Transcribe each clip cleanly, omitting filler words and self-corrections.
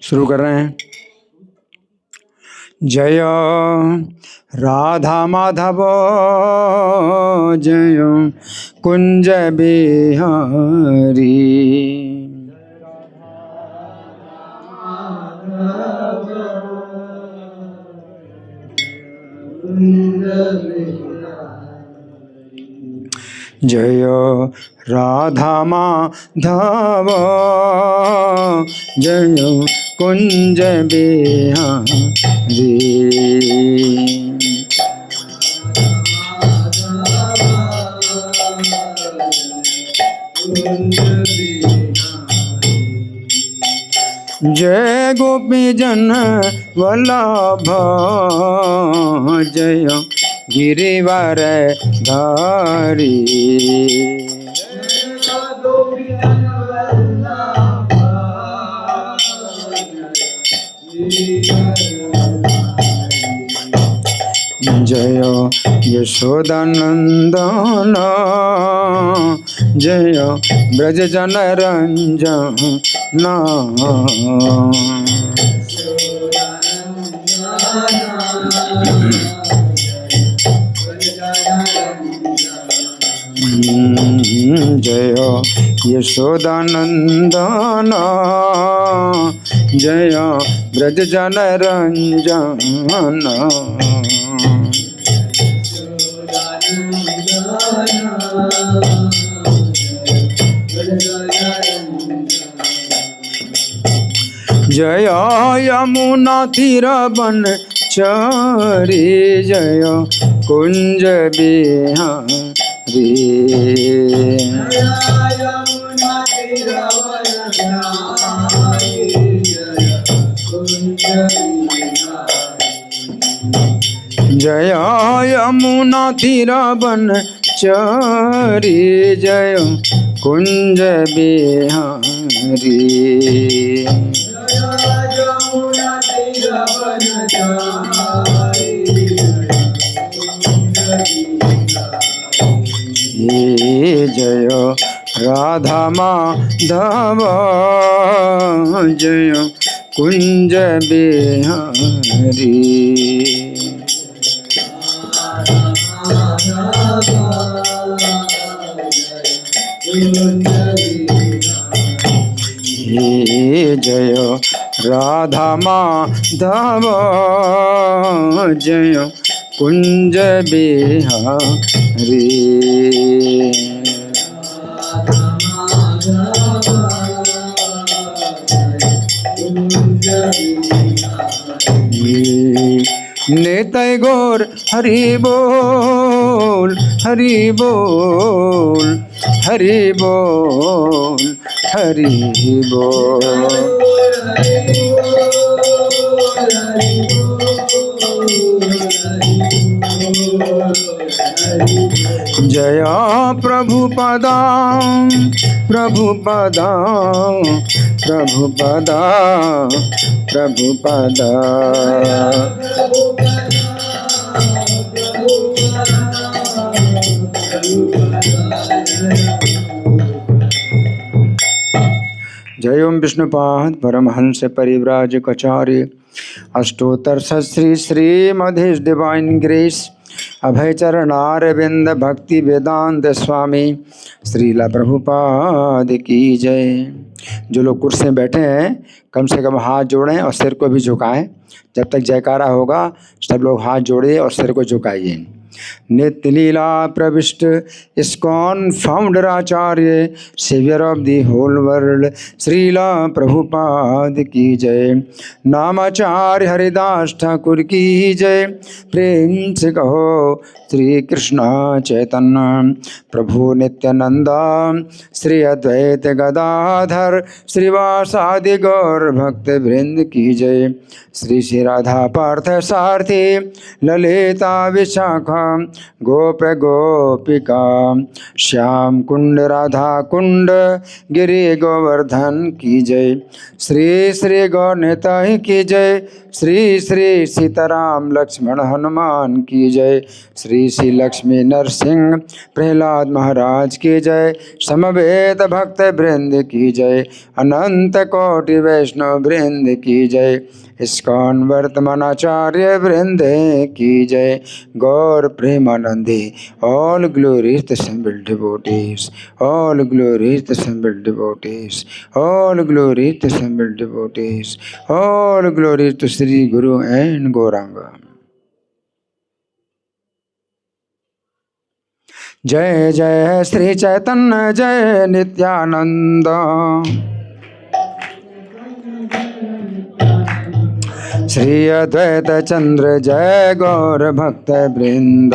शुरू कर रहे हैं। जय राधा माधव जय कुंज बिहारी। जय राधा माधव जय कुंज बिहारी। जय गोपी जन वल्लभ जय गिरिवर धारी। जय यशोदानंदन जय ब्रज जन रंजन। जय यशोदानंदन जय ब्रज जन रंजन। जय यमुना तीर बन चरी जय कुंज बिहारी। जय यमुना तीर बन चरी जय कुंज बिहारी। जय राधा माधव जय कुंज बिहारी। जय राधा माधव जय कुंज बिहारी। निताय गौर हरि बोल हरि बोल हरि बोल हरि बोल। जय प्रभुपदा प्रभुपदा प्रभुपदा प्रभुपदा। जय ओम विष्णुपाद परमहंस परिव्राजकाचार्य अष्टोत्तर श्री श्रीमद् डिवाइन ग्रेस अभय चरणारविंद भक्ति वेदांत स्वामी श्रीला प्रभुपाद की जय। जो लोग कुर्सी में बैठे हैं कम से कम हाथ जोड़ें और सिर को भी झुकाएं। जब तक जयकारा होगा सब लोग हाथ जोड़िए और सिर को झुकाइए। नित्य लीला प्रविष्ट ISKCON founder acharya saviour of the whole world Srila Prabhupada की जय। नामाचार्य हरिदास ठाकुर की जय। प्रेम से कहो श्री कृष्ण चैतन्य प्रभु नित्यानंदा श्री अद्वैत गदाधर श्रीवासादि गौर भक्त वृंद की जय। श्री श्री राधा पार्थ सारथी ललिता विशाखा गोप गोपिका श्याम कुंड राधा कुंड गिरि गोवर्धन की जय। श्री श्री गौरनिताई की जय। श्री श्री सीताराम लक्ष्मण हनुमान की जय। श्री श्री लक्ष्मी नरसिंह प्रहलाद महाराज की जय। समवेत भक्त वृंद की जय। अनंत कोटि वैष्णव वृंद की जय। इस्कॉन वर्तमानाचार्य वृंद की जय। गौर प्रेमानंदे all glories the assembled devotees, all glories the assembled devotees, all glories the assembled devotees, all glories to Sri Guru and Gauranga. जय जय श्री चैतन्य जय नित्यानंद। श्री अद्वैत चंद्र जय गौर भक्त वृंद।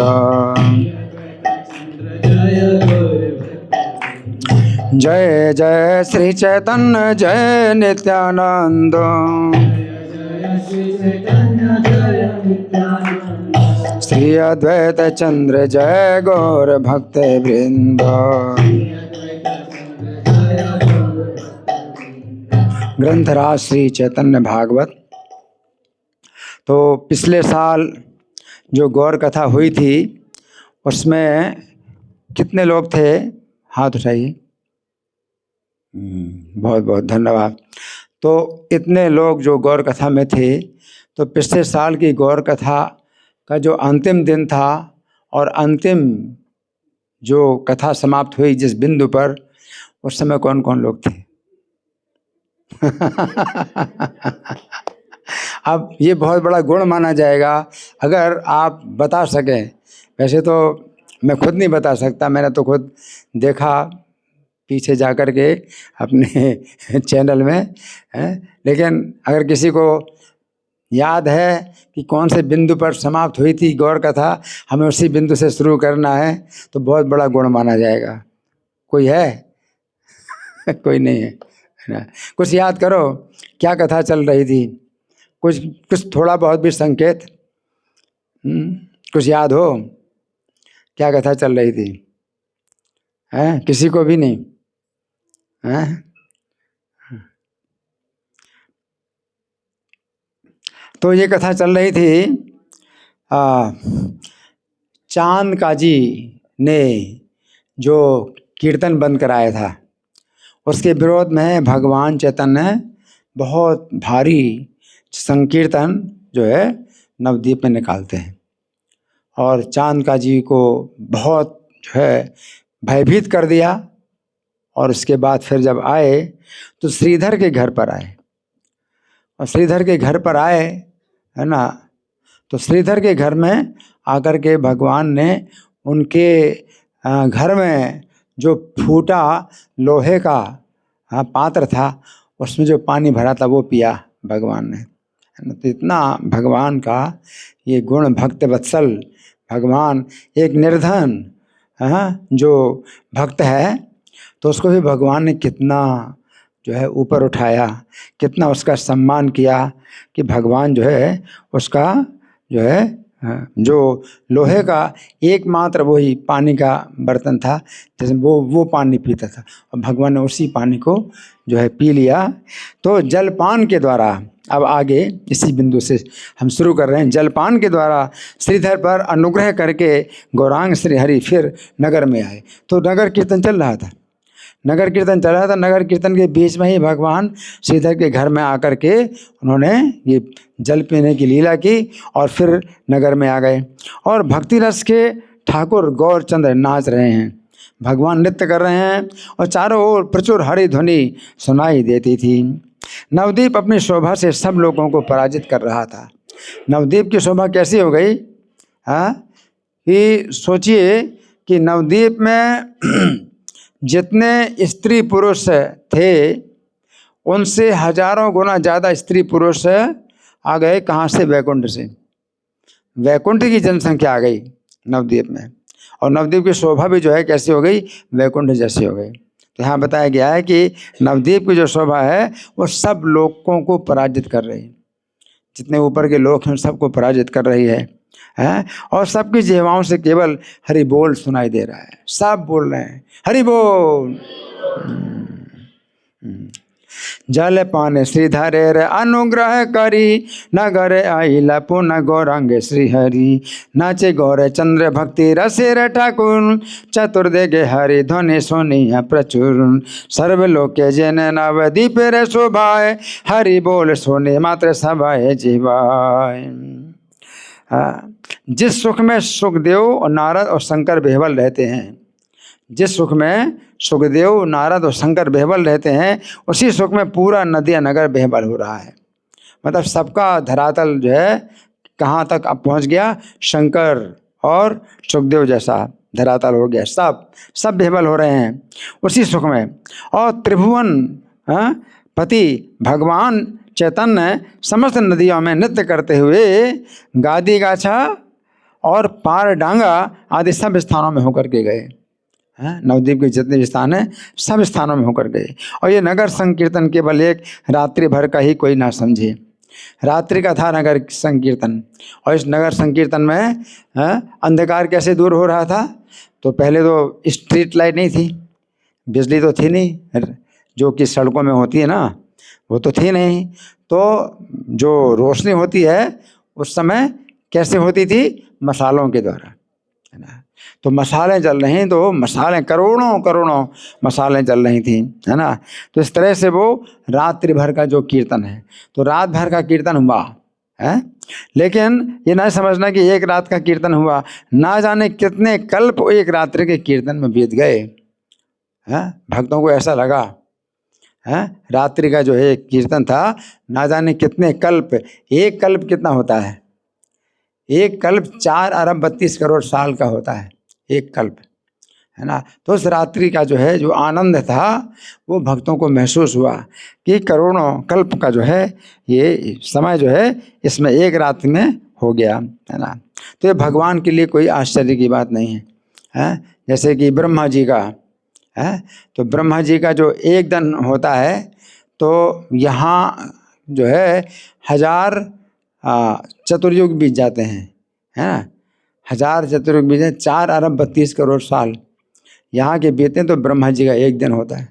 जय जय श्री चैतन्य जय नित्यानंद। श्री अद्वैत चंद्र जय गौर भक्त वृंद। ग्रंथराज श्री चैतन्य भागवत। तो पिछले साल जो गौर कथा हुई थी उसमें कितने लोग थे? हाथ उठाइए। बहुत बहुत धन्यवाद। तो इतने लोग जो गौर कथा में थे, तो पिछले साल की गौर कथा का जो अंतिम दिन था और अंतिम जो कथा समाप्त हुई जिस बिंदु पर, उस समय कौन कौन लोग थे? अब ये बहुत बड़ा गुण माना जाएगा अगर आप बता सकें। वैसे तो मैं खुद नहीं बता सकता, मैंने तो खुद देखा पीछे जाकर के अपने चैनल में है। लेकिन अगर किसी को याद है कि कौन से बिंदु पर समाप्त हुई थी गौर कथा, हमें उसी बिंदु से शुरू करना है, तो बहुत बड़ा गुण माना जाएगा। कोई है? कोई नहीं है ना? कुछ याद करो, क्या कथा चल रही थी? कुछ थोड़ा बहुत भी संकेत कुछ याद हो? क्या कथा चल रही थी? हैं? किसी को भी नहीं हैं? तो ये कथा चल रही थी, चांद काजी ने जो कीर्तन बंद कराया था, उसके विरोध में भगवान चैतन्य बहुत भारी संकीर्तन जो है नवद्वीप में निकालते हैं और चांद काजी को बहुत जो है भयभीत कर दिया। और उसके बाद फिर जब आए तो श्रीधर के घर पर आए, और श्रीधर के घर पर आए है ना, तो श्रीधर के घर में आकर के भगवान ने उनके घर में जो फूटा लोहे का पात्र था उसमें जो पानी भरा था वो पिया भगवान ने, है ना। तो इतना भगवान का ये गुण, भक्त वत्सल भगवान, एक निर्धन जो भक्त है, तो उसको भी भगवान ने कितना जो है ऊपर उठाया, कितना उसका सम्मान किया कि भगवान जो है उसका जो है जो लोहे का एकमात्र वही पानी का बर्तन था, जैसे वो पानी पीता था, और भगवान ने उसी पानी को जो है पी लिया। तो जलपान के द्वारा, अब आगे इसी बिंदु से हम शुरू कर रहे हैं। जलपान के द्वारा श्रीधर पर अनुग्रह करके गौरांग श्री हरि फिर नगर में आए। तो नगर कीर्तन चल रहा था, नगर कीर्तन चल रहा था। नगर कीर्तन के बीच में ही भगवान श्रीधर के घर में आकर के उन्होंने ये जल पीने की लीला की और फिर नगर में आ गए। और भक्ति रस के ठाकुर गौरचंद्र नाच रहे हैं, भगवान नृत्य कर रहे हैं और चारों ओर प्रचुर हरि ध्वनि सुनाई देती थी। नवद्वीप अपनी शोभा से सब लोगों को पराजित कर रहा था। नवद्वीप की शोभा कैसी हो गई? कि सोचिए कि नवद्वीप में जितने स्त्री पुरुष थे उनसे हजारों गुना ज़्यादा स्त्री पुरुष आ गए। कहाँ से? वैकुंठ से। वैकुंठ की जनसंख्या आ गई नवद्वीप में, और नवद्वीप की शोभा भी जो है कैसी हो गई? वैकुंठ जैसी हो गई। तो यहाँ बताया गया है कि नवद्वीप की जो शोभा है वो सब लोगों को पराजित कर रही है, जितने ऊपर के लोग हैं सबको पराजित कर रही है। हैं, और सबकी जिह्वाओं से केवल हरि बोल सुनाई दे रहा है, सब बोल रहे हैं हरि बोल। जल पान श्रीधरेर अनुग्रह करी, नगर आइला पुनः गौरांग श्रीहरि। नाचे गौर चंद्र भक्ति रसेर ठाकुर, चतुर्दिगे हरि ध्वनि सुनिया प्रचुर। सर्वलोके जन नवदीप रे शोभाए, हरि बोल सोने मात्र सभाए जीवाए। जिस सुख में सुखदेव और नारद और शंकर बेहबल रहते हैं, जिस सुख में सुखदेव नारद और शंकर बेहबल रहते हैं, उसी सुख में पूरा नदिया नगर बेहबल हो रहा है। मतलब सबका धरातल जो है कहाँ तक अब पहुँच गया, शंकर और सुखदेव जैसा धरातल हो गया, सब बेहबल हो रहे हैं उसी सुख में। और त्रिभुवन पति भगवान चैतन्य समस्त नदियों में नृत्य करते हुए गादी गाछा और पार डांगा आदि सब स्थानों में होकर के गए। नवद्वीप के जितने भी स्थान हैं सब स्थानों में होकर गए। और ये नगर संकीर्तन केवल एक रात्रि भर का ही कोई ना समझे, रात्रि का था नगर संकीर्तन। और इस नगर संकीर्तन में अंधकार कैसे दूर हो रहा था, तो पहले तो स्ट्रीट लाइट नहीं थी, बिजली तो थी नहीं, जो कि सड़कों में होती है ना, वो तो थी नहीं। तो जो रोशनी होती है उस समय कैसे होती थी, मसालों के द्वारा, है ना। तो मसालें जल रही, तो मसालें करोड़ों मसालें जल रही थी, है ना। तो इस तरह से वो रात्रि भर का जो कीर्तन है, तो रात भर का कीर्तन हुआ है। लेकिन ये ना समझना कि एक रात का कीर्तन हुआ, ना जाने कितने कल्प एक रात्रि के कीर्तन में बीत गए हैं। भक्तों को ऐसा लगा है, रात्रि का जो है कीर्तन था, ना जाने कितने कल्प। एक कल्प कितना होता है, एक कल्प 4 अरब 32 करोड़ साल का होता है, एक कल्प, है ना। तो उस रात्रि का जो है जो आनंद था वो भक्तों को महसूस हुआ कि करोड़ों कल्प का जो है ये समय जो है इसमें एक रात में हो गया, है ना। तो ये भगवान के लिए कोई आश्चर्य की बात नहीं है। जैसे कि ब्रह्मा जी का है, तो ब्रह्मा जी का जो एक दिन होता है, तो यहाँ जो है 1000 चतुर्युग बीत जाते हैं, है ना। 1000 चतुर्युग बीते, 4 अरब 32 करोड़ साल यहाँ के बीते, तो ब्रह्मा जी का एक दिन होता है।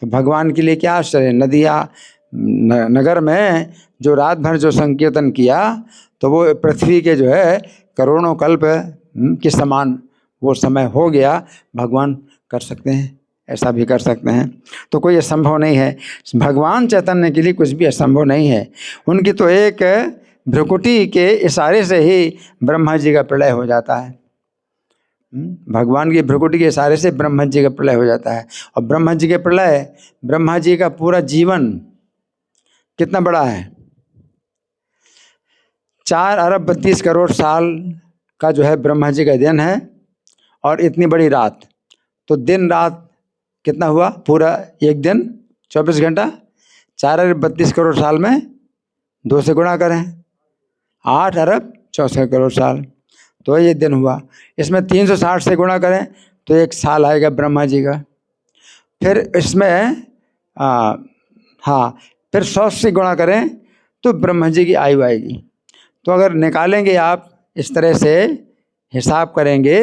तो भगवान के लिए क्या आश्चर्य। नदिया नगर में जो रात भर जो संकीर्तन किया, तो वो पृथ्वी के जो है करोड़ों कल्प के समान वो समय हो गया। भगवान कर सकते हैं, ऐसा भी कर सकते हैं, तो कोई असंभव नहीं है। भगवान चैतन्य के लिए कुछ भी असंभव नहीं है। उनकी तो एक भ्रुकुटी के इशारे से ही ब्रह्मा जी का प्रलय हो जाता है। भगवान की भ्रुकुटी के इशारे से ब्रह्मा जी का प्रलय हो जाता है। और ब्रह्मा जी के प्रलय, ब्रह्मा जी का पूरा जीवन कितना बड़ा है, 4 अरब 32 करोड़ साल का जो है ब्रह्मा जी का दिन है, और इतनी बड़ी रात, तो दिन रात कितना हुआ, पूरा एक दिन 24 घंटा। 4 अरब 32 करोड़ साल में 2 से गुणा करें, 8 अरब 64 करोड़ साल, तो ये दिन हुआ। इसमें 360 से गुणा करें तो 1 साल आएगा ब्रह्मा जी का। फिर इसमें फिर 100 से गुणा करें तो ब्रह्मा जी की आयु आएगी। तो अगर निकालेंगे आप इस तरह से हिसाब करेंगे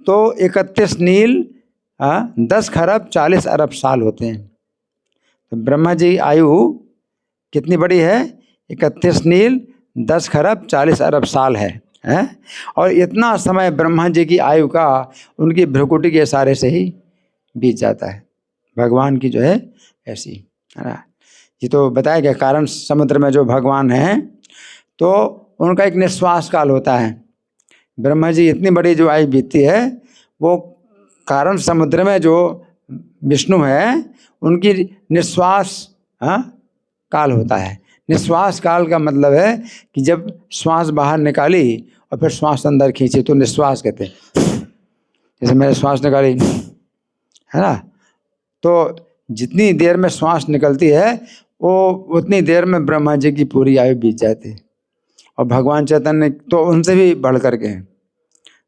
तो 31 नील 10 खरब 40 अरब साल होते हैं। तो ब्रह्मा जी की आयु कितनी बड़ी है, 31 नील 10 खरब 40 अरब साल है। और इतना समय ब्रह्मा जी की आयु का उनकी भ्रुकुटी के इशारे से ही बीत जाता है। भगवान की जो है ऐसी, है ना। ये तो बताया गया कारण समुद्र में जो भगवान हैं, तो उनका एक निश्वास काल होता है। ब्रह्मा जी इतनी बड़ी जो आयु बीतती है, वो कारण समुद्र में जो विष्णु है उनकी निश्वास काल होता है। निश्वास काल का मतलब है कि जब श्वास बाहर निकाली और फिर श्वास अंदर खींची तो निश्वास कहते हैं। जैसे मैंने श्वास निकाली, है ना, तो जितनी देर में श्वास निकलती है वो उतनी देर में ब्रह्मा जी की पूरी आयु बीत जाती है। और भगवान चैतन्य तो उनसे भी बढ़ करके हैं,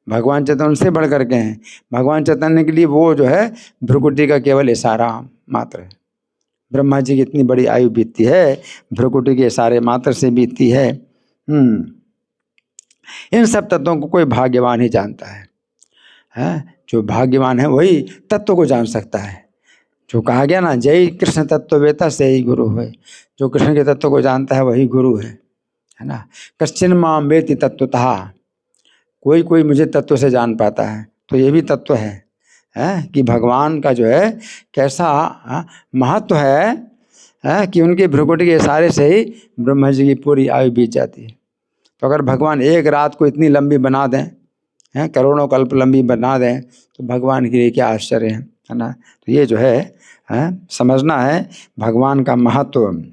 भगवान चैतन्य उनसे बढ़ करके हैं। भगवान चैतन्य के लिए वो जो है भ्रुकुटी का केवल इशारा मात्र है। ब्रह्मा जी की इतनी बड़ी आयु बीतती है, भ्रुकुटी के इशारे मात्र से बीतती है। इन सब तत्वों को कोई भाग्यवान ही जानता है। जो भाग्यवान है वही तत्व को जान सकता है। जो कहा गया ना, जय कृष्ण तत्ववेता से ही गुरु है। जो कृष्ण के तत्व को जानता है वही गुरु है ना। कश्चिन माम वेति तत्वतः, कोई कोई मुझे तत्व से जान पाता है। तो ये भी तत्व है कि भगवान का जो है कैसा महत्व है कि उनके भ्रुकुटी के इशारे से ही ब्रह्मा जी की पूरी आयु बीत जाती है। तो अगर भगवान एक रात को इतनी लंबी बना दें, करोड़ों कल्प लंबी बना दें, तो भगवान के लिए क्या आश्चर्य है ना। तो ये जो है समझना है भगवान का महत्व।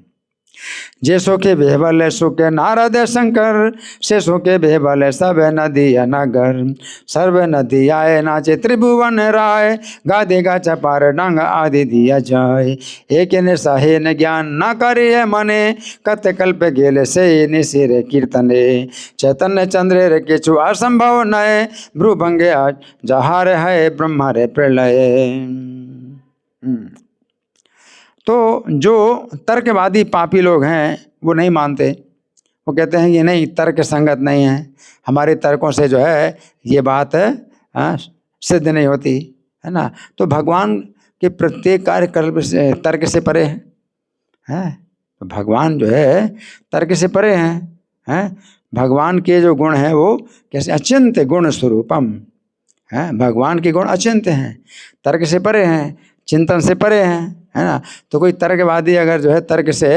जैसो के बेहबल सुके नारद शंकर, से सुके बेहबल सब नदी नगर, सर्व नदी आए नाचे त्रिभुवन राय, गादे गा चपार डांग आदि दिया जाय, एक ने सहे न ज्ञान न करे मने, कत कल्प गेले से निशिर कीर्तने, चैतन्य चंद्र रे किछु असंभव नय, भ्रुभंगे आज जहार है ब्रह्मा रे प्रलय। तो जो तर्कवादी पापी लोग हैं वो नहीं मानते। वो कहते हैं कि नहीं, तर्क संगत नहीं है, हमारे तर्कों से जो है ये बात सिद्ध नहीं होती है ना। तो भगवान के प्रत्येक कार्य तर्क से परे हैं। तो भगवान जो है तर्क से परे हैं। भगवान के जो गुण हैं वो कैसे अचिंत्य गुण स्वरूपम है। भगवान के गुण अचिंत्य हैं, तर्क से परे हैं, चिंतन से परे हैं, है ना। तो कोई तर्कवादी अगर जो है तर्क से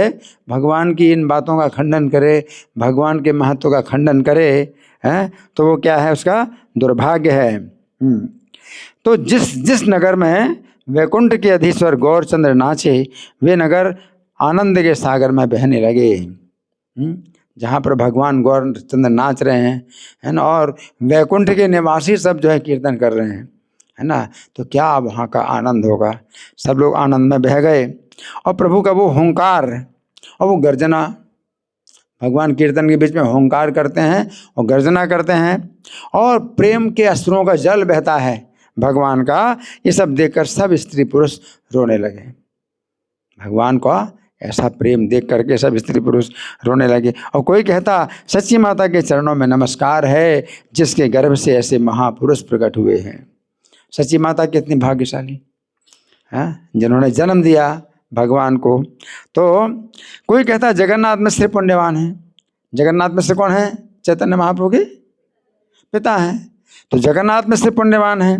भगवान की इन बातों का खंडन करे, भगवान के महत्व का खंडन करे, तो वो क्या है, उसका दुर्भाग्य है। तो जिस नगर में वैकुंठ के अधीश्वर गौरचंद्र नाचे, वे नगर आनंद के सागर में बहने लगे। जहाँ पर भगवान गौरचंद्र नाच रहे हैं, है ना, और वैकुंठ के निवासी सब जो है कीर्तन कर रहे हैं, है ना, तो क्या वहाँ का आनंद होगा। सब लोग आनंद में बह गए। और प्रभु का वो हुंकार और वो गर्जना, भगवान कीर्तन के बीच में हुंकार करते हैं और गर्जना करते हैं, और प्रेम के अश्रुओं का जल बहता है भगवान का। ये सब देखकर सब स्त्री पुरुष रोने लगे। भगवान का ऐसा प्रेम देख करके सब स्त्री पुरुष रोने लगे। और कोई कहता, सच्ची माता के चरणों में नमस्कार है, जिसके गर्भ से ऐसे महापुरुष प्रकट हुए हैं। सच्ची माता कितनी भाग्यशाली है, जिन्होंने जन्म दिया भगवान को। तो कोई कहता जगन्नाथ मिश्र पुण्यवान है। जगन्नाथ मिश्र कौन है? चैतन्य महाप्रभु के पिता हैं। तो जगन्नाथ मिश्र पुण्यवान है।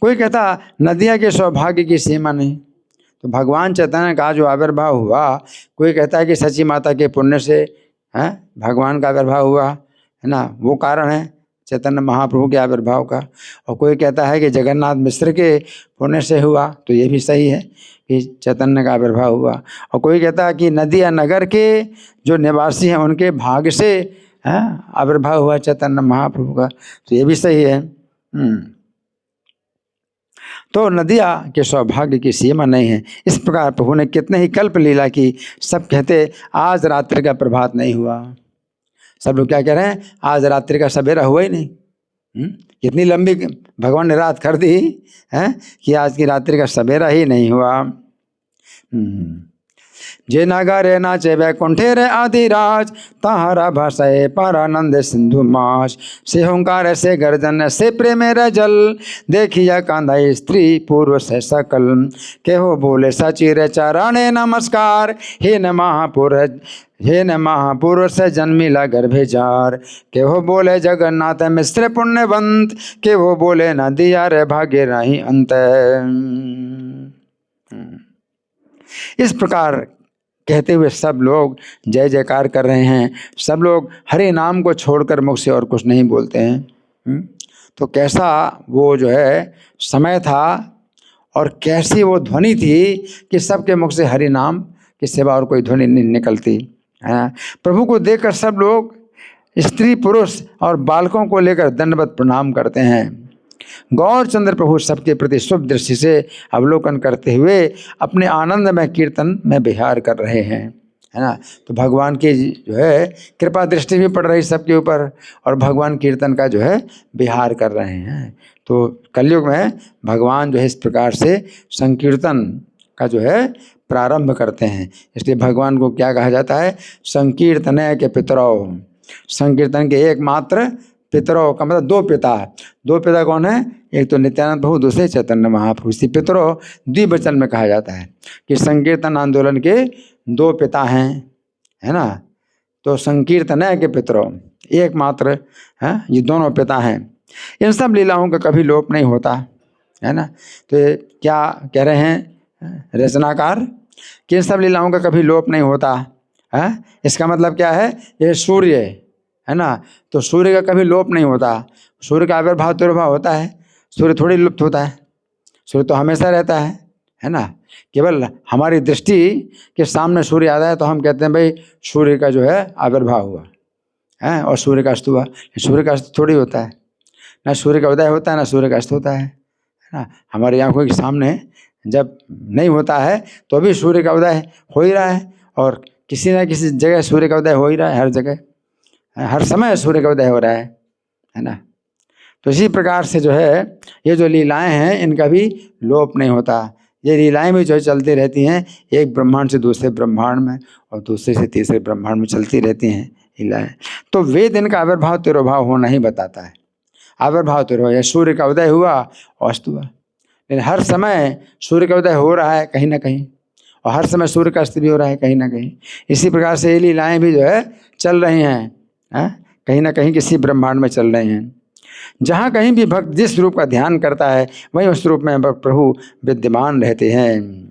कोई कहता नदिया के सौभाग्य की सीमा नहीं। तो भगवान चैतन्य का जो आविर्भाव हुआ, कोई कहता है कि सच्ची माता के पुण्य से भगवान का आविर्भाव हुआ, है ना, वो कारण है चैतन्य महाप्रभु के आविर्भाव का। और कोई कहता है कि जगन्नाथ मिश्र के पुण्य से हुआ, तो ये भी सही है कि चैतन्य का आविर्भाव हुआ। और कोई कहता है कि नदिया नगर के जो निवासी हैं उनके भाग्य से आविर्भाव हुआ चैतन्य महाप्रभु का, तो ये भी सही है। तो नदिया के सौभाग्य की सीमा नहीं है। इस प्रकार प्रभु ने कितने ही कल्प लीला की। सब कहते आज रात्रि का प्रभात नहीं हुआ। सब लोग क्या कह रहे हैं, आज रात्रि का सवेरा हुआ ही नहीं। कितनी लंबी भगवान ने रात कर दी है कि आज की रात्रि का सवेरा ही नहीं हुआ। जे नगरे नाचे वैकुंठे रे आदिराज, ताहरा भाषाए पारानंद सिंधु मास, से हुंकार से गर्जन से प्रेम रे जल, देखिया कांधा स्त्री पूर्व से सकल, केहो बोले सचिर चरणे नमस्कार, हे न महापुरुष हे न महापुरुष से जन्मिला गर्भे जार, केहो बोले जगन्नाथ मिश्र पुण्यवंत, केहो बोले नदिया रे भाग्य नहीं अंत। इस प्रकार कहते हुए सब लोग जय जयकार कर रहे हैं। सब लोग हरे नाम को छोड़कर मुख से और कुछ नहीं बोलते हैं। तो कैसा वो जो है समय था और कैसी वो ध्वनि थी कि सबके मुख से हरि नाम के सिवा और कोई ध्वनि नहीं निकलती। प्रभु को देखकर सब लोग स्त्री पुरुष और बालकों को लेकर दंडवत प्रणाम करते हैं। गौरचंद्र प्रभु सबके प्रति शुभ दृष्टि से अवलोकन करते हुए अपने आनंद में कीर्तन में विहार कर रहे हैं, है ना। तो भगवान की जो है कृपा दृष्टि भी पड़ रही सबके ऊपर और भगवान कीर्तन का जो है विहार कर रहे हैं। तो कलयुग में भगवान जो है इस प्रकार से संकीर्तन का जो है प्रारंभ करते हैं। इसलिए भगवान को क्या कहा जाता है, संकीर्तन के पितरौ, संकीर्तन के एकमात्र पितरों का मतलब दो पिता। दो पिता कौन है? एक तो नित्यानंद प्रभु, दूसरे चैतन्य महाप्रभु। इसी पितरों द्विवचन में कहा जाता है कि संकीर्तन आंदोलन के दो पिता हैं, है ना। तो संकीर्तन के पितरों एकमात्र है, ये दोनों पिता हैं। इन सब लीलाओं का कभी लोप नहीं होता, है ना। तो ये क्या कह रहे हैं रचनाकार कि इन सब लीलाओं का कभी लोप नहीं होता है। इसका मतलब क्या है? ये सूर्य है ना, तो सूर्य का कभी लोप नहीं होता। सूर्य का आविर्भाव तिरोभाव होता है, सूर्य थोड़ी लुप्त होता है। सूर्य तो हमेशा रहता है ना। केवल हमारी दृष्टि के सामने सूर्य आता है तो हम कहते हैं भाई सूर्य का जो है आविर्भाव हुआ है और सूर्य का अस्त हुआ। सूर्य का अस्त थोड़ी होता है, ना सूर्य का उदय होता है ना सूर्य का अस्त होता है ना। हमारी आंखों के सामने जब नहीं होता है तो अभी सूर्य का उदय हो ही रहा है, और किसी न किसी जगह सूर्य का उदय हो ही रहा है, हर जगह हर समय सूर्य का उदय हो रहा है ना। तो इसी प्रकार से जो है ये जो लीलाएं हैं इनका भी लोप नहीं होता। ये लीलाएं भी जो चलती रहती हैं, एक ब्रह्मांड से दूसरे ब्रह्मांड में और दूसरे से तीसरे ब्रह्मांड में चलती रहती हैं लीलाएं। तो वेद इनका आविर्भाव तिरोभाव होना ही बताता है। आविर्भाव तिरोभाव, सूर्य का उदय हुआ और अस्त हुआ, लेकिन हर समय सूर्य का उदय हो रहा है कहीं ना कहीं, और हर समय सूर्य का अस्त भी हो रहा है कहीं ना कहीं। इसी प्रकार से ये लीलाएं भी जो है चल रही हैं, कहीं ना कहीं किसी ब्रह्मांड में चल रही हैं। जहाँ कहीं भी भक्त जिस रूप का ध्यान करता है वहीं उस रूप में प्रभु विद्यमान रहते हैं।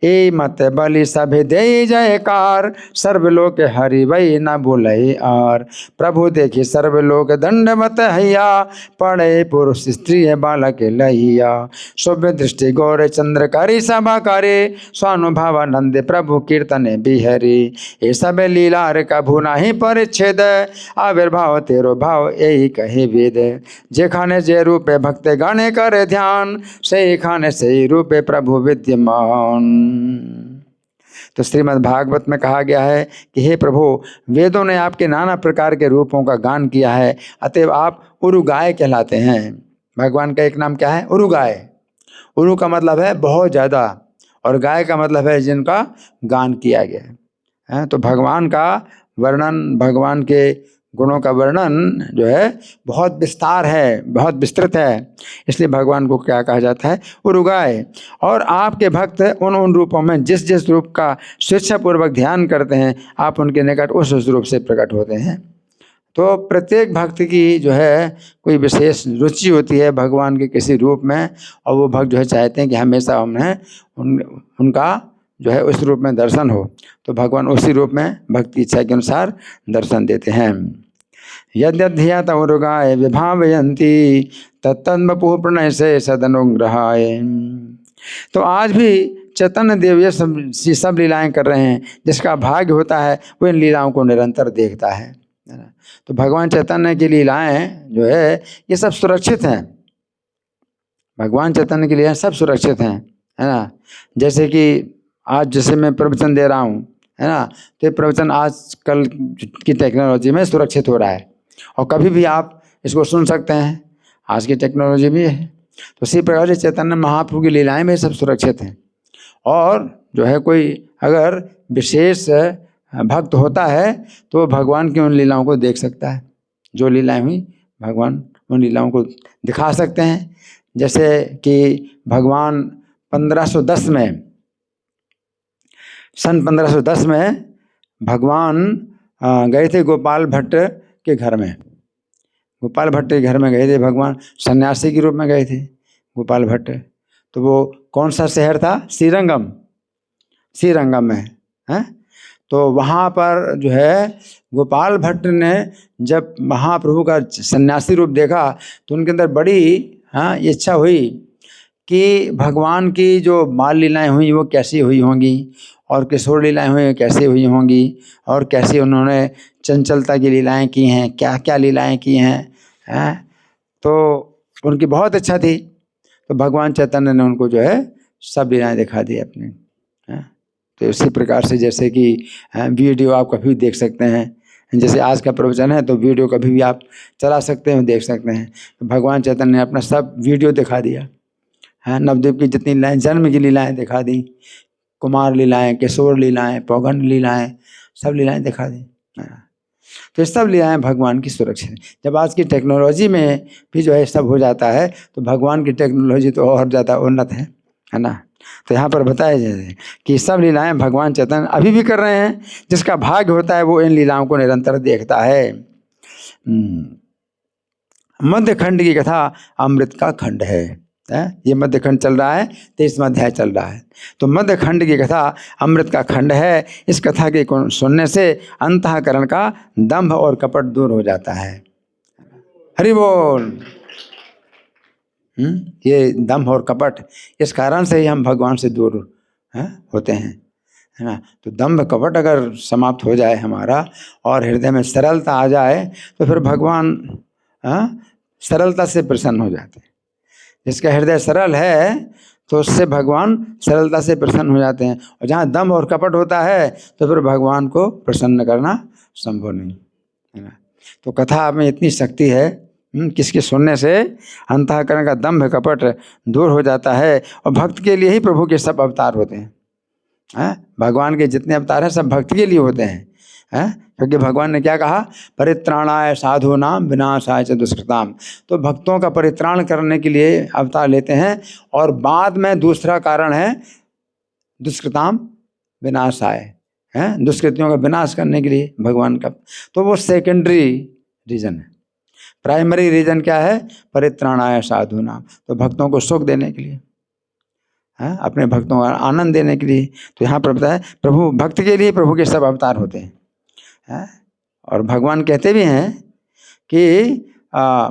ए मत बलि सभे दे जयकार, सर्वलोक हरि वही न बोले आर। प्रभु देखी सर्वलोक दंडवत हैया, पड़े पुरुष स्त्री बालक लहिया। शुभ दृष्टि गौर चंद्र करी सभा करे, स्वानुभावानंद प्रभु कीर्तन बिहरी। ये सब लीलार कभु नाही परिच्छेद, आविर्भाव तेरो भाव यही कहे वेद। जे खाने जे रूपे भक्त गाने करे ध्यान, से खाने से रूपे प्रभु विद्यमान। तो श्रीमद् भागवत में कहा गया है कि हे प्रभु, वेदों ने आपके नाना प्रकार के रूपों का गान किया है, अतएव आप उरुगाय कहलाते हैं। भगवान का एक नाम क्या है? उरुगाय। उरु का मतलब है बहुत ज़्यादा, और गाय का मतलब है जिनका गान किया गया है। तो भगवान का वर्णन, भगवान के गुणों का वर्णन जो है बहुत विस्तार है, बहुत विस्तृत है, इसलिए भगवान को क्या कहा जाता है? उरुगाय। और आपके भक्त उन उन रूपों में जिस जिस रूप का स्वेच्छापूर्वक ध्यान करते हैं, आप उनके निकट उस रूप से प्रकट होते हैं। तो प्रत्येक भक्त की जो है कोई विशेष रुचि होती है भगवान के किसी रूप में, और वो भक्त जो है चाहते हैं कि हमेशा हमने उनका जो है उस रूप में दर्शन हो, तो भगवान उसी रूप में भक्ति इच्छा के अनुसार दर्शन देते हैं। यद्यधियात उरुगाय विभावयन्ति, तत्तन्वपुः प्रणय से सदनुग्रहाय। तो आज भी चैतन्य देव ये सब लीलाएं कर रहे हैं। जिसका भाग्य होता है वो इन लीलाओं को निरंतर देखता है ना। तो भगवान चैतन्य की लीलाएं जो है ये सब सुरक्षित हैं। भगवान चैतन्य की लीलाएं सब सुरक्षित हैं, है ना। जैसे कि आज जैसे मैं प्रवचन दे रहा हूँ, है ना, तो ये प्रवचन आजकल की टेक्नोलॉजी में सुरक्षित हो रहा है, और कभी भी आप इसको सुन सकते हैं, आज की टेक्नोलॉजी भी है। तो इसी प्रकार से चैतन्य महाप्रभु की लीलाएं में सब सुरक्षित हैं। और जो है कोई अगर विशेष भक्त होता है तो भगवान की उन लीलाओं को देख सकता है। जो लीलाएं हुई भगवान उन लीलाओं को दिखा सकते हैं। जैसे कि भगवान 1510 में, सन 1510 में भगवान गए थे गोपाल भट्ट के घर में। गोपाल भट्ट के घर में गए थे भगवान, सन्यासी के रूप में गए थे गोपाल भट्ट। तो वो कौन सा शहर था? श्रीरंगम, श्रीरंगम में है। तो वहाँ पर जो है गोपाल भट्ट ने जब महाप्रभु का सन्यासी रूप देखा तो उनके अंदर बड़ी ये इच्छा हुई कि भगवान की जो बाल लीलाएं हुई वो कैसी हुई होंगी, और किशोर लीलाएं हुई कैसी हुई होंगी, और कैसी उन्होंने चंचलता की लीलाएं की हैं, क्या क्या लीलाएं की हैं। तो उनकी बहुत इच्छा थी। तो भगवान चैतन्य ने उनको जो है सब लीलाएं दिखा दी अपने। तो इसी प्रकार से जैसे कि वीडियो आप कभी देख सकते हैं, जैसे आज का प्रवचन है तो वीडियो कभी भी आप चला सकते हैं, देख सकते हैं। तो भगवान चैतन्य ने अपना सब वीडियो दिखा दिया है। नवद्वीप की जितनी लीलाएं, जन्म की लीलाएं दिखा दी, कुमार लीलाएं, किशोर लीलाएं, पौगंड लीलाएं, सब लीलाएं दिखा दी। तो ये सब लीलाएं भगवान की सुरक्षा है। जब आज की टेक्नोलॉजी में भी जो है सब हो जाता है, तो भगवान की टेक्नोलॉजी तो और ज़्यादा उन्नत है ना। तो यहाँ पर बताया जाए कि सब लीलाएं भगवान चैतन्य अभी भी कर रहे हैं। जिसका भाग्य होता है वो इन लीलाओं को निरंतर देखता है। मध्य खंड की कथा अमृत का खंड है। ये मध्य खंड चल रहा है, 23वां अध्याय चल रहा है। तो मध्य खंड की कथा अमृत का खंड है। इस कथा के सुनने से अंतःकरण का दंभ और कपट दूर हो जाता है। हरि बोल। ये दंभ और कपट, इस कारण से ही हम भगवान से दूर होते हैं, है ना। तो दंभ कपट अगर समाप्त हो जाए हमारा और हृदय में सरलता आ जाए, तो फिर भगवान सरलता से प्रसन्न हो जाते हैं। जिसका हृदय सरल है तो उससे भगवान सरलता से प्रसन्न हो जाते हैं। और जहाँ दंभ और कपट होता है तो फिर भगवान को प्रसन्न करना संभव नहीं, है ना। तो कथा में इतनी शक्ति है, किसके सुनने से अंतःकरण का दंभ कपट दूर हो जाता है। और भक्त के लिए ही प्रभु के सब अवतार होते हैं। भगवान के जितने अवतार हैं सब भक्त के लिए होते हैं। क्योंकि भगवान ने क्या कहा, परित्राणाय साधूनां विनाशाय च दुष्कृताम। तो भक्तों का परित्राण करने के लिए अवतार लेते हैं। और बाद में दूसरा कारण है दुष्कृताम विनाशाय, दुष्कृतियों का विनाश करने के लिए भगवान का। तो वो सेकेंडरी रीजन है। प्राइमरी रीजन क्या है, परित्राणाय साधूनां, तो भक्तों को सुख देने के लिए, अपने भक्तों को आनंद देने के लिए। तो यहाँ पर बताया प्रभु भक्त के लिए प्रभु के सब अवतार होते हैं। और भगवान कहते भी हैं कि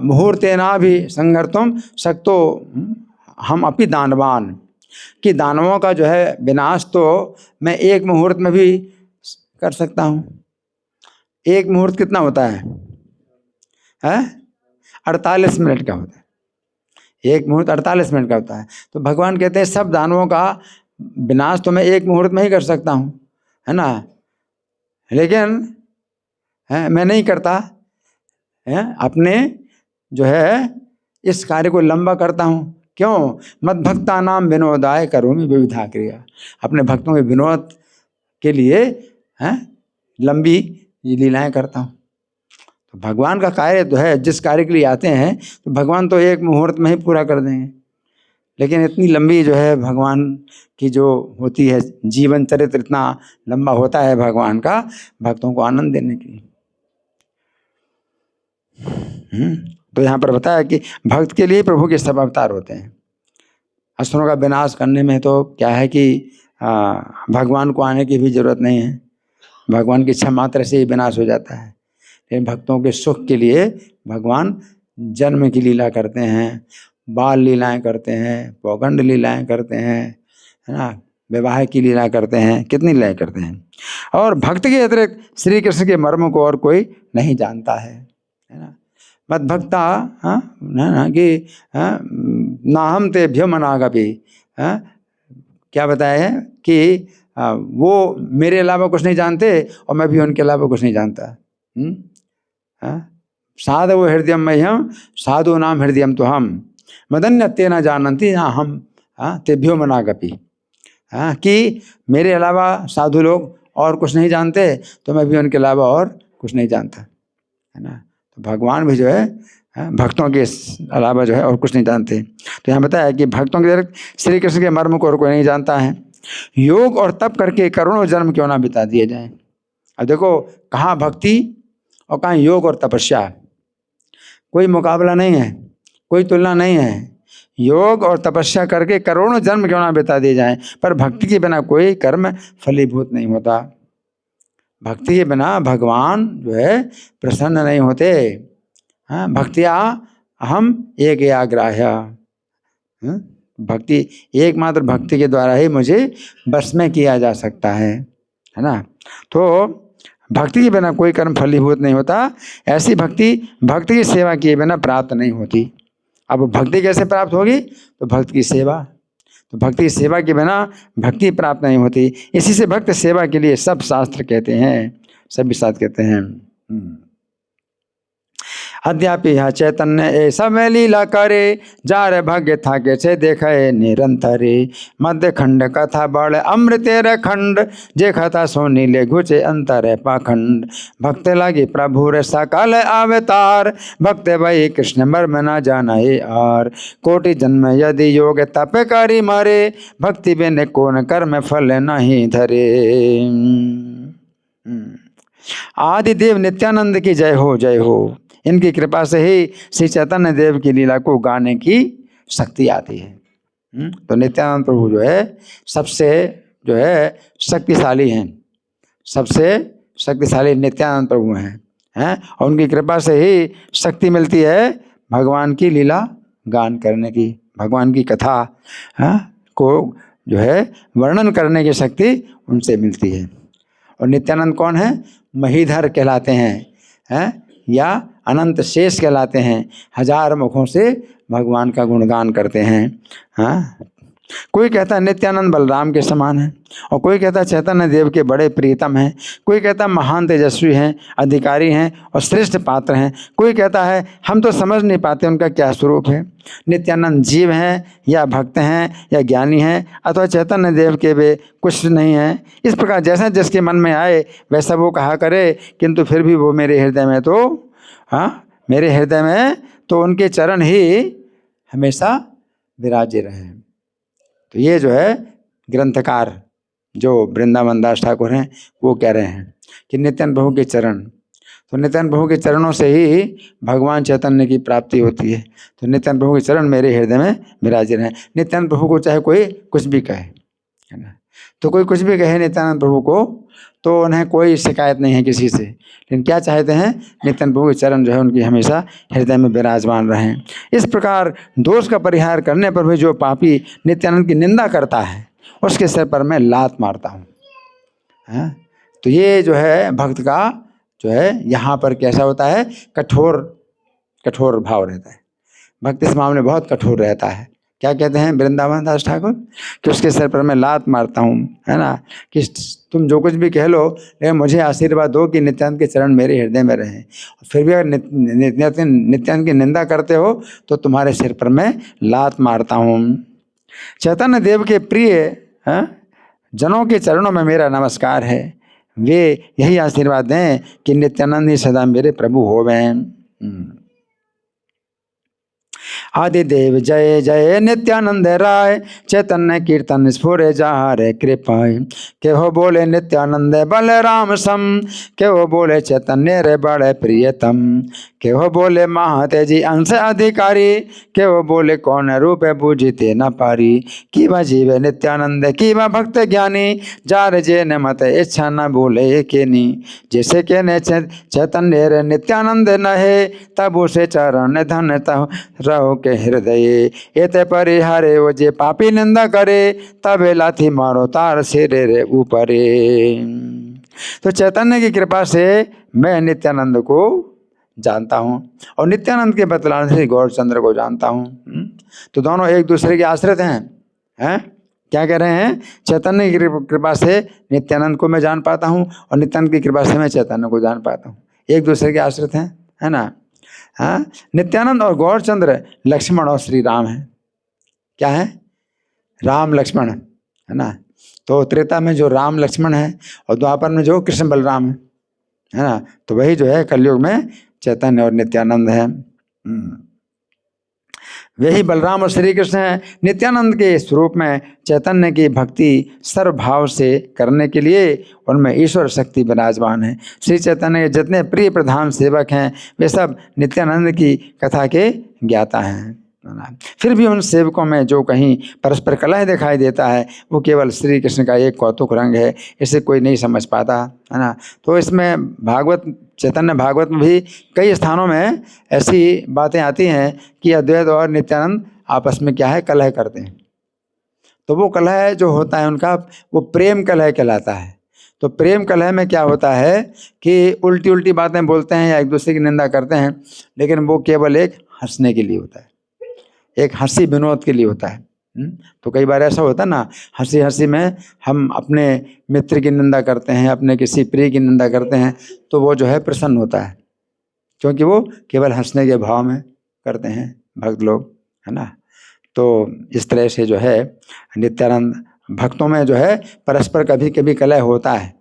मुहूर्तेना भी संघर्तुम शक्तो हम अपि दानवान, कि दानवों का जो है विनाश तो मैं एक मुहूर्त में भी कर सकता हूँ। एक मुहूर्त कितना होता है, 48 मिनट का होता है। एक मुहूर्त 48 मिनट का होता है। तो भगवान कहते हैं सब दानवों का विनाश तो मैं एक मुहूर्त में ही कर सकता हूँ, है ना। लेकिन मैं नहीं करता, अपने जो है इस कार्य को लंबा करता हूँ। क्यों, मद भक्ता नाम विनोदाय करोमि विविधा क्रिया, अपने भक्तों के विनोद के लिए लंबी लीलाएं करता हूँ। तो भगवान का कार्य तो है, जिस कार्य के लिए आते हैं तो भगवान तो एक मुहूर्त में ही पूरा कर देंगे। लेकिन इतनी लंबी जो है भगवान की जो होती है जीवन चरित्र, इतना लंबा होता है भगवान का भक्तों को आनंद देने के लिए। तो यहाँ पर बताया कि भक्त के लिए प्रभु के सब अवतार होते हैं। असुरों का विनाश करने में तो क्या है कि भगवान को आने की भी जरूरत नहीं है, भगवान की इच्छा मात्र से ही विनाश हो जाता है। लेकिन भक्तों के सुख के लिए भगवान जन्म की लीला करते हैं, बाल लीलाएं करते हैं, पौगंड लीलाएं करते हैं, है ना, विवाह की लीला करते हैं, कितनी लीलाएं करते हैं। और भक्त के अतिरिक्त श्री कृष्ण के मर्म को और कोई नहीं जानता है ना। मद भक्ता कि ना हम तेभ्यो मनागपि, क्या बताया है कि वो मेरे अलावा कुछ नहीं जानते और मैं भी उनके अलावा कुछ नहीं जानता। साधव हृदयम मह्यम साधु नाम हृदयम तो हम मदन्यते न जानन्ति ना हम तेभ्यो मनागपि, कि मेरे अलावा साधु लोग और कुछ नहीं जानते तो मैं भी उनके अलावा और कुछ नहीं जानता, है ना। तो भगवान भी जो है भक्तों के अलावा जो है और कुछ नहीं जानते। तो यहाँ बताया कि भक्तों के श्री कृष्ण के मर्म को और कोई नहीं जानता है। योग और तप करके करोड़ों जन्म क्यों ना बिता दिए जाएं। अब देखो कहाँ भक्ति और कहाँ योग और तपस्या, कोई मुकाबला नहीं है, कोई तुलना नहीं है। योग और तपस्या करके करोड़ों जन्म क्यों ना बिता दिए जाएं, पर भक्ति के बिना कोई कर्म फलीभूत नहीं होता। भक्ति के बिना भगवान जो है प्रसन्न नहीं होते। भक्तिया हम एक आग्राह्य, भक्ति एकमात्र भक्ति के द्वारा ही मुझे बस में किया जा सकता है ना। तो भक्ति के बिना कोई कर्म फलीभूत नहीं होता। ऐसी भक्ति भक्ति की सेवा किए बिना प्राप्त नहीं होती। अब भक्ति कैसे प्राप्त होगी, तो भक्त की सेवा, तो भक्ति की सेवा के बिना भक्ति प्राप्त नहीं होती। इसी से भक्त सेवा के लिए सब शास्त्र कहते हैं, सभी शास्त्र कहते हैं। अद्यापि यह चैतन्य ऐसा में लीला करे, जार भाग्य था कैसे देखे निरंतरे। मध्य खंड कथा बड़ अमृतेर खंड, जे कथा सोनी ले घुचे अंतर पाखंड। भक्त लगी प्रभु रे सकल अवतार, भक्त वही कृष्ण मर्म न जाने आर। कोटि जन्म यदि योग तप करी मरे, भक्ति बिन कौन कर्म फल नहीं धरे। आदि देव नित्यानंद की जय हो, जय हो। इनकी कृपा से ही श्री चैतन्य देव की लीला को गाने की शक्ति आती है। तो नित्यानंद प्रभु जो है सबसे जो है शक्तिशाली हैं, सबसे शक्तिशाली नित्यानंद प्रभु हैं। और उनकी कृपा से ही शक्ति मिलती है भगवान की लीला गान करने की, भगवान की कथा को जो है वर्णन करने की शक्ति उनसे मिलती है। और नित्यानंद कौन है? महीधर कहलाते हैं, या अनंत शेष कहलाते हैं। हजार मुखों से भगवान का गुणगान करते हैं। कोई कहता है नित्यानंद बलराम के समान है, और कोई कहता है चैतन्य देव के बड़े प्रियतम हैं, कोई कहता है महान तेजस्वी हैं, अधिकारी हैं और श्रेष्ठ पात्र हैं। कोई कहता है हम तो समझ नहीं पाते उनका क्या स्वरूप है। नित्यानंद जीव हैं या भक्त हैं या ज्ञानी हैं, अथवा चैतन्य देव के वे कुछ नहीं हैं। इस प्रकार जैसा जिसके मन में आए वैसा वो कहा करे, किंतु फिर भी वो मेरे हृदय में तो मेरे हृदय में तो उनके चरण ही हमेशा विराजे रहे। तो ये जो है ग्रंथकार जो वृंदावन दास ठाकुर हैं वो कह रहे हैं कि नित्यानंद प्रभु के चरण, तो नित्यानंद प्रभु के चरणों से ही भगवान चैतन्य की प्राप्ति होती है। तो नित्यानंद प्रभु के चरण मेरे हृदय में विराजे रहे। नित्यानंद प्रभु को चाहे कोई कुछ भी कहे, है ना, तो कोई कुछ भी कहे नित्यानंद प्रभु को, तो उन्हें कोई शिकायत नहीं है किसी से। लेकिन क्या चाहते हैं? नित्यानंद प्रभु के चरण जो है उनकी हमेशा हृदय में विराजमान रहें। इस प्रकार दोष का परिहार करने पर भी जो पापी नित्यानंद की निंदा करता है उसके सिर पर मैं लात मारता हूँ। तो ये जो है भक्त का जो है यहाँ पर कैसा होता है? कठोर भाव रहता है। भक्त इस मामले में बहुत कठोर रहता है। क्या कहते हैं वृंदावन दास ठाकुर कि उसके सिर पर मैं लात मारता हूँ, है ना, कि तुम जो कुछ भी कह लो, लेकिन मुझे आशीर्वाद दो कि नित्यानंद के चरण मेरे हृदय में रहें। फिर भी अगर नित्यानंद की निंदा करते हो तो तुम्हारे सिर पर मैं लात मारता हूँ। चैतन्य देव के प्रिय जनों के चरणों में मेरा नमस्कार है। वे यही आशीर्वाद दें कि नित्यानंद ही सदा मेरे प्रभु होवें। आदिदेव जय जय नित्यानंद राय, चैतन्य कीर्तन स्फुरे जहारे कृपाय। के हो बोले नित्यानंद बलराम सम, के हो बोले चैतन्य रे बड़े प्रियतम। के हो बोले महातेजी अंश अधिकारी, के हो बोले कौन रूप बूझते न पारी। कि वह जीव नित्यानंद की वह भक्त ज्ञानी, जार जे न मत इच्छा न बोले के नी। जैसे के ने चैतन्य रे नित्यानंद नहे, तब उसे चरण धन तह रहो के हृदय। एते परिहारे वो जे पापी निंदा करे, तब लाथी मारो तार सिरे रे ऊपरे। तो चैतन्य की कृपा से मैं नित्यानंद को जानता हूँ और नित्यानंद के बतलाने से गौरचंद्र को जानता हूँ। तो दोनों एक दूसरे के आश्रित हैं। क्या कह रहे हैं? चैतन्य की कृपा से नित्यानंद को मैं जान पाता हूँ और नित्यानंद की कृपा से मैं चैतन्य को जान पाता हूँ। एक दूसरे के आश्रित हैं, है ना। नित्यानंद और गौरचंद्र लक्ष्मण और श्री राम हैं। क्या है? राम लक्ष्मण, है ना। तो त्रेता में जो राम लक्ष्मण है और द्वापर में जो कृष्ण बलराम है ना। तो वही जो है कलयुग में चैतन्य और नित्यानंद है। वही बलराम और श्री कृष्ण हैं। नित्यानंद के स्वरूप में चैतन्य की भक्ति सर्वभाव से करने के लिए उनमें ईश्वर शक्ति विराजमान है। श्री चैतन्य के जितने प्रिय प्रधान सेवक हैं वे सब नित्यानंद की कथा के ज्ञाता हैं। फिर भी उन सेवकों में जो कहीं परस्पर कलह दिखाई देता है वो केवल श्री कृष्ण का एक कौतुक रंग है, इसे कोई नहीं समझ पाता, है ना। तो इसमें भागवत, चैतन्य भागवत में भी कई स्थानों में ऐसी बातें आती हैं कि अद्वैत और नित्यानंद आपस में क्या है, कलह करते हैं। तो वो कलह जो होता है उनका वो प्रेम कलह कहलाता है। तो प्रेम कलह में क्या होता है कि उल्टी उल्टी बातें बोलते हैं या एक दूसरे की निंदा करते हैं, लेकिन वो केवल एक हंसने के लिए होता है, एक हंसी विनोद के लिए होता है। तो कई बार ऐसा होता है ना, हंसी हंसी में हम अपने मित्र की निंदा करते हैं, अपने किसी प्रिय की निंदा करते हैं, तो वो जो है प्रसन्न होता है। क्योंकि वो केवल हंसने के भाव में करते हैं भक्त लोग, है ना। तो इस तरह से जो है नित्यानंद भक्तों में जो है परस्पर कभी कभी कलह होता है,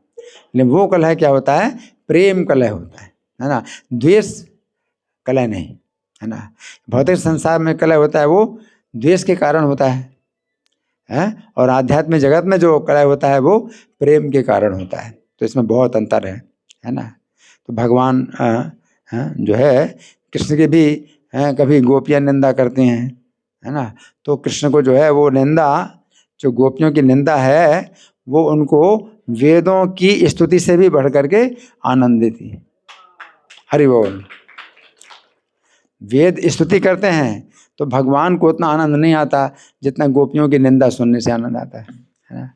लेकिन वो कलह क्या होता है, प्रेम कलह होता है ना, द्वेष कलह नहीं, है ना। भौतिक संसार में कलह होता है वो द्वेष के कारण होता है, और आध्यात्मिक जगत में जो कलह होता है वो प्रेम के कारण होता है। तो इसमें बहुत अंतर है ना। तो भगवान जो है कृष्ण की भी कभी गोपियाँ निंदा करती हैं, है ना। तो कृष्ण को जो है वो निंदा, जो गोपियों की निंदा है वो उनको वेदों की स्तुति से भी बढ़ करके आनंदित थी। हरि बोल। वेद स्तुति करते हैं तो भगवान को उतना आनंद नहीं आता जितना गोपियों की निंदा सुनने से आनंद आता है ना।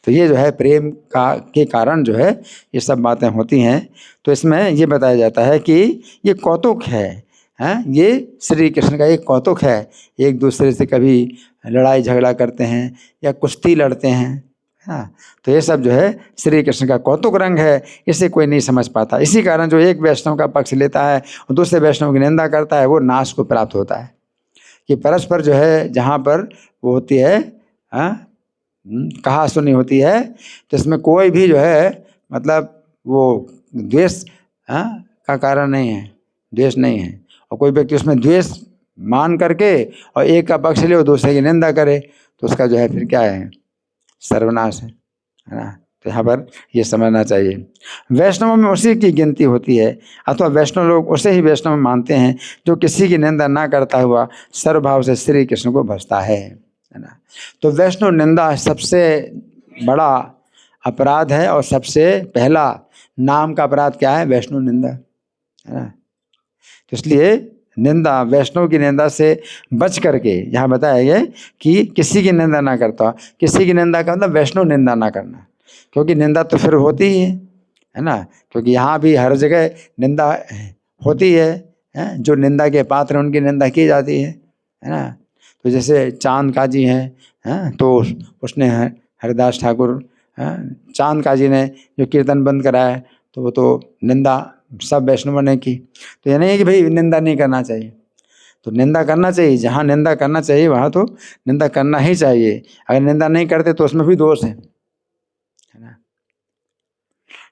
तो ये जो है प्रेम के कारण जो है ये सब बातें होती हैं। तो इसमें ये बताया जाता है कि ये कौतुक है, ये श्री कृष्ण का एक कौतुक है। एक दूसरे से कभी लड़ाई झगड़ा करते हैं या कुश्ती लड़ते हैं, है ना। तो ये सब जो है श्री कृष्ण का कौतुक रंग है, इसे कोई नहीं समझ पाता। इसी कारण जो एक वैष्णव का पक्ष लेता है और दूसरे वैष्णव की निंदा करता है वो नाश को प्राप्त होता है। कि परस्पर जो है जहाँ पर वो होती है कहा सुनी होती है, तो इसमें कोई भी जो है मतलब वो द्वेष का कारण नहीं है, द्वेष नहीं है। और कोई व्यक्ति उसमें द्वेष मान करके और एक का पक्ष ले और दूसरे की निंदा करे तो उसका जो है फिर क्या है, सर्वनाश है ना। तो यहाँ पर ये समझना चाहिए। वैष्णवों में उसी की गिनती होती है, अथवा वैष्णव लोग उसे ही वैष्णव मानते हैं जो किसी की निंदा ना करता हुआ सर्वभाव से श्री कृष्ण को भजता है ना। तो वैष्णव निंदा सबसे बड़ा अपराध है और सबसे पहला नाम का अपराध क्या है, वैष्णव निंदा, है ना। तो इसलिए निंदा, वैष्णव की निंदा से बच करके यहाँ बताया गया कि किसी की निंदा ना करता। किसी की निंदा का मतलब वैष्णव निंदा ना करना, क्योंकि निंदा तो फिर होती ही है ना। क्योंकि यहाँ भी हर जगह निंदा होती है, जो निंदा के पात्र उनकी निंदा की जाती है ना। तो जैसे चांद काजी हैं, तो उसने हरिदास ठाकुर चांद काजी ने जो कीर्तन बंद कराया तो वो तो निंदा सब वैष्णवों ने की। तो ये नहीं है कि भाई निंदा नहीं करना चाहिए, तो निंदा करना चाहिए। जहाँ निंदा करना चाहिए वहाँ तो निंदा करना ही चाहिए। अगर निंदा नहीं करते तो उसमें भी दोष है ना।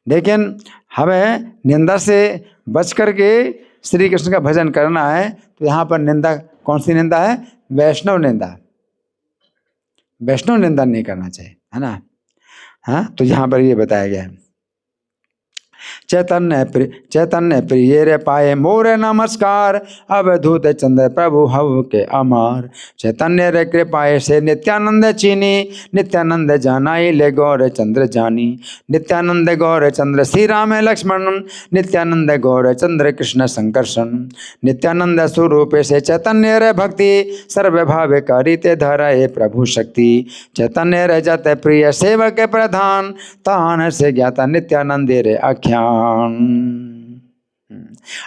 लेकिन हमें निंदा से बच करके श्री कृष्ण का भजन करना है। तो यहाँ पर निंदा कौन सी निंदा है, वैष्णव निंदा। वैष्णव निंदा नहीं करना चाहिए, है ना। तो यहाँ पर ये बताया गया है। चैतन्य प्रिय रे पाए मोरे नमस्कार, अवधूत चंद्र प्रभु हव के अमार। चैतन्य रे कृपाए से नित्यानंद चीनी, नित्यानंद जानाई ले गौर चंद्र जानी। नित्यानंद गौर चंद्र श्री राम लक्ष्मण, नित्यानंद गौर चंद्र कृष्ण संकर्षण। नित्यानंद स्वरूप से चैतन्य रे भक्ति, सर्व भाव करिते धराए प्रभु शक्ति। चैतन्य रे जत प्रिय सेवक प्रधान, तान से ज्ञाता नित्यानंद रे आख्यान।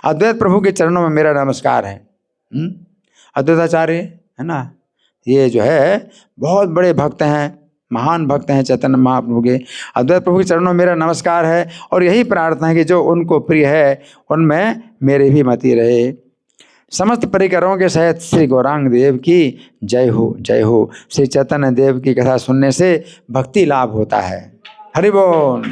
अद्वैत प्रभु के चरणों में मेरा नमस्कार है। अद्वैताचार्य है ना, ये जो है बहुत बड़े भक्त हैं, महान भक्त हैं चैतन्य महाप्रभु के। अद्वैत प्रभु के चरणों में मेरा नमस्कार है और यही प्रार्थना है कि जो उनको प्रिय है उनमें मेरी भी मति रहे। समस्त परिकरों के सहित श्री गौरांग देव की जय हो, जय हो। श्री चैतन्य देव की कथा सुनने से भक्ति लाभ होता है। हरि बोल।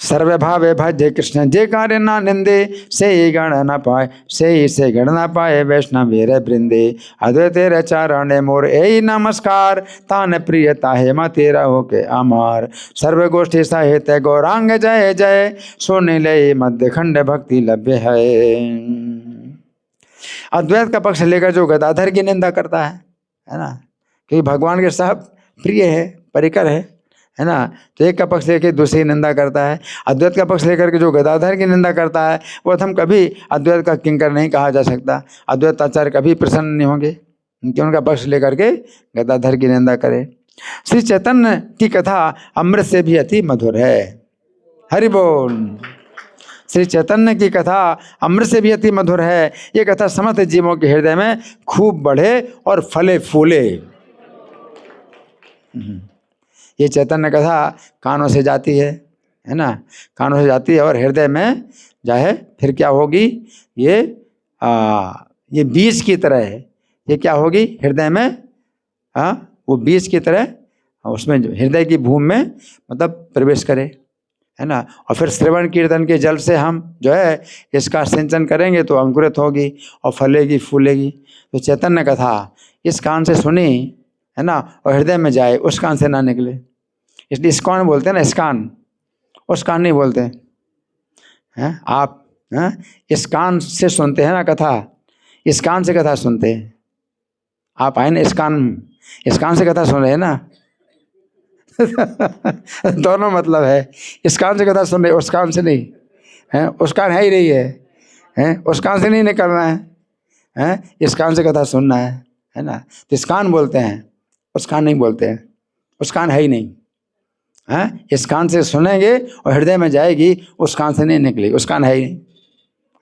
सर्व भावे भजे कृष्ण, जे कार्य ना निंदे, से ही गण न पाए, से गण न पाए वैष्णव वीर वृंदे। अद्वैत चरण मोर ए नमस्कार, तान प्रियता है मा तेरा हो के अमार। सर्व गोष्ठी साहित्य गौरांग जय जय, सोने ले मध्य खंड भक्ति लभ्य है। अद्वैत का पक्ष लेकर जो गदाधर की निंदा करता है ना, क्योंकि भगवान के सब प्रिय है, परिकर है ना। तो एक का पक्ष लेकर दूसरी निंदा करता है। अद्वैत का पक्ष लेकर के जो गदाधर की निंदा करता है वो हम कभी अद्वैत का किंकर नहीं कहा जा सकता। अद्वैत आचार्य कभी प्रसन्न नहीं होंगे कि उनका पक्ष लेकर के गदाधर की निंदा करे। श्री चैतन्य की कथा अमृत से भी अति मधुर है। हरि बोल। श्री चैतन्य की कथा अमृत से भी अति मधुर है। ये कथा समस्त जीवों के हृदय में खूब बढ़े और फले फूले। ये चैतन्य कथा कानों से जाती है है ना, कानों से जाती है और हृदय में जाए, फिर क्या होगी, ये बीज की तरह है, ये क्या होगी हृदय में, वो बीज की तरह उसमें जो हृदय की भूमि में मतलब प्रवेश करे, है ना। और फिर श्रवण कीर्तन के जल से हम जो है इसका सिंचन करेंगे तो अंकुरित होगी और फलेगी फूलेगी। तो चैतन्य कथा इस कान से सुनी, है ना, और हृदय में जाए, उस कान से ना निकले। इसलिए इस्कॉन बोलते हैं ना, इस्कान, उस कान नहीं बोलते हैं। आप इस कान से सुनते हैं ना कथा, इस कान से कथा सुनते हैं। आप आए ना इस कान से कथा सुन रहे हैं ना दोनों मतलब है, इस कान से कथा सुन रहे, उस कान से नहीं है, उस कान है ही नहीं है, उस कान से नहीं निकलना है, इस कान से कथा सुनना है ना। तो इस कान बोलते हैं, उस कान नहीं बोलते हैं, उस कान है ही नहीं है। इस कान से सुनेंगे और हृदय में जाएगी, उस कान से नहीं निकलेगी, उस कान है ही नहीं,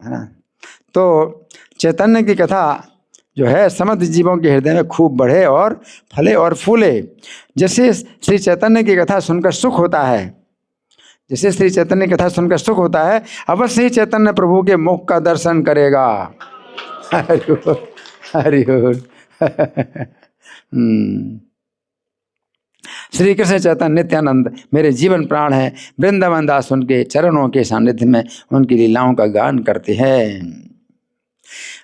है ना। तो चैतन्य की कथा जो है समस्त जीवों के हृदय में खूब बढ़े और फले और फूले। जैसे श्री चैतन्य की कथा सुनकर सुख होता है, जैसे श्री चैतन्य की कथा सुनकर सुख होता है, अवश्य ही चैतन्य प्रभु के मुख का दर्शन करेगा। हरि बोल, हरि बोल। श्री कृष्ण चैतन्य नित्यानंद मेरे जीवन प्राण है, वृंदावन दास उनके चरणों के सानिध्य में उनकी लीलाओं का गान करते हैं।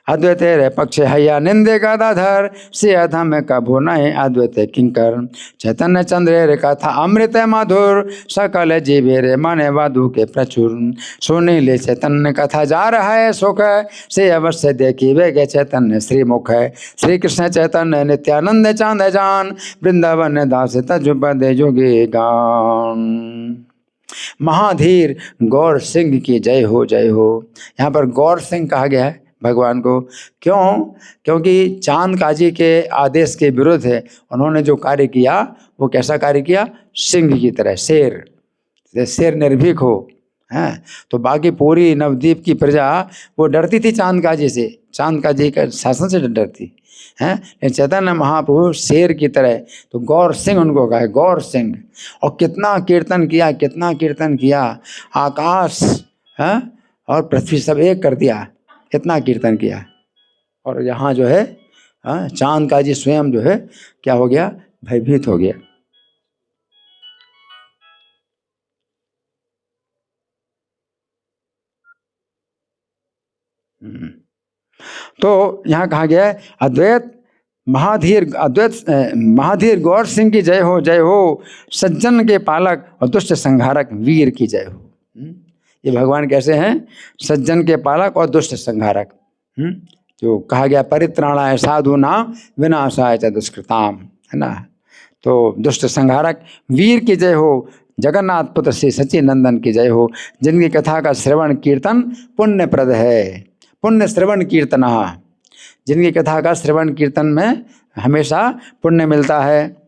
अद्वैत रे पक्ष हैया निंदे गदाधर, से अधम कभो नए अद्वैत किंकर। चैतन्य चंद्र रे कथा अमृत मधुर, सकल जीवे रे मन वाधु के प्रचुर। सुनी ले चैतन्य कथा जा रहा है सुख, से अवश्य देखी वे गे चैतन्य श्रीमुख है। श्री कृष्ण चैतन्य नित्यानंद चांद जान, वृंदावन दास तजुपद जोगे गान। महाधीर गौर सिंह की जय हो जय हो। यहाँ पर गौर सिंह कहा गया है भगवान को, क्यों? क्योंकि चांद काजी के आदेश के विरुद्ध है उन्होंने जो कार्य किया, वो कैसा कार्य किया, सिंह की तरह, शेर निर्भीक हो, हैं। तो बाकी पूरी नवद्वीप की प्रजा वो डरती थी चांद काजी से, चांद काजी का शासन से डरती हैं। लेकिन चैतन्य महाप्रभु शेर की तरह, तो गौर सिंह उनको कहा है, गौर सिंह। और कितना कीर्तन किया, कितना कीर्तन किया, आकाश हैं और पृथ्वी सब एक कर दिया, इतना कीर्तन किया। और यहाँ जो है चांद काजी स्वयं जो है क्या हो गया, भयभीत हो गया। तो यहाँ कहा गया है अद्वैत महाधीर गौर सिंह की जय हो जय हो, सज्जन के पालक और दुष्ट संहारक वीर की जय हो। ये भगवान कैसे हैं, सज्जन के पालक और दुष्ट संहारक। जो कहा गया परित्राणाय साधूनां विनाशाय च दुष्कृताम, है ना। तो दुष्ट संहारक वीर की जय हो, जगन्नाथ पुत्र श्री सच्चिनंदन की जय हो, जिनकी कथा का श्रवण कीर्तन पुण्यप्रद है। पुण्य श्रवण कीर्तना, जिनकी कथा का श्रवण कीर्तन में हमेशा पुण्य मिलता है,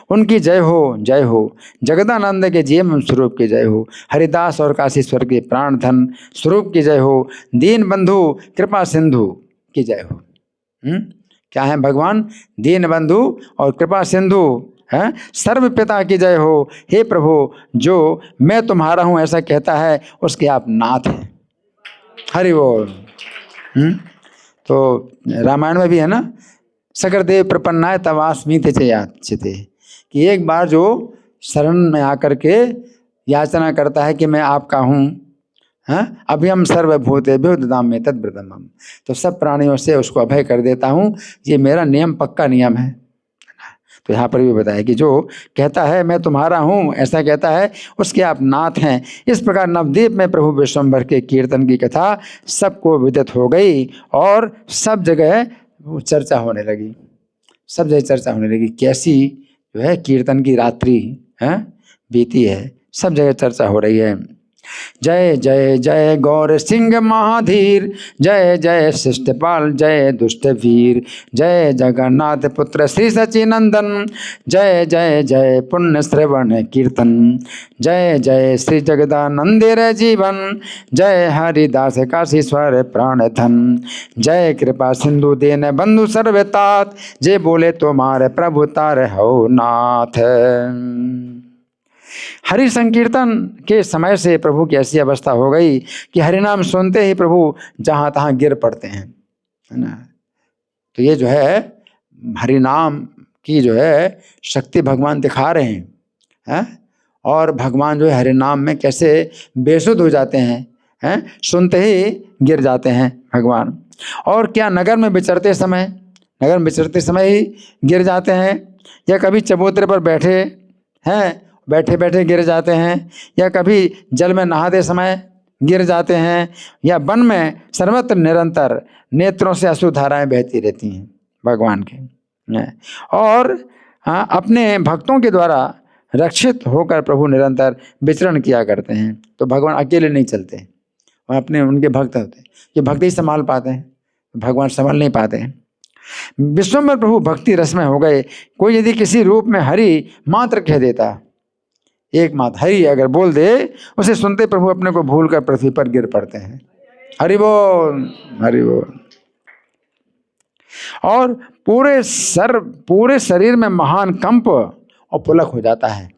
उनकी जय हो जय हो। जगदानंद के जीवन स्वरूप की जय हो, हरिदास और काशीश्वर के प्राण धन स्वरूप की जय हो, दीन बंधु कृपा सिंधु की जय हो। क्या है भगवान, दीन बंधु और कृपा सिंधु है, सर्व पिता की जय हो। हे प्रभु, जो मैं तुम्हारा हूँ ऐसा कहता है, उसके आप नाथ हैं। हरि बोल। तो रामायण में भी है ना, सकरदेव प्रपन्नाय तवास्मीते च याचिते, कि एक बार जो शरण में आकर के याचना करता है कि मैं आपका हूँ, अभयम सर्वभूतेभ्यो ददामि तद्व्रतम्, तो सब प्राणियों से उसको अभय कर देता हूँ, ये मेरा नियम पक्का नियम है। तो यहाँ पर भी बताया कि जो कहता है मैं तुम्हारा हूँ ऐसा कहता है, उसके आप नाथ हैं। इस प्रकार नवद्वीप में प्रभु विश्वम्भर के कीर्तन की कथा सबको विदित हो गई और सब जगह वो चर्चा होने लगी, सब जगह चर्चा होने लगी। कैसी जो है कीर्तन की रात्रि बीती है, सब जगह चर्चा हो रही है। जय जय जय गौर सिंह महाधीर, जय जय शिष्टपाल जय दुष्ट वीर, जय जगन्नाथ पुत्र श्री सच्चिनंदन, जय जय जय पुण्य श्रवण कीर्तन, जय जय श्री जगदानंदेर जीवन, जय हरिदास काशीश्वर प्राण धन, जय कृपा सिंधु दीन बंधु सर्वतात, जे बोले तुम्हारे प्रभु तार हो नाथ। हरि संकीर्तन के समय से प्रभु की ऐसी अवस्था हो गई कि हरि नाम सुनते ही प्रभु जहाँ तहाँ गिर पड़ते हैं, है ना। तो ये जो है हरि नाम की जो है शक्ति भगवान दिखा रहे हैं। और भगवान जो है हरि नाम में कैसे बेसुध हो जाते हैं, सुनते ही गिर जाते हैं भगवान। और क्या नगर में विचरते समय ही गिर जाते हैं, या कभी चबूतरे पर बैठे हैं, बैठे बैठे गिर जाते हैं, या कभी जल में नहाते समय गिर जाते हैं, या वन में सर्वत्र निरंतर नेत्रों से अश्रु धाराएं बहती रहती हैं भगवान के। और अपने भक्तों के द्वारा रक्षित होकर प्रभु निरंतर विचरण किया करते हैं। तो भगवान अकेले नहीं चलते, वह अपने उनके भक्त होते हैं, कि भक्त ही संभाल पाते हैं, भगवान संभाल नहीं पाते हैं। विश्वम्भर प्रभु भक्ति रस में हो गए। कोई यदि किसी रूप में हरि मात्र कह देता, एक मात्र हरि अगर बोल दे, उसे सुनते प्रभु अपने को भूल कर पृथ्वी पर गिर पड़ते हैं। हरि बोल, हरि बोल। और पूरे शरीर में महान कंप और पुलक हो जाता है।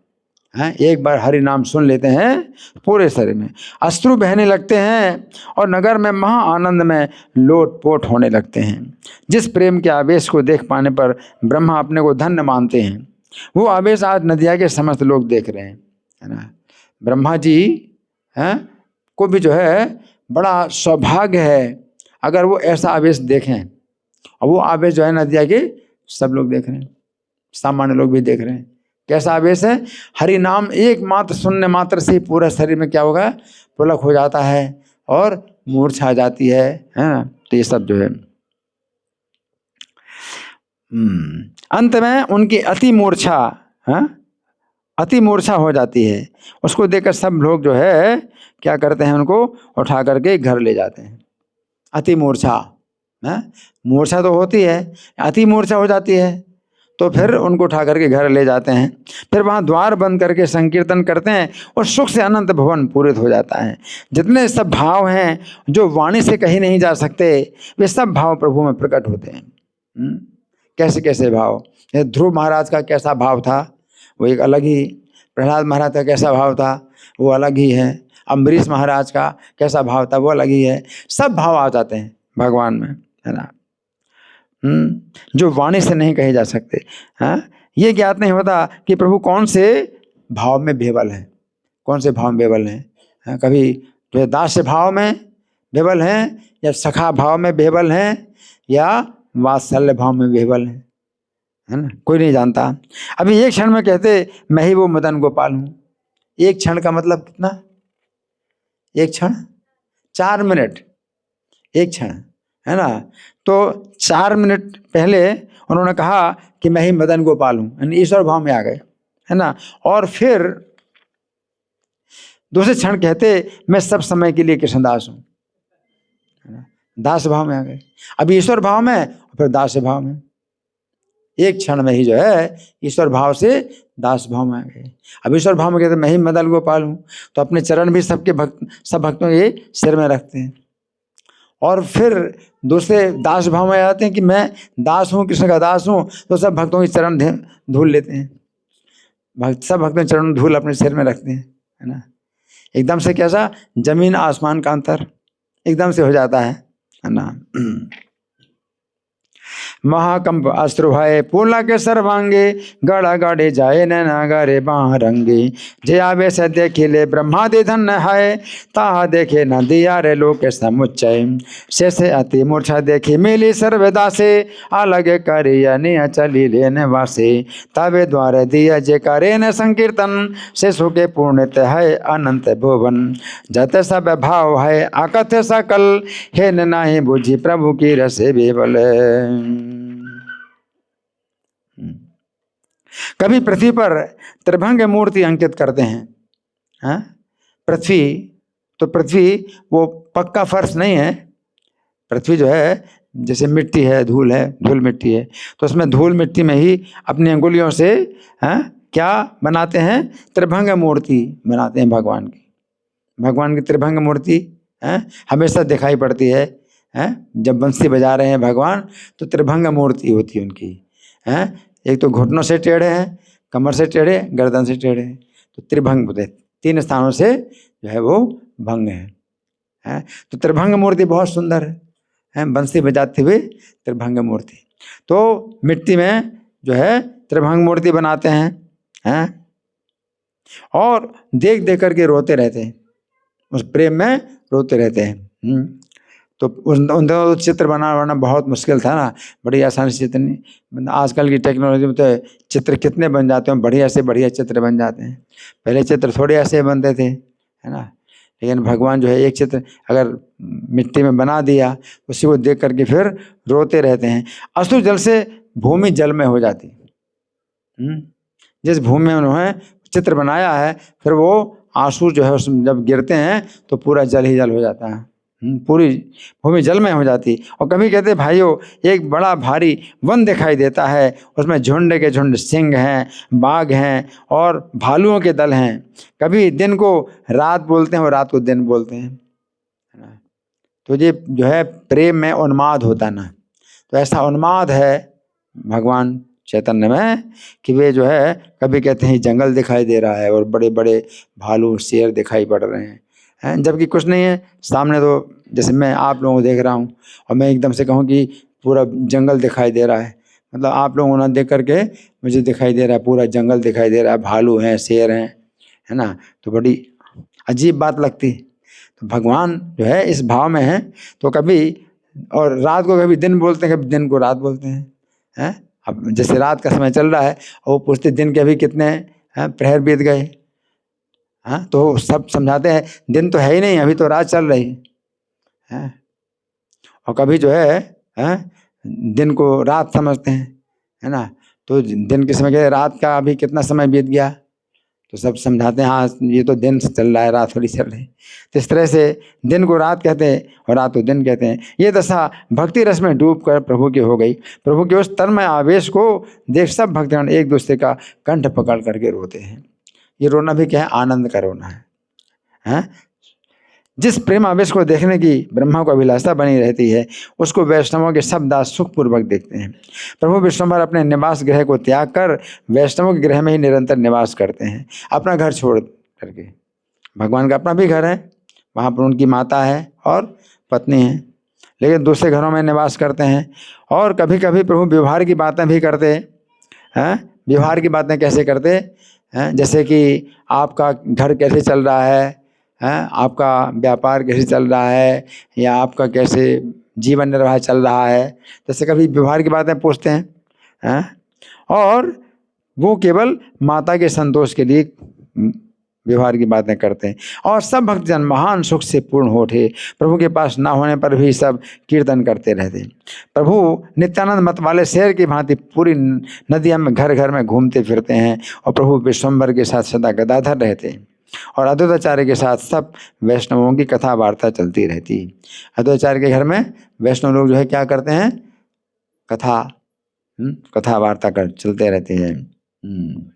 एक बार हरि नाम सुन लेते हैं, पूरे शरीर में अश्रु बहने लगते हैं और नगर में महा आनंद में लोटपोट होने लगते हैं। जिस प्रेम के आवेश को देख पाने पर ब्रह्मा अपने को धन्य मानते हैं, वो आवेश आज नदिया के समस्त लोग देख रहे हैं, है ना। ब्रह्मा जी को भी जो है बड़ा सौभाग्य है अगर वो ऐसा आवेश देखें। और वो आवेश जो है नदिया के सब लोग देख रहे हैं, सामान्य लोग भी देख रहे हैं। कैसा आवेश है? हरि नाम एक मात्र सुनने मात्र से ही पूरा शरीर में क्या होगा, पुलक हो जाता है और मूर्छा आ जाती है ना। तो ये सब जो है अंत में उनकी अति मूर्छा हो जाती है। उसको देखकर सब लोग जो है क्या करते हैं, उनको उठा करके घर ले जाते हैं। अति मूर्छा, मूर्छा तो होती है, अति मूर्छा हो जाती है तो फिर उनको उठा करके घर ले जाते हैं। फिर वहाँ द्वार बंद करके संकीर्तन करते हैं और सुख से अनंत भवन पूरित हो जाता है। जितने सब भाव हैं जो वाणी से कहीं नहीं जा सकते, वे सब भाव प्रभु में प्रकट होते हैं। कैसे कैसे भाव, ध्रुव महाराज का कैसा भाव था वो एक अलग ही, प्रहलाद महाराज का कैसा भाव था वो अलग ही है, अम्बरीश महाराज का कैसा भाव था वो अलग ही है। सब भाव आ जाते हैं भगवान में, है ना, जो वाणी से नहीं कहे जा सकते। ये ज्ञात नहीं होता कि प्रभु कौन से भाव में बेबल हैं, कौन से भाव में बेबल हैं। कभी जो दास्य भाव में बेबल हैं, या सखा भाव में बेबल हैं, या वात्सल्य भाव में बेबल हैं, है ना, कोई नहीं जानता। अभी एक क्षण में कहते मैं ही वो मदन गोपाल हूँ। एक क्षण का मतलब कितना? एक क्षण 4 मिनट, एक क्षण, है ना। तो 4 मिनट पहले उन्होंने कहा कि मैं ही मदन गोपाल हूँ, यानी ईश्वर भाव में आ गए, है ना। और फिर दूसरे क्षण कहते मैं सब समय के लिए कृष्णदास हूँ, है ना, दास भाव में आ गए। अभी ईश्वर भाव में और फिर दास भाव में, एक क्षण में ही जो है ईश्वर भाव से दास भाव में आ गए। अब ईश्वर भाव में कहते मैं ही मदन गोपाल हूँ, तो अपने चरण भी सब भक्तों के सिर में रखते हैं। और फिर दूसरे दास भाव में आते हैं कि मैं दास हूँ, कृष्ण का दास हूँ, तो सब भक्तों के चरण धूल लेते हैं। सब भक्तों के चरण धूल अपने सिर में रखते हैं, है ना। एकदम से कैसा जमीन आसमान का अंतर एकदम से हो जाता है ना। महाकंप अश्रु भय पूला के सर्वांगे, गड़ा गड़े जाए नैना गरे बाह रंगे। जे आवेश देखिले ब्रह्मादि धन्य है, ताहा देखे न दिया रे लोक समुच्चय। शेषे अति मूर्छा देखी मिली सर्वदा से, अलगे करिया चली लेने वासे। तबे द्वारे दिया जे करे न संकीर्तन, शेषु के पूर्णत है अनंत भुवन। जत सब भाव है अकथ सकल, हे नहीं बुझी प्रभु की रसे बेबल। कभी पृथ्वी पर त्रिभंग मूर्ति अंकित करते हैं। पृथ्वी वो पक्का फर्श नहीं है। पृथ्वी जो है जैसे मिट्टी है, धूल है, धूल मिट्टी है, तो उसमें धूल मिट्टी में ही अपनी अंगुलियों से क्या बनाते हैं, त्रिभंग मूर्ति बनाते हैं भगवान की। भगवान की त्रिभंग मूर्ति हमेशा दिखाई पड़ती है। जब बंसी बजा रहे हैं भगवान तो त्रिभंग मूर्ति होती है उनकी। एक तो घुटनों से टेढ़े हैं, कमर से टेढ़े, गर्दन से टेढ़े, तो त्रिभंग बोलते हैं, 3 स्थानों से जो है वो भंग है। तो त्रिभंग मूर्ति बहुत सुंदर है, बंसी बजाते हुए त्रिभंग मूर्ति। तो मिट्टी में जो है त्रिभंग मूर्ति बनाते हैं और देख देख करके रोते रहते हैं, उस प्रेम में रोते रहते हैं। तो उन दोनों तो चित्र बनाना बहुत मुश्किल था ना, बड़ी आसानी से चित्र नहीं। आजकल की टेक्नोलॉजी में तो चित्र कितने बन जाते हैं, बढ़िया से बढ़िया चित्र बन जाते हैं। पहले चित्र थोड़े ऐसे बनते थे, है ना। लेकिन भगवान जो है एक चित्र अगर मिट्टी में बना दिया, उसी को देख करके फिर रोते रहते हैं। अश्रु जल से भूमि जल में हो जाती। जिस भूमि में उन्होंने चित्र बनाया है, फिर वो आंसू जो है उसमें जब गिरते हैं तो पूरा जल ही जल हो जाता है, पूरी भूमि जल में हो जाती। और कभी कहते भाइयों, एक बड़ा भारी वन दिखाई देता है, उसमें झुंड के झुंड सिंह हैं, बाघ हैं और भालुओं के दल हैं। कभी दिन को रात बोलते हैं और रात को दिन बोलते हैं, है ना। तो ये जो है प्रेम में उन्माद होता ना, तो ऐसा उन्माद है भगवान चैतन्य में कि वे जो है कभी कहते हैं जंगल दिखाई दे रहा है और बड़े बड़े भालू शेर दिखाई पड़ रहे हैं, जबकि कुछ नहीं है सामने। तो जैसे मैं आप लोगों को देख रहा हूँ और मैं एकदम से कहूँ कि पूरा जंगल दिखाई दे रहा है, मतलब आप लोगों ने देख करके मुझे दिखाई दे रहा है पूरा जंगल दिखाई दे रहा है, भालू हैं, शेर हैं, है ना। तो बड़ी अजीब बात लगती। तो भगवान जो है इस भाव में है, तो कभी और रात को कभी दिन बोलते हैं, कभी दिन को रात बोलते हैं। अब जैसे रात का समय चल रहा है और वो पूछते दिन के अभी कितने प्रहर बीत गए, तो सब समझाते हैं दिन तो है ही नहीं, अभी तो रात चल रही है। और कभी जो है दिन को रात समझते हैं, है ना। तो दिन के समय के रात का अभी कितना समय बीत गया, तो सब समझाते हैं हाँ ये तो दिन से चल रहा है, रात थोड़ी चल रही। तो इस तरह से दिन को रात कहते हैं और रात को दिन कहते हैं। ये दशा भक्ति रस में डूब कर प्रभु की हो गई। प्रभु के उस तन्मय आवेश को देख सब भक्तगण एक दूसरे का कंठ पकड़ करके रोते हैं। ये रोना भी क्या है, आनंद का रोना है। जिस प्रेम आवेश को देखने की ब्रह्मा को अभिलाषा बनी रहती है, उसको वैष्णवों के सब दास सुखपूर्वक देखते हैं। प्रभु विश्वम्भर अपने निवास गृह को त्याग कर वैष्णवों के गृह में ही निरंतर निवास करते हैं, अपना घर छोड़ करके। भगवान का अपना भी घर है, वहाँ पर उनकी माता है और पत्नी है, लेकिन दूसरे घरों में निवास करते हैं। और कभी कभी प्रभु व्यवहार की बातें भी करते हैं। व्यवहार की बातें कैसे करते हैं, जैसे कि आपका घर कैसे चल रहा है, आपका व्यापार कैसे चल रहा है, या आपका कैसे जीवन निर्वाह चल रहा है, जैसे कभी व्यवहार की बातें पूछते हैं। और वो केवल माता के संतोष के लिए व्यवहार की बातें करते हैं। और सब भक्तजन महान सुख से पूर्ण हो उठे, प्रभु के पास ना होने पर भी सब कीर्तन करते रहते। प्रभु नित्यानंद मत वाले शेर की भांति पूरी नदियाँ में घर घर में घूमते फिरते हैं, और प्रभु विश्वम्भर के साथ सदा गदाधर रहते हैं। और अद्वैताचार्य के साथ सब वैष्णवों की कथा वार्ता चलती रहती। अद्वैताचार्य के घर में वैष्णव लोग जो है क्या करते हैं, कथा वार्ता कर चलते रहते हैं।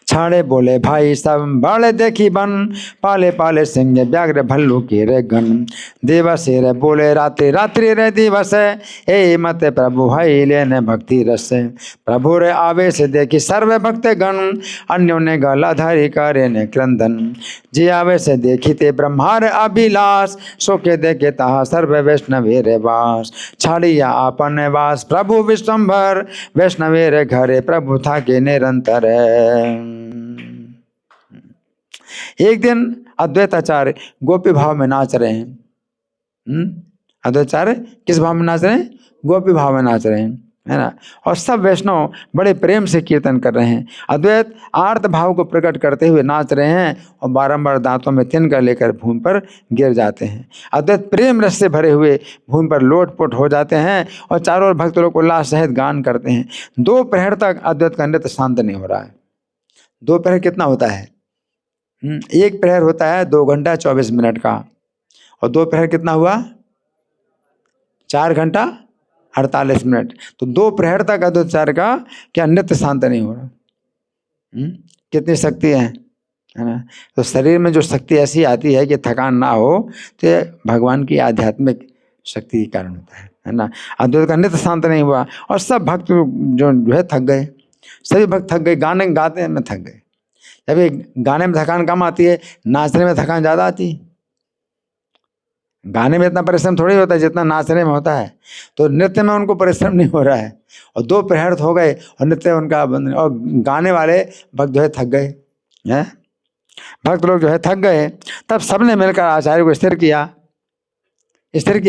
छाड़े बोले भाई सब बड़े देखी बन, पाले पाले सिंह व्याघ्र भल्लू के रे गण, दिवस रे बोले रात्रि रात्रि रे दिवस, ए मत प्रभु भाई लेने भक्ति रस। प्रभु रे आवेश देखी सर्व भक्त गण, अन्यों ने गला धारी करे ने क्रंदन, जे आवेश देखी ते ब्रह्मार अभिलाष, सोके देखे तहा सर्व वैष्णवे रे वास। छाड़िया आपन वास प्रभु विश्वम्भर, वैष्णवे रे घरे प्रभु था के निरंतर। एक दिन अद्वैताचार्य गोपी भाव में नाच रहे हैं। अद्वैताचार्य किस भाव में नाच रहे हैं, गोपी भाव में नाच रहे हैं, है ना। और सब वैष्णव बड़े प्रेम से कीर्तन कर रहे हैं। अद्वैत आर्त भाव को प्रकट करते हुए नाच रहे हैं और बारंबार दांतों में तिनका लेकर भूमि पर गिर जाते हैं। अद्वैत प्रेम रस से भरे हुए भूमि पर लोटपोट हो जाते हैं और चारों ओर भक्त लोग उल्लास सहित गान करते हैं। 2 प्रहर तक अद्वैत का नृत्य शांत नहीं हो रहा है। 2 प्रहर कितना होता है, 1 प्रहर होता है 2 घंटा 24 मिनट का, और 2 प्रहर कितना हुआ 4 घंटा 48 मिनट। तो 2 प्रहर तक अद्वैताचार्य का क्या नृत्य शांत नहीं हो रहा। कितनी शक्ति है ना। तो शरीर में जो शक्ति ऐसी आती है कि थकान ना हो, तो भगवान की आध्यात्मिक शक्ति के कारण होता है ना। अद्वैत का नृत्य शांत नहीं हुआ और सब भक्त जो है थक गए, सभी भक्त थक गए, गाने गाते में थक गए। जब ये गाने में थकान कम आती है, नाचने में थकान ज़्यादा आती है। गाने में इतना परिश्रम थोड़ी होता है जितना नाचने में होता है। तो नृत्य में उनको परिश्रम नहीं हो रहा है, और 2 प्रहर हो गए और नृत्य उनका बंद, और गाने वाले भक्त जो है थक गए हैं, भक्त लोग जो है थक गए। तब सबने मिलकर आचार्य को स्थिर किया,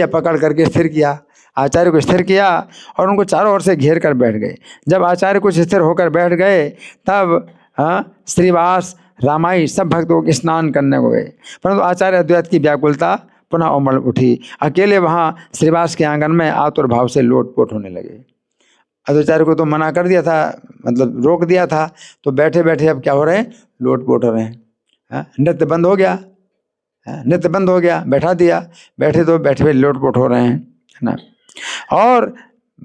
पकड़ करके स्थिर किया, आचार्य को स्थिर किया और उनको चारों ओर से घेर कर बैठ गए। जब आचार्य कुछ स्थिर होकर बैठ गए तब श्रीवास रामाई सब भक्तों को स्नान करने को गए, परंतु आचार्य अद्वैत की व्याकुलता पुनः उमड़ उठी। अकेले वहाँ श्रीवास के आंगन में आतुर भाव से लोटपोट होने लगे। अद्वैताचार्य को तो मना कर दिया था, मतलब रोक दिया था, तो बैठे बैठे अब क्या हो रहे हैं, लोटपोट हो रहे हैं। नृत्य बंद हो गया, नृत्य बंद हो गया, बैठा दिया, बैठे तो बैठे हुए लोटपोट हो रहे हैं, है ना। और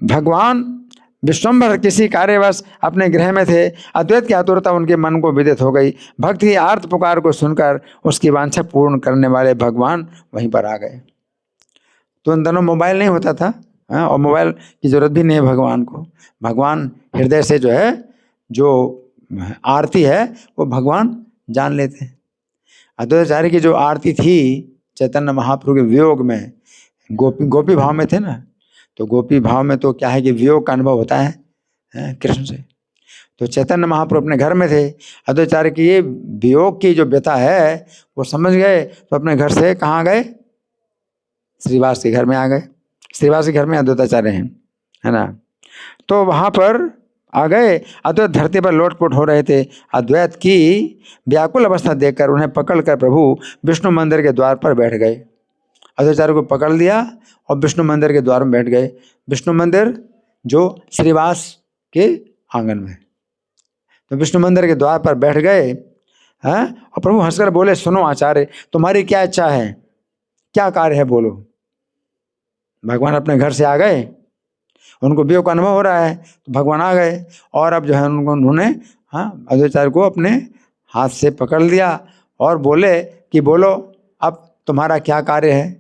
भगवान विश्वम्भर किसी कार्यवश अपने गृह में थे। अद्वैत की आतुरता उनके मन को विदित हो गई। भक्त की आर्त पुकार को सुनकर उसकी वांछा पूर्ण करने वाले भगवान वहीं पर आ गए। तो उन दोनों मोबाइल नहीं होता था, और मोबाइल की जरूरत भी नहीं है भगवान को। भगवान हृदय से जो है, जो आरती है वो भगवान जान लेते हैं। अद्वैताचार्य की जो आरती थी चैतन्य महाप्रभु के वियोग में, गोपी भाव में थे ना, तो गोपी भाव में तो क्या है कि वियोग का अनुभव होता है कृष्ण से। तो चैतन्य महाप्रभु अपने घर में थे, अद्वैताचार्य की ये वियोग की जो व्यथा है वो समझ गए, तो अपने घर से कहाँ गए, श्रीवास के घर में आ गए। श्रीवास के घर में अद्वैताचार्य हैं, है ना। तो वहाँ पर आ गए। अद्वैत धरती पर लोटपोट हो रहे थे। अद्वैत की व्याकुल अवस्था देखकर उन्हें पकड़कर प्रभु विष्णु मंदिर के द्वार पर बैठ गए। अद्वैताचार्य को पकड़ लिया और विष्णु मंदिर के द्वार में बैठ गए। विष्णु मंदिर जो श्रीवास के आंगन में, तो विष्णु मंदिर के द्वार पर बैठ गए हैं। और प्रभु हंसकर बोले, सुनो आचार्य, तुम्हारी क्या इच्छा है, क्या कार्य है, बोलो। भगवान अपने घर से आ गए, उनको वियोग का अनुभव हो रहा है, तो भगवान आ गए और अब जो है उन्होंने अद्वैताचार्य को अपने हाथ से पकड़ लिया और बोले कि बोलो, अब तुम्हारा क्या कार्य है,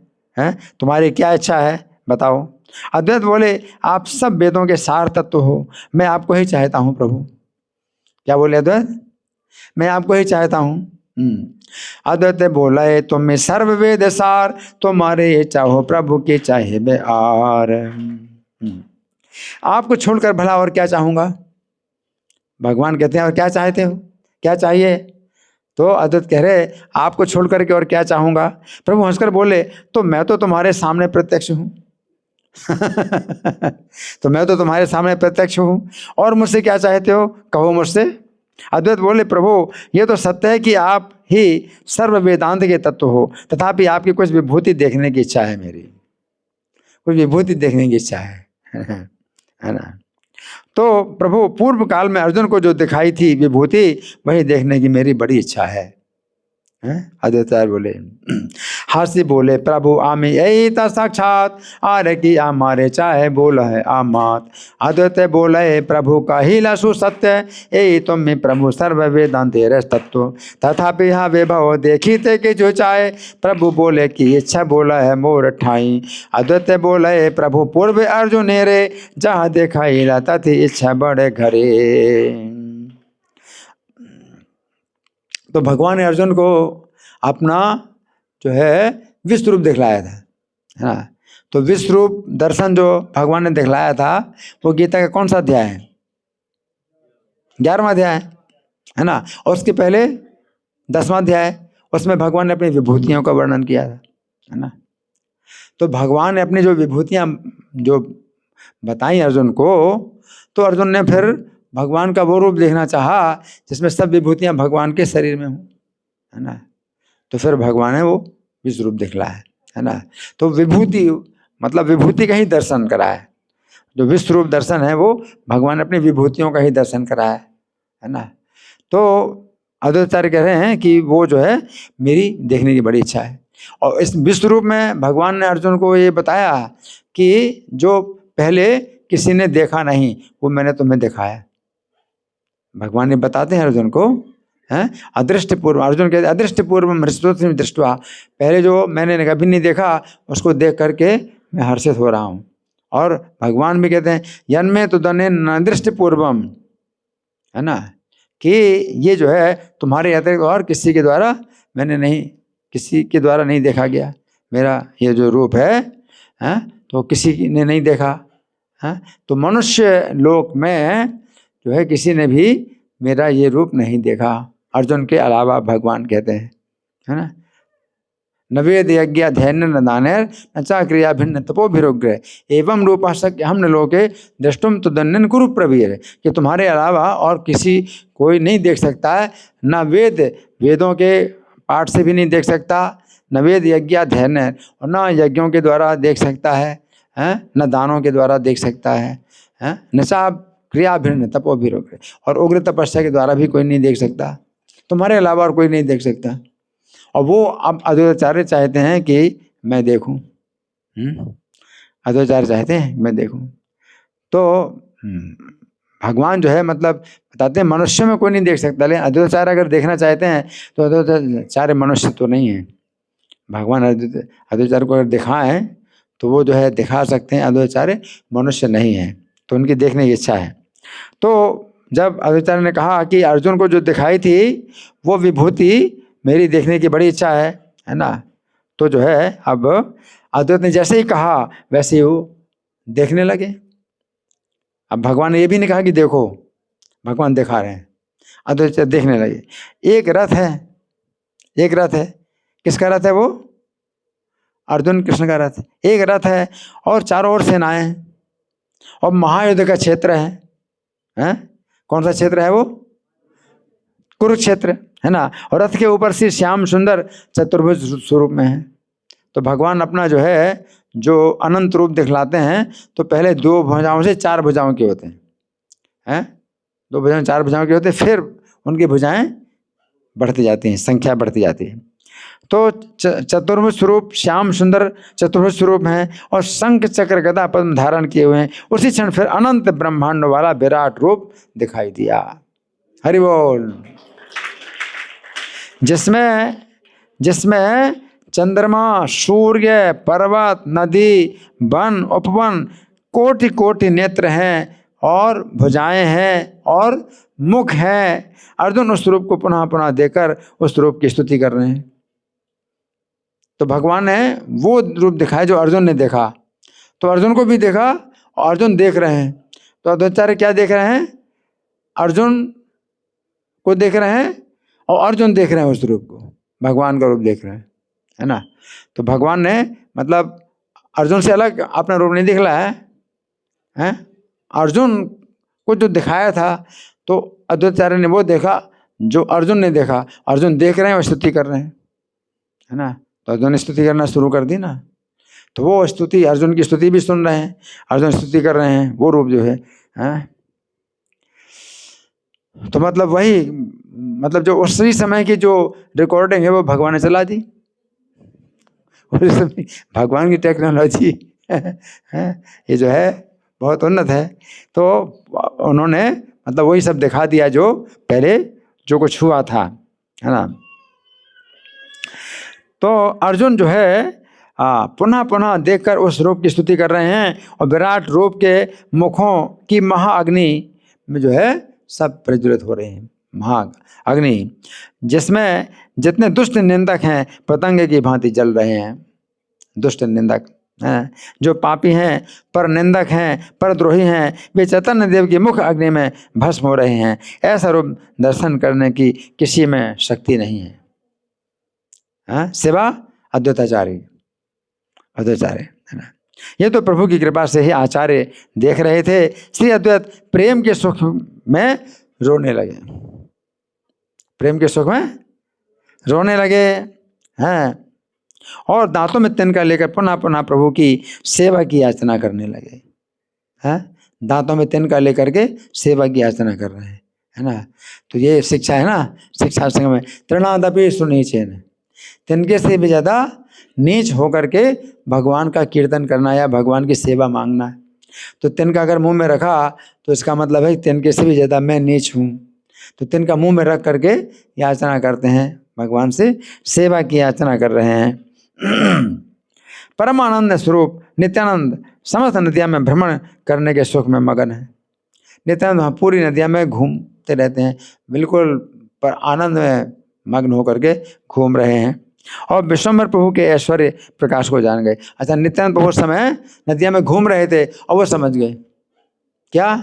तुम्हारी क्या इच्छा है, बताओ। अद्वैत बोले, आप सब वेदों के सार तत्व हो, मैं आपको ही चाहता हूँ प्रभु। क्या बोले अद्वैत, मैं आपको ही चाहता हूँ। अद्वैत बोले, तुम्हें सर्व वेद सार, तुम्हारे चाहो प्रभु के चाहे बे आर। आपको छोड़कर भला और क्या चाहूँगा। भगवान कहते हैं, और क्या चाहते हो, क्या चाहिए। तो अद्वैत कह रहे, आपको छोड़ करके और क्या चाहूँगा। प्रभु हंसकर बोले, तो मैं तो तुम्हारे सामने प्रत्यक्ष हूँ। तो मैं तो तुम्हारे सामने प्रत्यक्ष हूँ, और मुझसे क्या चाहते हो, कहो मुझसे। अद्वैत बोले, प्रभु ये तो सत्य है कि आप ही सर्व वेदांत के तत्व हो, तथापि आपकी कुछ विभूति देखने की इच्छा है, मेरी कुछ विभूति देखने की इच्छा है ना। तो प्रभु पूर्व काल में अर्जुन को जो दिखाई थी विभूति, वही देखने की मेरी बड़ी इच्छा है। अद्वैताचार्य बोले, हास्य बोले, प्रभु आमी यही था साक्षात, आरे की आमारे चाहे बोला है आमात। अद्वैत बोले, प्रभु का ही लसु सत्य, यही तुम में प्रभु सर्व वेदांते रस तत्व, तथापि हाँ विभव देखी ते कि जो चाहे, प्रभु बोले कि इच्छा बोला है मोर ठाई। अद्वैत बोले, प्रभु पूर्व अर्जुन रे, जहाँ देखा हिला तथि इच्छा बड़े घरे। तो भगवान ने अर्जुन को अपना जो है विश्व रूप दिखलाया था, है ना। तो विश्व रूप दर्शन जो भगवान ने दिखलाया था वो गीता का कौन सा अध्याय है, 11वां अध्याय है ना। और उसके पहले 10वां अध्याय, उसमें भगवान ने अपनी विभूतियों का वर्णन किया था, है ना। तो भगवान ने अपनी जो विभूतियाँ जो बताई अर्जुन को, तो अर्जुन ने फिर भगवान का वो रूप देखना चाहा जिसमें सब विभूतियाँ भगवान के शरीर में हों, है ना। तो फिर भगवान ने वो विश्व रूप दिखलाया, है ना। तो विभूति मतलब विभूति का ही दर्शन कराया। जो विश्व रूप दर्शन है वो भगवान ने अपनी विभूतियों का ही दर्शन कराया, है ना। तो अद्वैताचार्य कह रहे हैं कि वो जो है मेरी देखने की बड़ी इच्छा है। और इस विश्व रूप में भगवान ने अर्जुन को ये बताया कि जो पहले किसी ने देखा नहीं वो मैंने तुम्हें दिखाया। भगवान ने बताते हैं अर्जुन को, हैं अदृष्ट पूर्व, अर्जुन कहते अदृष्ट पूर्व हृष्टोत्सव दृष्टवा, पहले जो मैंने कभी नहीं देखा उसको देख करके मैं हर्षित हो रहा हूँ। और भगवान भी कहते हैं यन्मे तो दने न दृष्ट पूर्वम, है ना, कि ये जो है तुम्हारे अतिरिक्त और किसी के द्वारा किसी के द्वारा नहीं देखा गया। मेरा ये जो रूप है, तो किसी ने नहीं देखा। तो मनुष्य लोक में जो है किसी ने भी मेरा ये रूप नहीं देखा, अर्जुन के अलावा भगवान कहते हैं, है ना। न वेद यज्ञ धैर्य न दानेर न चा क्रिया भिन्न तपोभिरुग्र एवं रूपा शक्य हम न लोके दृष्टुम तुदन्यन कुरु प्रवीर, कि तुम्हारे अलावा और किसी कोई नहीं देख सकता है। न वेदों के पाठ से भी नहीं देख सकता, न वेद यज्ञ धैर्य और न यज्ञों के द्वारा देख सकता है, न दानों के द्वारा देख सकता है, न चा क्रिया भिन्न तपोभिरुग्र, और उग्र तपस्या के द्वारा भी कोई नहीं देख सकता। तुम्हारे अलावा और कोई नहीं देख सकता। और वो अब अद्वैताचार्य चाहते हैं कि मैं देखूं, अद्वैताचार्य चाहते हैं मैं देखूं। तो भगवान जो है मतलब बताते हैं मनुष्य में कोई नहीं देख सकता, लेकिन अद्वैताचार्य अगर देखना चाहते हैं तो अद्वैताचार्य मनुष्य तो नहीं है। भगवान अद्वैताचार्य को अगर दिखाएं तो वो जो है दिखा सकते हैं, अद्वैताचार्य मनुष्य नहीं है, तो उनकी देखने की इच्छा है। तो जब अद्वैताचार्य ने कहा कि अर्जुन को जो दिखाई थी वो विभूति मेरी देखने की बड़ी इच्छा है ना, तो जो है अब अद्वैत ने जैसे ही कहा वैसे ही वो देखने लगे। अब भगवान ने ये भी नहीं कहा कि देखो, भगवान दिखा रहे हैं, अद्वैत देखने लगे। एक रथ है, किसका रथ है वो? अर्जुन कृष्ण का रथ। एक रथ है और चारों ओर सेनाएं हैं और महायुद्ध का क्षेत्र है। कौन सा क्षेत्र है वो? कुरुक्षेत्र, है ना। और रथ के ऊपर से श्याम सुंदर चतुर्भुज स्वरूप में है। तो भगवान अपना जो है जो अनंत रूप दिखलाते हैं तो पहले 2 भुजाओं से 4 भुजाओं के होते हैं, 2 भुजाओं 4 भुजाओं के होते हैं, फिर उनकी भुजाएं बढ़ती जाती हैं, संख्या बढ़ती जाती है। तो चतुर्भुज स्वरूप श्याम सुंदर चतुर्भुज स्वरूप हैं और शंख चक्र गदा पद्म धारण किए हुए हैं। उसी क्षण फिर अनंत ब्रह्मांड वाला विराट रूप दिखाई दिया। हरि बोल। जिसमें चंद्रमा, सूर्य, पर्वत, नदी, वन, उपवन, कोटि कोटि नेत्र हैं और भुजाएं हैं और मुख हैं। अर्जुन उस रूप को पुनः पुनः देखकर उस रूप की स्तुति कर रहे हैं। तो भगवान ने वो रूप दिखाया जो अर्जुन ने देखा, तो अर्जुन को भी देखा और अर्जुन देख रहे हैं। तो अद्वैताचार्य क्या देख रहे हैं? अर्जुन को देख रहे हैं और अर्जुन देख रहे हैं उस रूप को, भगवान का रूप देख रहे हैं, है ना। तो भगवान ने मतलब अर्जुन से अलग अपना रूप नहीं दिखलाया है। अर्जुन को जो दिखाया था तो अद्वैताचार्य ने वो देखा जो अर्जुन ने देखा। अर्जुन देख रहे हैं और स्तुति कर रहे हैं, है ना। तो अर्जुन ने स्तुति करना शुरू कर दी ना, तो वो स्तुति, अर्जुन की स्तुति भी सुन रहे हैं, अर्जुन स्तुति कर रहे हैं, वो रूप जो है। तो मतलब वही, मतलब जो उसी समय की जो रिकॉर्डिंग है वो भगवान ने चला दी। उस समय भगवान की टेक्नोलॉजी ये जो है बहुत उन्नत है। तो उन्होंने मतलब वही सब दिखा दिया जो पहले जो कुछ हुआ था, है ना। तो अर्जुन जो है पुनः पुनः देखकर उस रूप की स्तुति कर रहे हैं और विराट रूप के मुखों की महाअग्नि में जो है सब प्रज्वलित हो रहे हैं। महाअग्नि जिसमें जितने दुष्ट निंदक हैं पतंग की भांति जल रहे हैं। दुष्ट निंदक हैं, जो पापी हैं, पर निंदक हैं, पर द्रोही हैं, वे चैतन्य देव की मुख अग्नि में भस्म हो रहे हैं। ऐसा रूप दर्शन करने की किसी में शक्ति नहीं है, सिवा अद्वैताचार्य, है ना। ये तो प्रभु की कृपा से ही आचार्य देख रहे थे। श्री अद्वैत प्रेम के सुख में रोने लगे, प्रेम के सुख में रोने लगे हैं और दांतों में तिनका लेकर पुनः पुनः प्रभु की सेवा की याचना करने लगे। दांतों में तिनका लेकर के सेवा की याचना कर रहे हैं, है ना। तो ये शिक्षा है ना, शिक्षा संग में तृणादपि सुनीचेन, तिनके से भी ज़्यादा नीच होकर के भगवान का कीर्तन करना या भगवान की सेवा मांगना है। तो तिनका अगर मुंह में रखा तो इसका मतलब है तिनके से भी ज़्यादा मैं नीच हूँ। तो तिनका मुंह में रख करके याचना करते हैं, भगवान से सेवा की याचना कर रहे हैं। परमानंद स्वरूप नित्यानंद समस्त नदियाँ में भ्रमण करने के सुख में मगन है। नित्यानंद वहाँ पूरी नदियाँ में घूमते रहते हैं, बिल्कुल पर आनंद में मग्न होकर के घूम रहे हैं और विश्वम्भर प्रभु के ऐश्वर्य प्रकाश को जान गए। अच्छा, नित्यानंद प्रभु उस समय नदियाँ में घूम रहे थे और वो समझ गए क्या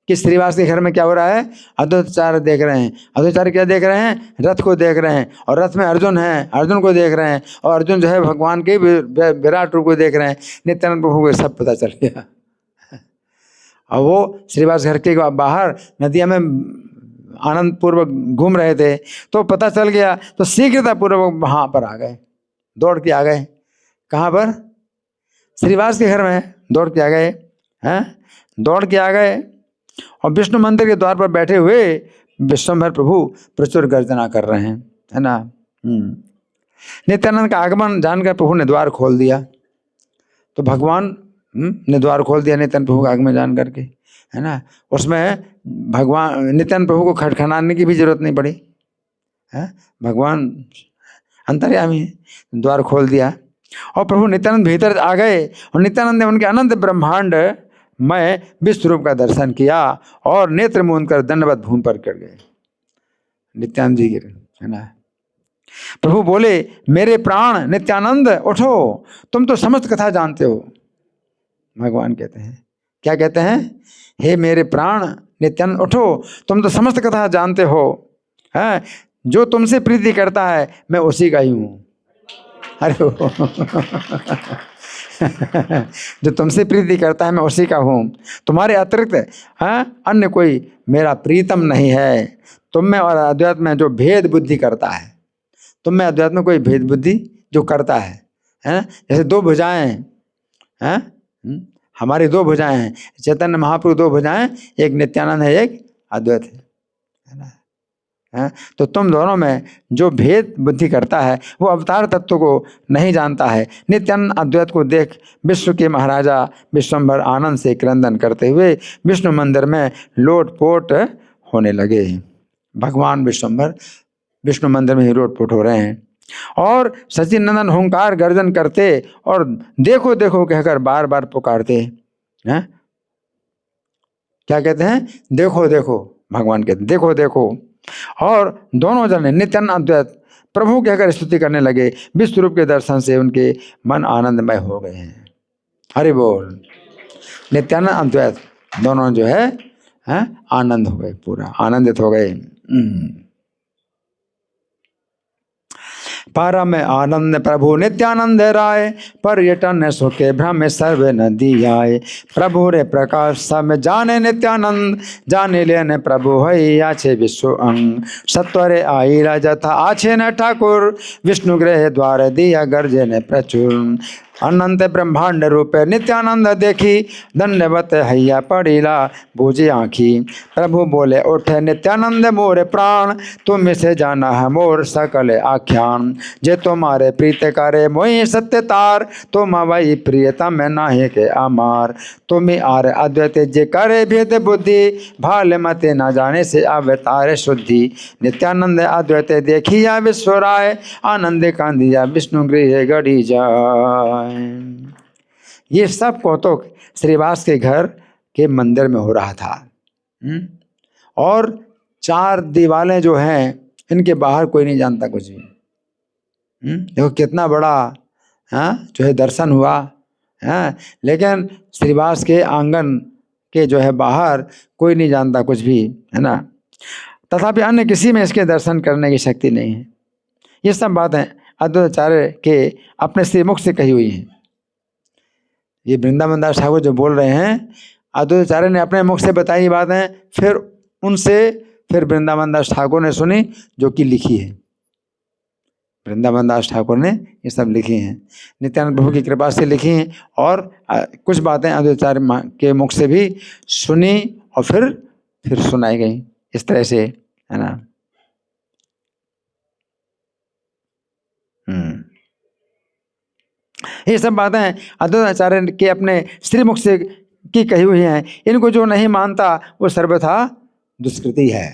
कि श्रीवास के घर में क्या हो रहा है। अद्वैताचार्य देख रहे हैं। अद्वैताचार्य क्या देख रहे हैं? रथ को देख रहे हैं और रथ में अर्जुन है, अर्जुन को देख रहे हैं और अर्जुन जो है भगवान के विराट रूप को देख रहे हैं। नित्यानंद प्रभु को सब पता चल गया और वो श्रीवास घर के बाहर नदिया में आनंद पूर्वक घूम रहे थे तो पता चल गया, तो शीघ्रता पूर्वक वहाँ पर आ गए, दौड़ के आ गए। कहाँ पर? श्रीवास के घर में दौड़ के आ गए हैं, दौड़ के आ गए और विष्णु मंदिर के द्वार पर बैठे हुए विश्वम्भर प्रभु प्रचुर गर्जना कर रहे हैं, है ना। नित्यानंद का आगमन जानकर प्रभु ने द्वार खोल दिया, तो भगवान ने द्वार खोल दिया नित्यानंद प्रभु का आगमन जान करके, है ना। उसमें भगवान नित्यानंद प्रभु को खटखटाने की भी जरूरत नहीं पड़ी है, भगवान अंतर्यामी है, द्वार खोल दिया और प्रभु नित्यानंद भीतर आ गए और नित्यानंद ने उनके अनंत ब्रह्मांड में विश्व रूप का दर्शन किया और नेत्र मूंद कर दंडवत भूमि पर गिर गए नित्यानंद जी गिर, है ना। प्रभु बोले, मेरे प्राण नित्यानंद उठो, तुम तो समस्त कथा जानते हो। भगवान कहते हैं, क्या कहते हैं? हे मेरे प्राण नित्यानंद उठो, तुम तो समस्त कथा जानते हो, है जो तुमसे प्रीति करता है मैं उसी का ही हूँ। अरे जो तुमसे प्रीति करता है मैं उसी का हूँ, तुम्हारे अतिरिक्त अन्य कोई मेरा प्रीतम नहीं है। तुम में और अद्वैत में जो भेद बुद्धि करता है, तुम में अद्वैत में कोई भेद बुद्धि जो करता है ना। जैसे दो भुजाएं हैं, हमारी दो भुजाएं हैं, चैतन्य महाप्रभु दो भुजाएं, एक नित्यानंद है एक अद्वैत है ना। तो तुम दोनों में जो भेद बुद्धि करता है वो अवतार तत्व को नहीं जानता है। नित्यानंद अद्वैत को देख विश्व के महाराजा विश्वम्भर आनंद से क्रंदन करते हुए विष्णु मंदिर में लोटपोट होने लगे। भगवान विश्वम्भर विष्णु मंदिर में ही लोटपोट हो रहे हैं और सचिनंदन हुंकार गर्जन करते और देखो देखो कहकर बार बार पुकारते हैं। क्या कहते हैं? देखो देखो, भगवान कहते देखो देखो। और दोनों जने नित्यानंद अद्वैत प्रभु कहकर स्तुति करने लगे। विश्व रूप के दर्शन से उनके मन आनंदमय हो गए हैं। हरि बोल। नित्यानंद अद्वैत दोनों जो है आनंद हो गए, पूरा आनंदित हो गए। परम आनंद प्रभु नित्यानंद राय, पर्यटन सुखे भ्रम सर्व नदी आए। प्रभु रे प्रकाश सब जाने नित्यानंद, जाने लेने प्रभु है आछे विश्व अंग। सत्वरे आई राजथा आछे न ठाकुर, विष्णु गृह द्वार दिया गर्जे ने प्रचुर। अनंत ब्रह्मांड रूपे नित्यानंद देखी, दंडवत हैया पड़ीला बूझी आँखी। प्रभु बोले उठे नित्यानंद मोरे प्राण, तुम से जाना है मोर सकल आख्यान। जे तुम्हारे प्रीत करे मोहि सत्य तार, तुम वही प्रियता में नाहे के अमार। तुम आर अद्वैत जे करे भेद बुद्धि, भाल मते न जाने से अवतार शुद्धि। नित्यानंद अद्वैत देखिया विश्वराय, आनंद कांदिया विष्णु गृह गढ़ी जाय। ये सब कौतुक श्रीवास के घर के मंदिर में हो रहा था। और चार दीवारें जो हैं इनके बाहर कोई नहीं जानता कुछ भी। देखो कितना बड़ा जो है दर्शन हुआ है, लेकिन श्रीवास के आंगन के जो है बाहर कोई नहीं जानता कुछ भी, है ना। तथापि अन्य किसी में इसके दर्शन करने की शक्ति नहीं है। ये सब बातें अद्वैताचार्य के अपने श्रीमुख से कही हुई हैं। ये वृंदावन दास ठाकुर जो बोल रहे हैं, अद्वैताचार्य ने अपने मुख से बताई बातें, फिर वृंदावन दास ठाकुर ने सुनी, जो कि लिखी है। वृंदावन दास ठाकुर ने ये सब लिखी हैं, नित्यानंद प्रभु की कृपा से लिखी हैं। और कुछ बातें अद्वैताचार्य के मुख से भी सुनी और फिर सुनाई गई, इस तरह से, है ना। ये सब बातें अद्वैताचार्य के अपने श्रीमुख से की कही हुई हैं। इनको जो नहीं मानता वो सर्वथा दुष्कृति है,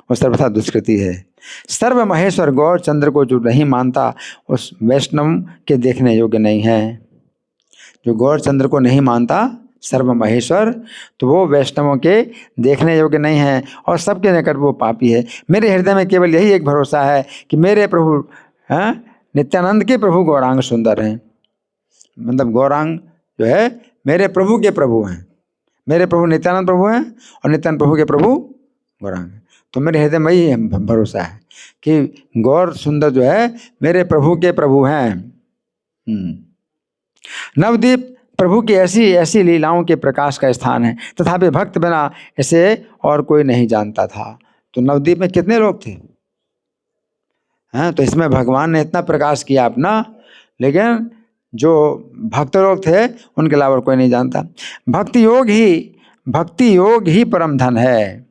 वो सर्वथा दुष्कृति है। सर्व महेश्वर गौर चंद्र को जो नहीं मानता उस वैष्णव के देखने योग्य नहीं है। जो गौर चंद्र को नहीं मानता सर्व महेश्वर, तो वो वैष्णवों के देखने योग्य नहीं है और सबके निकट वो पापी है। मेरे हृदय में केवल यही एक भरोसा है कि मेरे प्रभु नित्यानंद के प्रभु गौरांग सुंदर हैं। मतलब गौरांग जो है मेरे प्रभु के प्रभु हैं, मेरे प्रभु नित्यानंद प्रभु हैं और नित्यानंद प्रभु के प्रभु गौरांग हैं। तो मेरे हृदय में यही भरोसा है कि गौर सुंदर जो है मेरे प्रभु के प्रभु हैं। नवद्वीप प्रभु की ऐसी ऐसी लीलाओं के प्रकाश का स्थान है, तथापि भक्त बिना इसे और कोई नहीं जानता था। तो नवद्वीप में कितने लोग थे हैं, तो इसमें भगवान ने इतना प्रकाश किया अपना, लेकिन जो भक्त लोग थे उनके अलावा और कोई नहीं जानता। भक्ति योग ही परम धन है।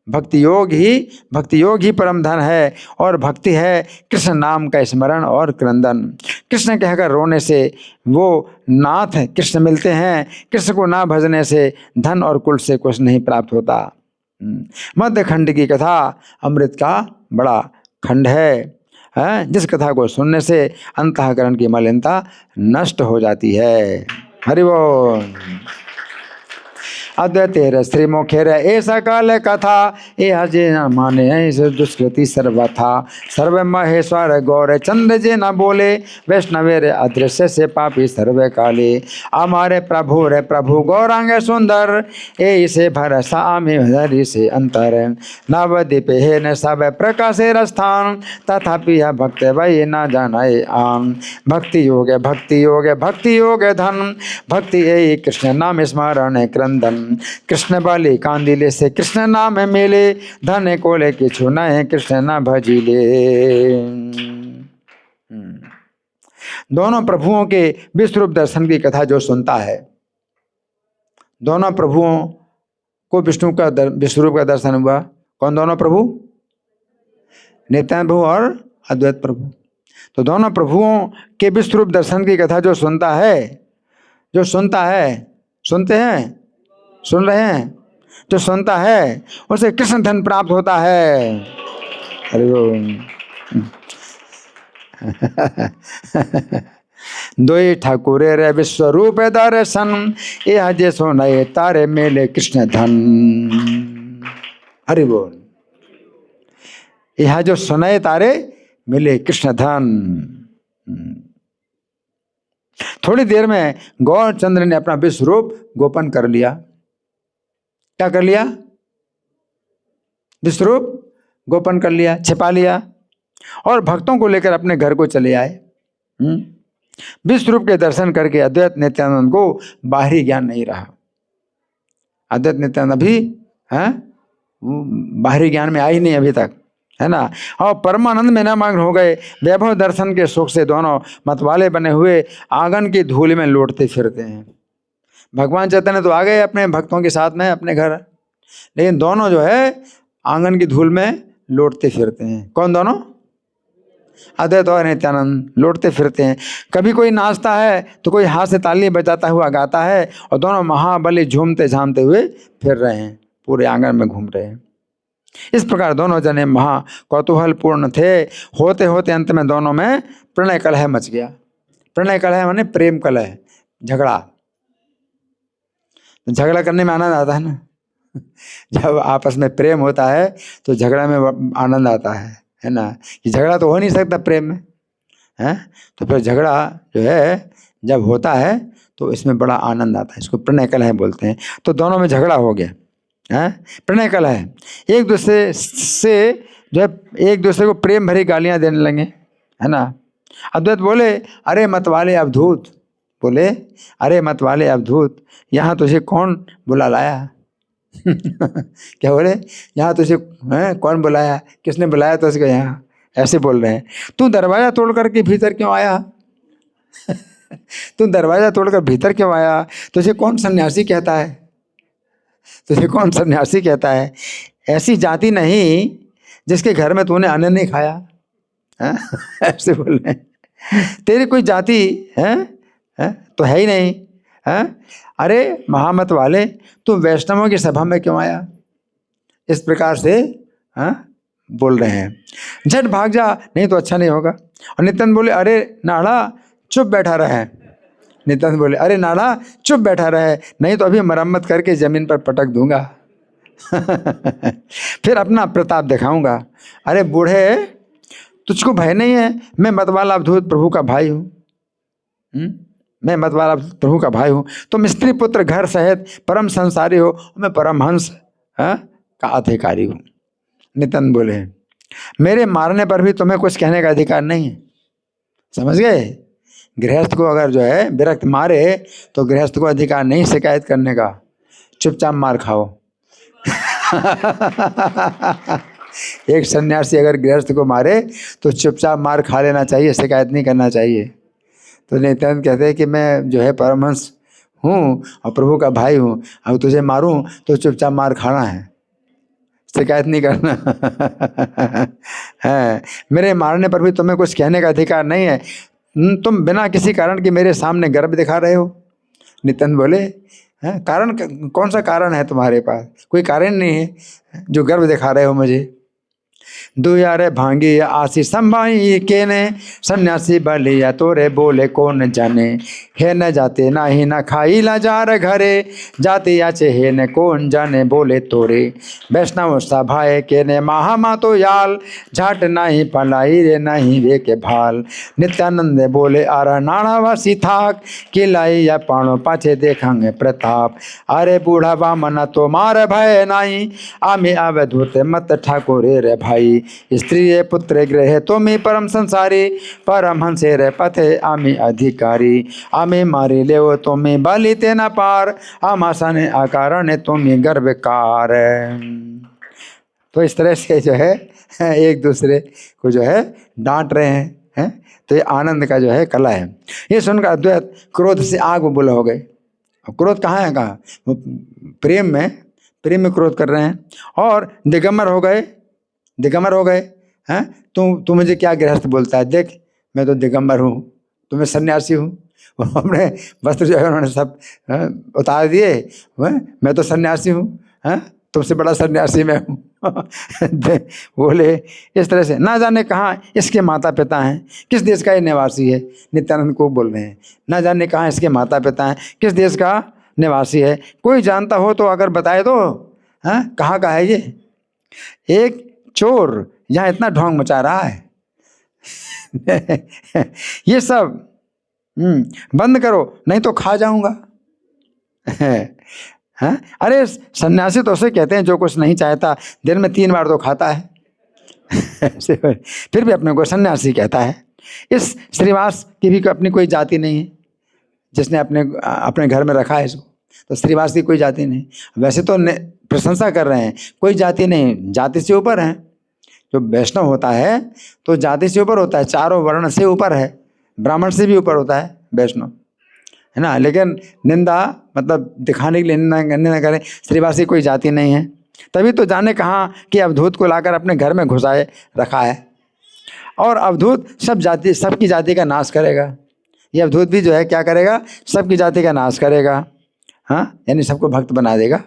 भक्ति योग ही परम धन है और भक्ति है कृष्ण नाम का स्मरण और क्रंदन। कृष्ण कहकर रोने से वो नाथ कृष्ण मिलते हैं। कृष्ण को ना भजने से धन और कुल से कुछ नहीं प्राप्त होता। मध्य खंड की कथा अमृत का बड़ा खंड है, जिस कथा को सुनने से अंतःकरण की मलिनता नष्ट हो जाती है। हरि बोल। अद्वैतेर श्रीमुखेर ऐसा काल कथा ए हजे न माने दुष्कृति सर्वथा। सर्व महेश्वर गौर चंद्र जे न बोले वैष्णवेर अदृश्य से पापी सर्व काले। हमारे प्रभु रे प्रभु गौरांग सुंदर ए से भरसा आमी हरि से अंतर। नवद्वीप है न सब प्रकाशेर स्थान तथापि यह भक्त वही न जानाए आम। भक्ति योग धन भक्ति ए कृष्ण नाम स्मरण क्रंदन। कृष्ण बाली कांदिले से कृष्ण नाम मिले धन कोले किछु नए कृष्ण न भजिले। दोनों प्रभुओं के विश्वरूप दर्शन की कथा जो सुनता है, दोनों प्रभुओं को विष्णु का विश्वरूप का दर्शन हुआ। कौन दोनों प्रभु? नित्यानंद प्रभु और अद्वैत प्रभु। तो दोनों प्रभुओं के विश्वरूप दर्शन की कथा जो सुनता है, सुनते हैं, सुन रहे हैं, जो सुनता है उसे कृष्ण धन प्राप्त होता है। अरे दोई ठाकुरे रे विश्वरूप दर्शन यह जे सुनाए तारे मेले कृष्ण धन। हरि बोल। यह जो सुनाए तारे मिले कृष्ण धन। थोड़ी देर में गौरचंद्र ने अपना विश्वरूप गोपन कर लिया। क्या कर लिया? विश्वरूप गोपन कर लिया, छिपा लिया और भक्तों को लेकर अपने घर को चले आए। विश्वरूप के दर्शन करके अद्वैत नित्यानंद को बाहरी ज्ञान नहीं रहा। अद्वैत नित्यानंद अभी बाहरी ज्ञान में आई नहीं अभी तक, है ना। और परमानंद में न मग्न हो गए। वैभव दर्शन के सुख से दोनों मतवाले बने हुए आंगन की धूल में लौटते फिरते हैं। भगवान चैतन्य तो आ गए अपने भक्तों के साथ में अपने घर, लेकिन दोनों जो है आंगन की धूल में लौटते फिरते हैं। कौन दोनों? अद्वैत और नित्यानंद लौटते फिरते हैं। कभी कोई नाचता है तो कोई हाथ से ताली बजाता हुआ गाता है और दोनों महाबली झूमते झामते हुए फिर रहे हैं, पूरे आंगन में घूम रहे हैं। इस प्रकार दोनों जने महा कौतूहल पूर्ण थे। होते होते अंत में दोनों में प्रणय कलह मच गया। प्रणय कलह माने प्रेम कलह, झगड़ा। झगड़ा करने में आनंद आता है ना। जब आपस में प्रेम होता है तो झगड़ा में आनंद आता है ना। कि झगड़ा तो हो नहीं सकता प्रेम में, है। तो फिर झगड़ा जो है जब होता है तो इसमें बड़ा आनंद आता है। इसको प्रणय कलह बोलते हैं। तो दोनों में झगड़ा हो गया, है प्रणय कलह है। एक दूसरे से जो है एक दूसरे को प्रेम भरी गालियां देने लगे, है ना। अद्वैत बोले अरे मत वाले अवधूत, बोले अरे मत वाले अवधूत, यहाँ तुझे कौन बुला लाया? क्या बोले? यहाँ तुझे कौन बुलाया? किसने बुलाया तुझको यहाँ? ऐसे बोल रहे हैं। तू दरवाजा तोड़ करके भीतर क्यों आया? तू दरवाजा तोड़कर भीतर क्यों आया? तुझे कौन सन्यासी कहता है? तुझे कौन सन्यासी कहता है? ऐसी जाति नहीं जिसके घर में तूने अन्न नहीं खाया, है? ऐसे बोल रहे हैं। तेरी कोई जाति है तो है ही नहीं, है? अरे महामत वाले, तू वैष्णवों की सभा में क्यों आया? इस प्रकार से बोल रहे हैं। झट भाग जा, नहीं तो अच्छा नहीं होगा। और नित्यानंद बोले अरे नाड़ा चुप बैठा रहे, नित्यानंद बोले, अरे नाना चुप बैठा रहे, नहीं तो अभी मरम्मत करके जमीन पर पटक दूंगा। फिर अपना प्रताप दिखाऊंगा। अरे बूढ़े, तुझको भय नहीं है? मैं मतवाला अवधूत प्रभु का भाई हूँ। मैं मतवाला प्रभु का भाई हूँ। तुम स्त्री पुत्र घर सहित परम संसारी हो, मैं परमहंस का अधिकारी हूँ। नित्यानंद बोले, मेरे मारने पर भी तुम्हें कुछ कहने का अधिकार नहीं है। समझ गए? गृहस्थ को अगर जो है विरक्त मारे तो गृहस्थ को अधिकार नहीं शिकायत करने का, चुपचाप मार खाओ। एक सन्यासी अगर गृहस्थ को मारे तो चुपचाप मार खा लेना चाहिए, शिकायत नहीं करना चाहिए। तो नित्यानंद कहते हैं कि मैं जो है परमहंस हूँ और प्रभु का भाई हूँ, अब तुझे मारूं तो चुपचाप मार खाना है, शिकायत नहीं करना। है, मेरे मारने पर भी तुम्हें कुछ कहने का अधिकार नहीं है। तुम बिना किसी कारण के मेरे सामने गर्व दिखा रहे हो। नित्यानंद बोले, हैं कारण? कौन सा कारण है तुम्हारे पास? कोई कारण नहीं है जो गर्व दिखा रहे हो मुझे। दुयारे भांगी आसी संभाई के ने, सन्यासी बलिया तोरे बोले कौन जाने। हे न जाते ना ही न खाई ला जार घरे, जाते याचे हे न कौन जाने बोले तोरे। वैष्णव सभाए के ने महामा तो याल, झाट नहीं पलाई रे नहीं वे के भाल। नित्यानंद बोले आरा नाणावासी थाक, किलाई या पाणो पाछे देखांगे प्रताप। अरे बूढ़ा बामना तो मार भय नाही, आमे अवधूत मत ठाकुरे रे भाई। स्त्री पुत्र गृह तुम्हें परम संसारी, परमहंसे रे पथे आमी अधिकारी। आमे मारी ले तुम्हें बाली तेना पार, आमासाने आकारण तुम्हें गर्भकार। तो इस तरह से जो है एक दूसरे को जो है डांट रहे हैं। तो ये आनंद का जो है कला है। ये सुनकर अद्वैत क्रोध से आग बुला हो गए। क्रोध कहाँ है? कहाँ? प्रेम में क्रोध कर रहे हैं और दिगंबर हो गए। दिगंबर हो गए हैं। तू मुझे क्या गृहस्थ बोलता है? देख मैं तो दिगंबर हूँ, तो मैं सन्यासी हूँ। अपने वस्त्र जो है उन्होंने सब उतार दिए, मैं तो सन्यासी हूँ, तुमसे बड़ा सन्यासी मैं हूँ। बोले इस तरह से। ना जाने कहाँ इसके माता पिता हैं, किस देश का ये निवासी है। नित्यानंद को बोल रहे हैं, ना जाने कहाँ इसके माता पिता हैं, किस देश का निवासी है। कोई जानता हो तो अगर बताए तो, कहाँ का है ये। एक चोर यहाँ इतना ढोंग मचा रहा है। ये सब बंद करो नहीं तो खा जाऊंगा। अरे सन्यासी तो उसे कहते हैं जो कुछ नहीं चाहता, दिन में 3 बार तो खाता है। फिर भी अपने को सन्यासी कहता है। इस श्रीवास की भी अपनी कोई जाति नहीं है, जिसने अपने घर में रखा है इसको। तो श्रीवास की कोई जाति नहीं। वैसे तो प्रशंसा कर रहे हैं, कोई जाति नहीं, जाति से ऊपर है। जो वैष्णव होता है तो जाति से ऊपर होता है, चारों वर्ण से ऊपर है, ब्राह्मण से भी ऊपर होता है वैष्णव, है ना। लेकिन निंदा मतलब दिखाने के लिए निंदा करें, श्रीवासी कोई जाति नहीं है। तभी तो जाने कहाँ कि अवधूत को लाकर अपने घर में घुसाए रखा है। और अवधूत सबकी जाति का नाश करेगा। ये अवधूत भी जो है क्या करेगा? सबकी जाति का नाश करेगा। यानी सबको भक्त बना देगा,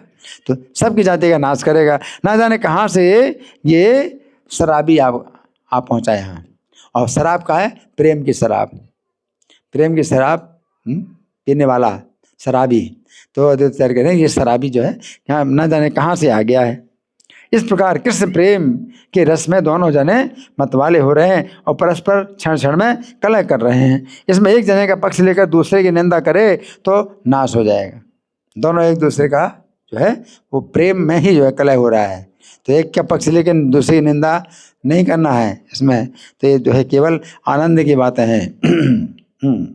तो सबकी जाति का नाश करेगा। ना जाने कहाँ से ये शराबी आप पहुँचा यहाँ। और शराब का है? प्रेम की शराब। प्रेम की शराब पीने वाला शराबी। तो अद्वैत कह रहे हैं ये शराबी जो है यहाँ ना जाने कहाँ से आ गया है। इस प्रकार कृष्ण प्रेम के रस में दोनों जने मतवाले हो रहे हैं और परस्पर क्षण क्षण में कलह कर रहे हैं। इसमें एक जने का पक्ष लेकर दूसरे की निंदा करे तो नाश हो जाएगा। दोनों एक दूसरे का जो है वो प्रेम में ही जो है कलह हो रहा है। तो एक का पक्ष लेकर दूसरी की निंदा नहीं करना है इसमें। तो ये जो है केवल आनंद की बातें हैं।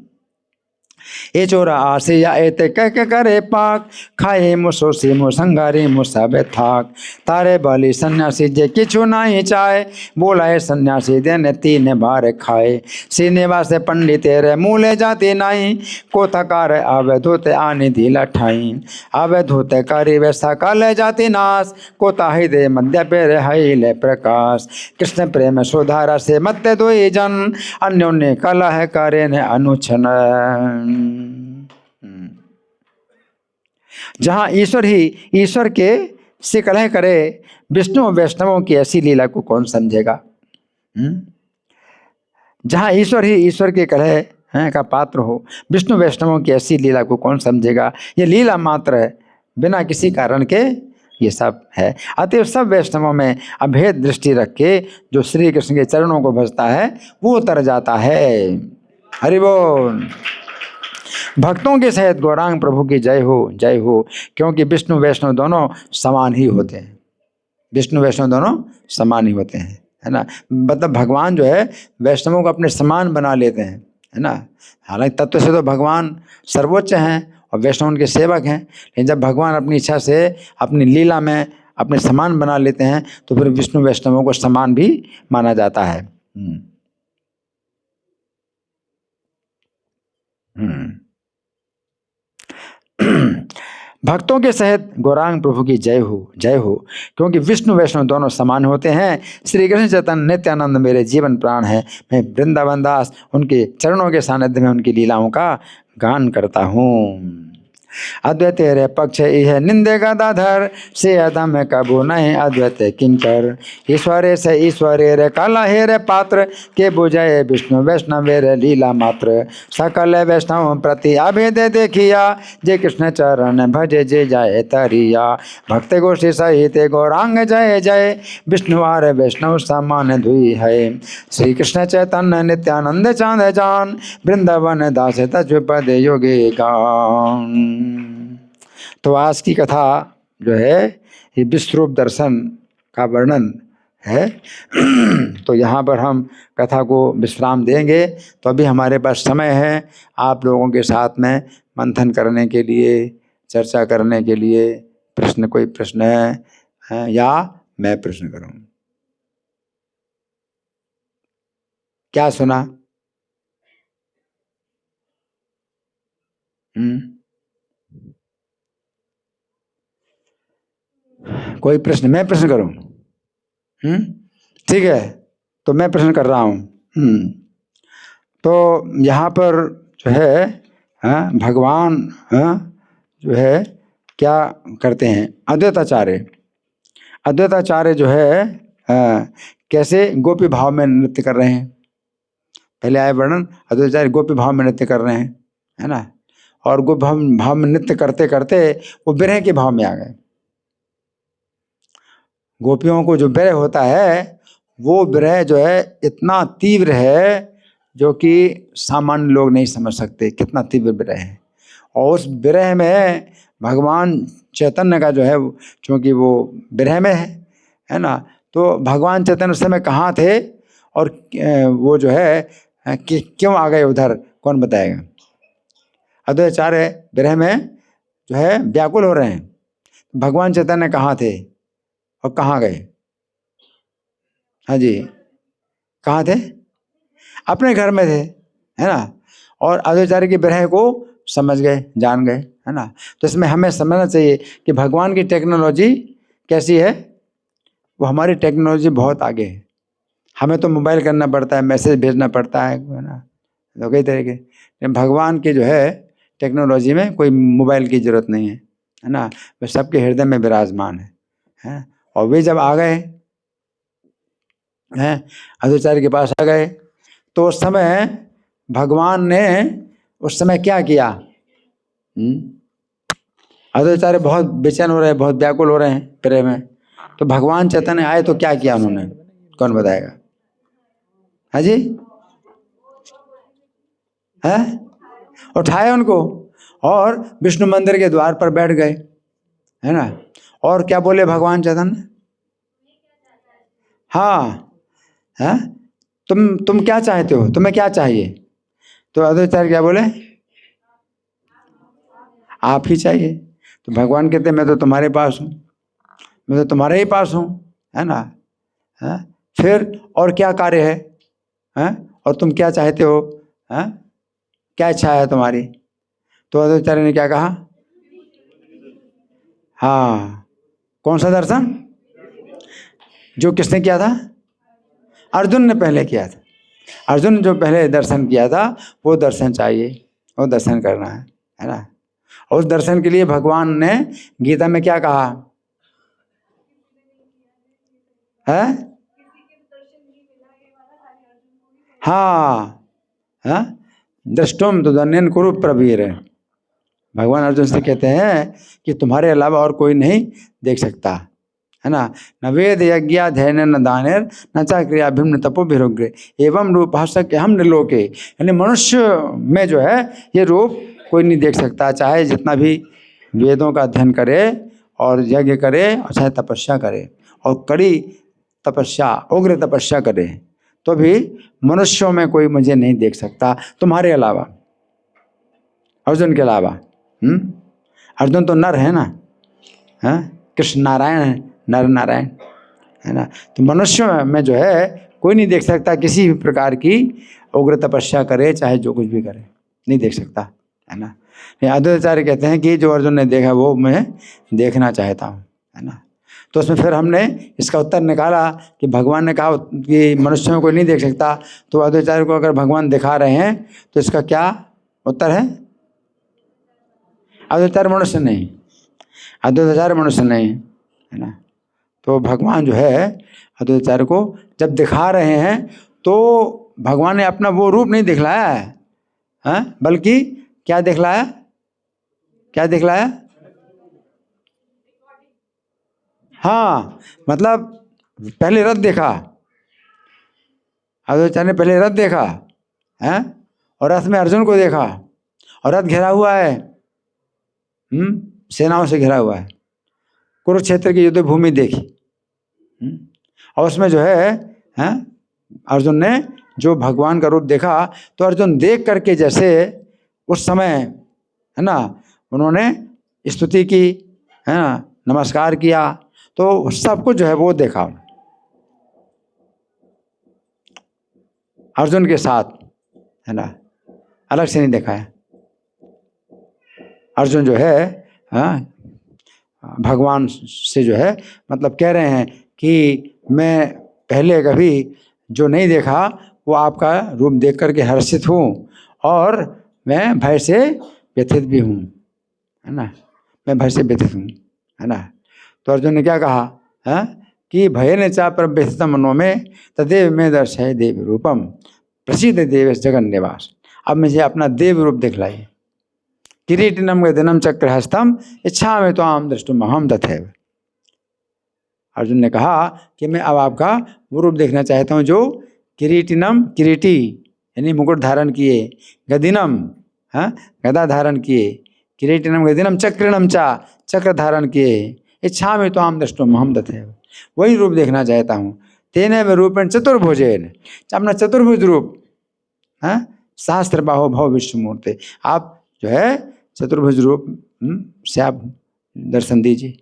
ए चोरा आसे या एते कह करे पाक, खाए मुसो से मुसंगारे मुसाबे थाक। तारे बाली सन्यासी जे किछु नहीं चाहे, बोला है सन्यासी देने 3 बार खाए। सीने वासे पंडित रे मूले जाते नहीं, को थकार आवे धोते आने धीला ठाई। आवे धोते करी वैसा काले जाति नाश, को ताही दे मध्य पेरे हाइले प्रकाश। कृष्ण प्रेम सुधारा से मत्ते दो जन, अन्योन्य कला है करे ने अनुछन। जहाँ ईश्वर ही ईश्वर के से कलह करे, विष्णु और वैष्णवों की ऐसी लीला को कौन समझेगा। जहाँ ईश्वर ही ईश्वर के कलह हैं का पात्र हो। विष्णु वैष्णवों की ऐसी लीला को कौन समझेगा, ये लीला मात्र है, बिना किसी कारण के ये सब है। अतएव सब वैष्णवों में अभेद दृष्टि रख के जो श्री कृष्ण के चरणों को भजता है वो उतर जाता है। हरि बोल। भक्तों के सहित गौरांग प्रभु की जय हो, जय हो। क्योंकि विष्णु वैष्णव दोनों समान ही होते हैं, विष्णु वैष्णव दोनों समान ही होते हैं, है ना। मतलब भगवान जो है वैष्णवों को अपने समान बना लेते हैं, है ना। हालांकि तत्व से तो भगवान सर्वोच्च हैं और वैष्णव उनके सेवक हैं, लेकिन जब भगवान अपनी इच्छा से अपनी लीला में अपने समान बना लेते हैं तो फिर विष्णु वैष्णवों को समान भी माना जाता है। भक्तों के सहित गौरांग प्रभु की जय हो, जय हो। क्योंकि विष्णु वैष्णव दोनों समान होते हैं। श्री कृष्ण चैतन्य नित्यानंद मेरे जीवन प्राण है। मैं वृंदावन दास उनके चरणों के सानिध्य में उनकी लीलाओं का गान करता हूँ। अद्वैत तेरे पक्ष यह निंदे गदाधर से अदम कबू नहीं अद्वैत किंकर। ईश्वरे से ईश्वरे रे काला हे रे पात्र के बुझे विष्णु वैष्णव रे लीला मात्र। सकल वैष्णव प्रति अभेद देखिया जय कृष्ण चरण भजे जय जाय तरिया। भक्त गोष्ठी सहित गौरांग जय जय विष्णु आर वैष्णव समान धुई है। श्री कृष्ण चैतन्य नित्यानंद चांद जान वृंदावन दास तजुपद योगी गान। तो आज की कथा जो है ये विश्वरूप दर्शन का वर्णन है। तो यहाँ पर हम कथा को विश्राम देंगे। तो अभी हमारे पास समय है आप लोगों के साथ में मंथन करने के लिए, चर्चा करने के लिए। प्रश्न, कोई प्रश्न है या मैं प्रश्न करूं? क्या सुना? कोई प्रश्न? मैं प्रश्न करूं? ठीक है, तो मैं प्रश्न कर रहा हूं। तो यहाँ पर जो है भगवान जो है क्या करते हैं? अद्वैताचार्य, अद्वैताचार्य जो है कैसे गोपी भाव में नृत्य कर रहे हैं। पहले आए वर्णन, अद्वैताचार्य गोपी भाव में नृत्य कर रहे हैं, है ना। और गोपी भाव में नृत्य करते करते वो विरह के भाव में आ गए। गोपियों को जो विरह होता है वो विरह जो है इतना तीव्र है जो कि सामान्य लोग नहीं समझ सकते कितना तीव्र विरह है। और उस विरह में भगवान चैतन्य का जो है, क्योंकि वो विरह में है ना, तो भगवान चैतन्य उस समय कहाँ थे और वो जो है कि क्यों आ गए उधर, कौन बताएगा? अद्वैताचार्य विरह में जो है व्याकुल हो रहे हैं। भगवान चैतन्य कहाँ थे और कहाँ गए? हाँ जी, कहाँ थे? अपने घर में थे, है ना। और अद्वैताचार्य के विरह को समझ गए, जान गए, है ना। तो इसमें हमें समझना चाहिए कि भगवान की टेक्नोलॉजी कैसी है। वो हमारी टेक्नोलॉजी बहुत आगे है। हमें तो मोबाइल करना पड़ता है, मैसेज भेजना पड़ता है ना, तो कई तरह के। भगवान की जो है टेक्नोलॉजी में कोई मोबाइल की जरूरत नहीं है ना। वे सबके हृदय में विराजमान है। और वे जब आ गए हैं, अद्वैताचार्य के पास आ गए, तो उस समय भगवान ने उस समय क्या किया? अद्वैताचार्य बहुत बेचैन हो रहे हैं, बहुत व्याकुल हो रहे हैं प्रेम में। तो भगवान चैतन्य आए तो क्या किया उन्होंने, कौन बताएगा? हाँ जी, है उठाए उनको और विष्णु मंदिर के द्वार पर बैठ गए, है ना। और क्या बोले भगवान चैतन्य? हाँ, है तुम क्या चाहते हो, तुम्हें क्या चाहिए? तो अद्वैताचार्य क्या बोले? आप ही चाहिए। तो भगवान कहते मैं तो तुम्हारे पास हूँ, मैं तो तुम्हारे ही पास हूँ, है ना। है फिर और क्या कार्य है? और तुम क्या चाहते हो? है क्या इच्छा है तुम्हारी? तो अद्वैताचार्य ने क्या कहा? हाँ, कौन सा दर्शन? जो किसने किया था? अर्जुन ने पहले किया था। अर्जुन ने जो पहले दर्शन किया था वो दर्शन चाहिए, वो दर्शन करना है ना। और उस दर्शन के लिए भगवान ने गीता में क्या कहा है? हाँ, हाँ, दृष्टुम तो धन्यन कुरु प्रवीर। भगवान अर्जुन से कहते हैं कि तुम्हारे अलावा और कोई नहीं देख सकता, है ना। न वेद यज्ञाध्ययन न दानेर न चा क्रिया भिन्न तपो भिरुग्रे एवं रूप शक्य हम निलोके। यानी मनुष्य में जो है ये रूप कोई नहीं देख सकता, चाहे जितना भी वेदों का अध्ययन करे और यज्ञ करे और चाहे तपस्या करे और कड़ी तपस्या उग्र तपस्या करे, तो भी मनुष्यों में कोई मुझे नहीं देख सकता तुम्हारे अलावा, अर्जुन के अलावा। अर्जुन तो नर है ना, कृष्ण नारायण है, नर नारायण, है ना। तो मनुष्य में जो है कोई नहीं देख सकता, किसी भी प्रकार की उग्र तपस्या करे चाहे जो कुछ भी करे नहीं देख सकता, है ना। अद्वैताचार्य कहते हैं कि जो अर्जुन ने देखा वो मैं देखना चाहता हूँ, है ना। तो उसमें फिर हमने इसका उत्तर निकाला कि भगवान ने कहा कि मनुष्य में कोई नहीं देख सकता, तो अद्वैताचार्य को अगर भगवान दिखा रहे हैं तो इसका क्या उत्तर है? अद्वैताचार्य मनुष्य नहीं, अद्वैताचार्य मनुष्य नहीं, है ना। तो भगवान जो है अद्वैताचार्य को जब दिखा रहे हैं तो भगवान ने अपना वो रूप नहीं दिखलाया है, बल्कि क्या दिखलाया, क्या दिखलाया? हाँ, मतलब पहले रथ देखा, अद्वैताचार्य ने पहले रथ देखा है, और रथ में अर्जुन को देखा, और रथ घिरा हुआ है, सेनाओं से घिरा हुआ है। कुरुक्षेत्र की युद्ध भूमि देखी, और उसमें जो है अर्जुन ने जो भगवान का रूप देखा, तो अर्जुन देख करके जैसे उस समय, है ना, उन्होंने स्तुति की, है ना, नमस्कार किया, तो सब कुछ जो है वो देखा अर्जुन के साथ, है ना, अलग से नहीं देखा है। अर्जुन जो है भगवान से जो है मतलब कह रहे हैं कि मैं पहले कभी जो नहीं देखा वो आपका रूप देख करके हर्षित हूँ, और मैं भय से व्यथित भी हूँ, है ना, मैं भय से व्यथित हूँ, है ना। तो अर्जुन ने क्या कहा कि भय ने चा पर व्यथित मनो में तदेव में दर्शय देव रूपम प्रसिद्ध देव जगन निवास। अब मुझे अपना देव रूप दिखलाइए। किरीटिनम गदिनम चक्रहस्तम इच्छा में तो आम दृष्टुम अहम तथैव। अर्जुन ने कहा कि मैं अब आपका वो रूप देखना चाहता हूँ जो किरीटिनम, किरीटी यानी मुकुट धारण किए, गदिनम गदा धारण किए, किरीटिनम गदिनम चक्रिणम चा चक्र धारण किए, इच्छा में तो आम दृष्टुम अहम तथैव, वही रूप देखना चाहता हूँ। तेने में रूपेण चतुर्भुजेन, अपना चतुर्भुज रूप, सहस्त्र बाहो भव विश्वमूर्ते, आप जो है चतुर्भुज रूप से आप दर्शन दीजिए।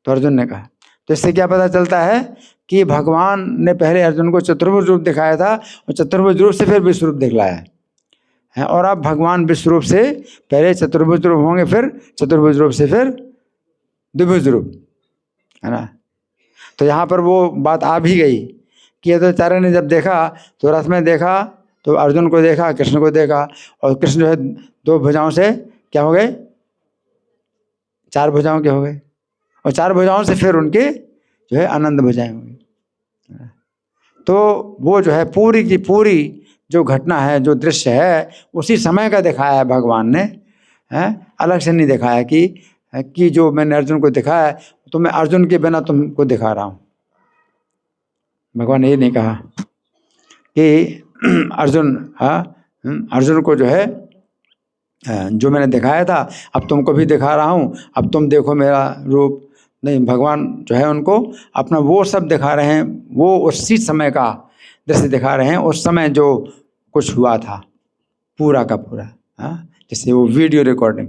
तो अर्जुन ने कहा, तो इससे क्या पता चलता है कि भगवान ने पहले अर्जुन को चतुर्भुज रूप दिखाया था, और चतुर्भुज रूप से फिर विश्व रूप दिखलाया है, और अब भगवान विश्व रूप से पहले चतुर्भुज रूप होंगे, फिर चतुर्भुज रूप से फिर द्विभुज रूप, है ना। तो यहाँ पर वो बात आ भी गई कि अद्वैताचार्य ने जब देखा तो रथ में देखा, तो अर्जुन को देखा, कृष्ण को देखा, और कृष्ण जो है दो भुजाओं से क्या हो गए, चार भुजाओं के हो गए, और चार भुजाओं से फिर उनके जो है आनंद भुजाएं होंगी। तो वो जो है पूरी की पूरी जो घटना है, जो दृश्य है, उसी समय का दिखाया है भगवान ने, अलग से नहीं दिखाया कि जो मैंने अर्जुन को दिखाया तो मैं अर्जुन के बिना तुमको दिखा रहा हूँ। भगवान ने ये नहीं कहा कि अर्जुन को जो है जो मैंने दिखाया था अब तुमको भी दिखा रहा हूँ, अब तुम देखो मेरा रूप। नहीं, भगवान जो है उनको अपना वो सब दिखा रहे हैं, वो उसी समय का दृश्य दिखा रहे हैं, उस समय जो कुछ हुआ था पूरा का पूरा, जैसे वो वीडियो रिकॉर्डिंग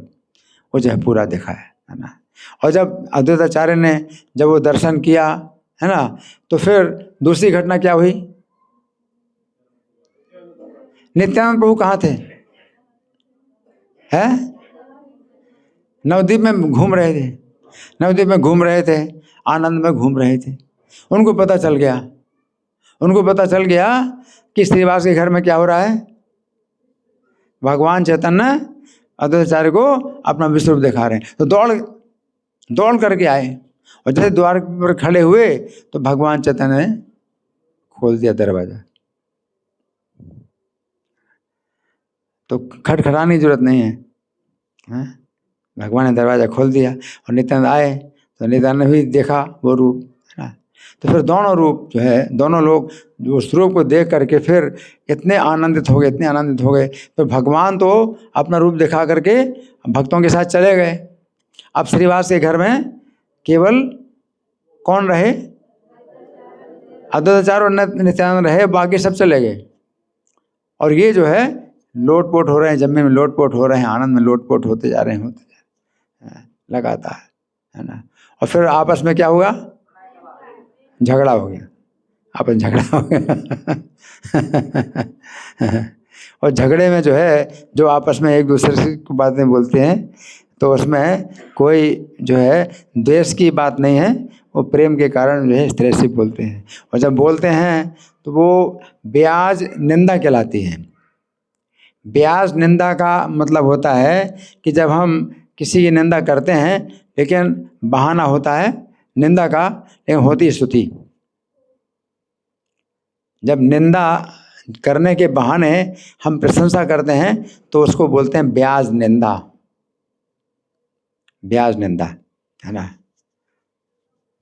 वो जो है पूरा दिखा है ना। और जब अद्वैताचार्य ने जब वो दर्शन किया, है ना, तो फिर दूसरी घटना क्या हुई, नित्यानंद प्रभु कहाँ थे, नवद्वीप में घूम रहे थे, नवद्वीप में घूम रहे थे, आनंद में घूम रहे थे। उनको पता चल गया कि श्रीवास के घर में क्या हो रहा है, भगवान चैतन्य अद्वैताचार्य को अपना विश्व रूप दिखा रहे हैं। तो दौड़ करके आए, और जैसे द्वार पर खड़े हुए तो भगवान चैतन्य ने खोल दिया दरवाजा। तो खटखटाने की जरूरत नहीं है, हैं? भगवान ने दरवाज़ा खोल दिया और नित्यानंद आए तो नित्यानंद ने भी देखा वो रूप, है ना। तो फिर दोनों रूप जो है, दोनों लोग जो उस रूप को देख करके फिर इतने आनंदित हो गए, इतने आनंदित हो गए। तो भगवान तो अपना रूप दिखा करके भक्तों के साथ चले गए। अब श्रीवास के घर में केवल कौन रहे? अद्वैताचार्य और नित्यानंद रहे, बाकी सब चले गए। और ये जो है लोटपोट हो रहे हैं, जम्मे में लोटपोट हो रहे हैं, आनंद में लोटपोट होते जा रहे हैं, होते जा रहे हैं लगातार, है ना। और फिर आपस में क्या हुआ? झगड़ा हो गया, आपस में झगड़ा हो गया। और झगड़े में जो है, जो आपस में एक दूसरे से बातें बोलते हैं, तो उसमें कोई जो है द्वेष की बात नहीं है, वो प्रेम के कारण जो है इस तरह से बोलते हैं। और जब बोलते हैं तो वो ब्याज निंदा कहलाती है। ब्याज निंदा का मतलब होता है कि जब हम किसी की निंदा करते हैं लेकिन बहाना होता है निंदा का, लेकिन होती स्तुति। जब निंदा करने के बहाने हम प्रशंसा करते हैं तो उसको बोलते हैं ब्याज निंदा, ब्याज निंदा, है ना।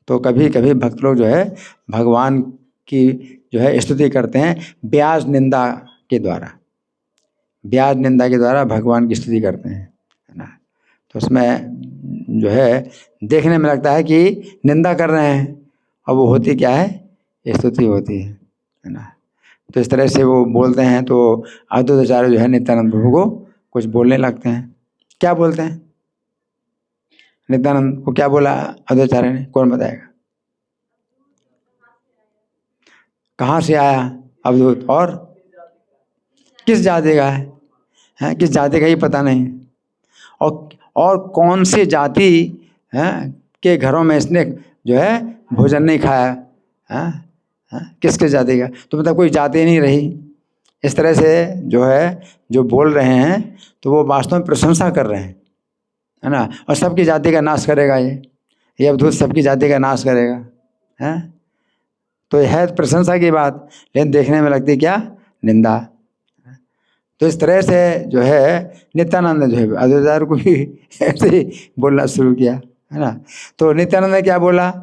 तो कभी कभी भक्त लोग जो है भगवान की जो है स्तुति करते हैं ब्याज निंदा के द्वारा, ब्याज निंदा के द्वारा भगवान की स्तुति करते हैं, है ना। तो उसमें जो है देखने में लगता है कि निंदा कर रहे हैं, और वो होती क्या है? स्तुति होती है ना। तो इस तरह से वो बोलते हैं। तो अद्वैताचार्य जो है नित्यानंद प्रभु को कुछ बोलने लगते हैं। क्या बोलते हैं? नित्यानंद को क्या बोला अद्वैताचार्य ने? कौन बताएगा? कहाँ से आया अवधूत, और किस जाति का है? किस जाति का ही पता नहीं, और कौन सी जाति के घरों में इसने जो है भोजन नहीं खाया, किसके जाति का? तो मतलब कोई जाति नहीं रही। इस तरह से जो है जो बोल रहे हैं तो वो वास्तव में प्रशंसा कर रहे हैं, है ना। और सबकी जाति का नाश करेगा ये अवधूत, सबकी जाति का नाश करेगा, है। तो यह है प्रशंसा की बात, लेकिन देखने में लगती क्या? निंदा। तो इस तरह से जो है नित्यानंद ने जो है अद्वैताचार्य को भी ऐसे ही बोलना शुरू किया, है ना। तो नित्यानंद ने क्या बोला?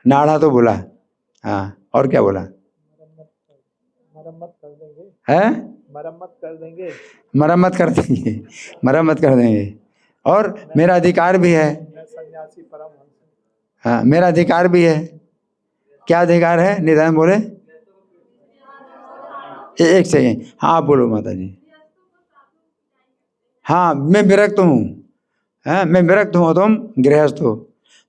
नाढ़ा तो बोला, हाँ, और क्या बोला? मरम्मत कर देंगे, है, मरम्मत कर देंगे, मरम्मत कर देंगे, मरम्मत कर देंगे। और मेरा अधिकार भी है, सन्यासी परमहंस, हाँ, मेरा अधिकार भी है। क्या अधिकार है? नित्यानंद बोले, एक सेकेंड, हाँ बोलो माता जी। हाँ, मैं विरक्त हूँ, मैं विरक्त हूँ, तुम गृहस्थ हो।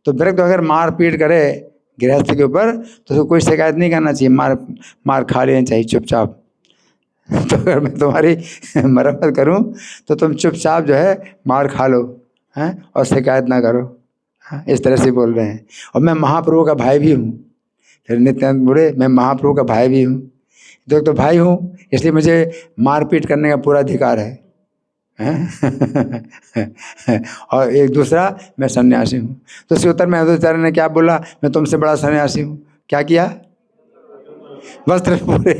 तो विरक्त अगर मार पीट करे गृहस्थ के ऊपर तो उसको कोई शिकायत नहीं करना चाहिए, मार खा लेनी चाहिए चुपचाप। तो अगर मैं तुम्हारी मरम्मत करूँ तो तुम चुपचाप जो है मार खा लो, हैं, और शिकायत ना करो, इस तरह से बोल रहे हैं। और मैं महाप्रभु का भाई भी हूँ। फिर नित्यानंद बोले, मैं महाप्रभु का भाई भी हूँ। तो भाई हूँ इसलिए मुझे मारपीट करने का पूरा अधिकार है। और एक दूसरा, मैं सन्यासी हूँ। तो इसी उत्तर में अद्वैताचार्य ने क्या बोला? मैं तुमसे बड़ा सन्यासी हूँ। क्या किया? वस्त्र पूरे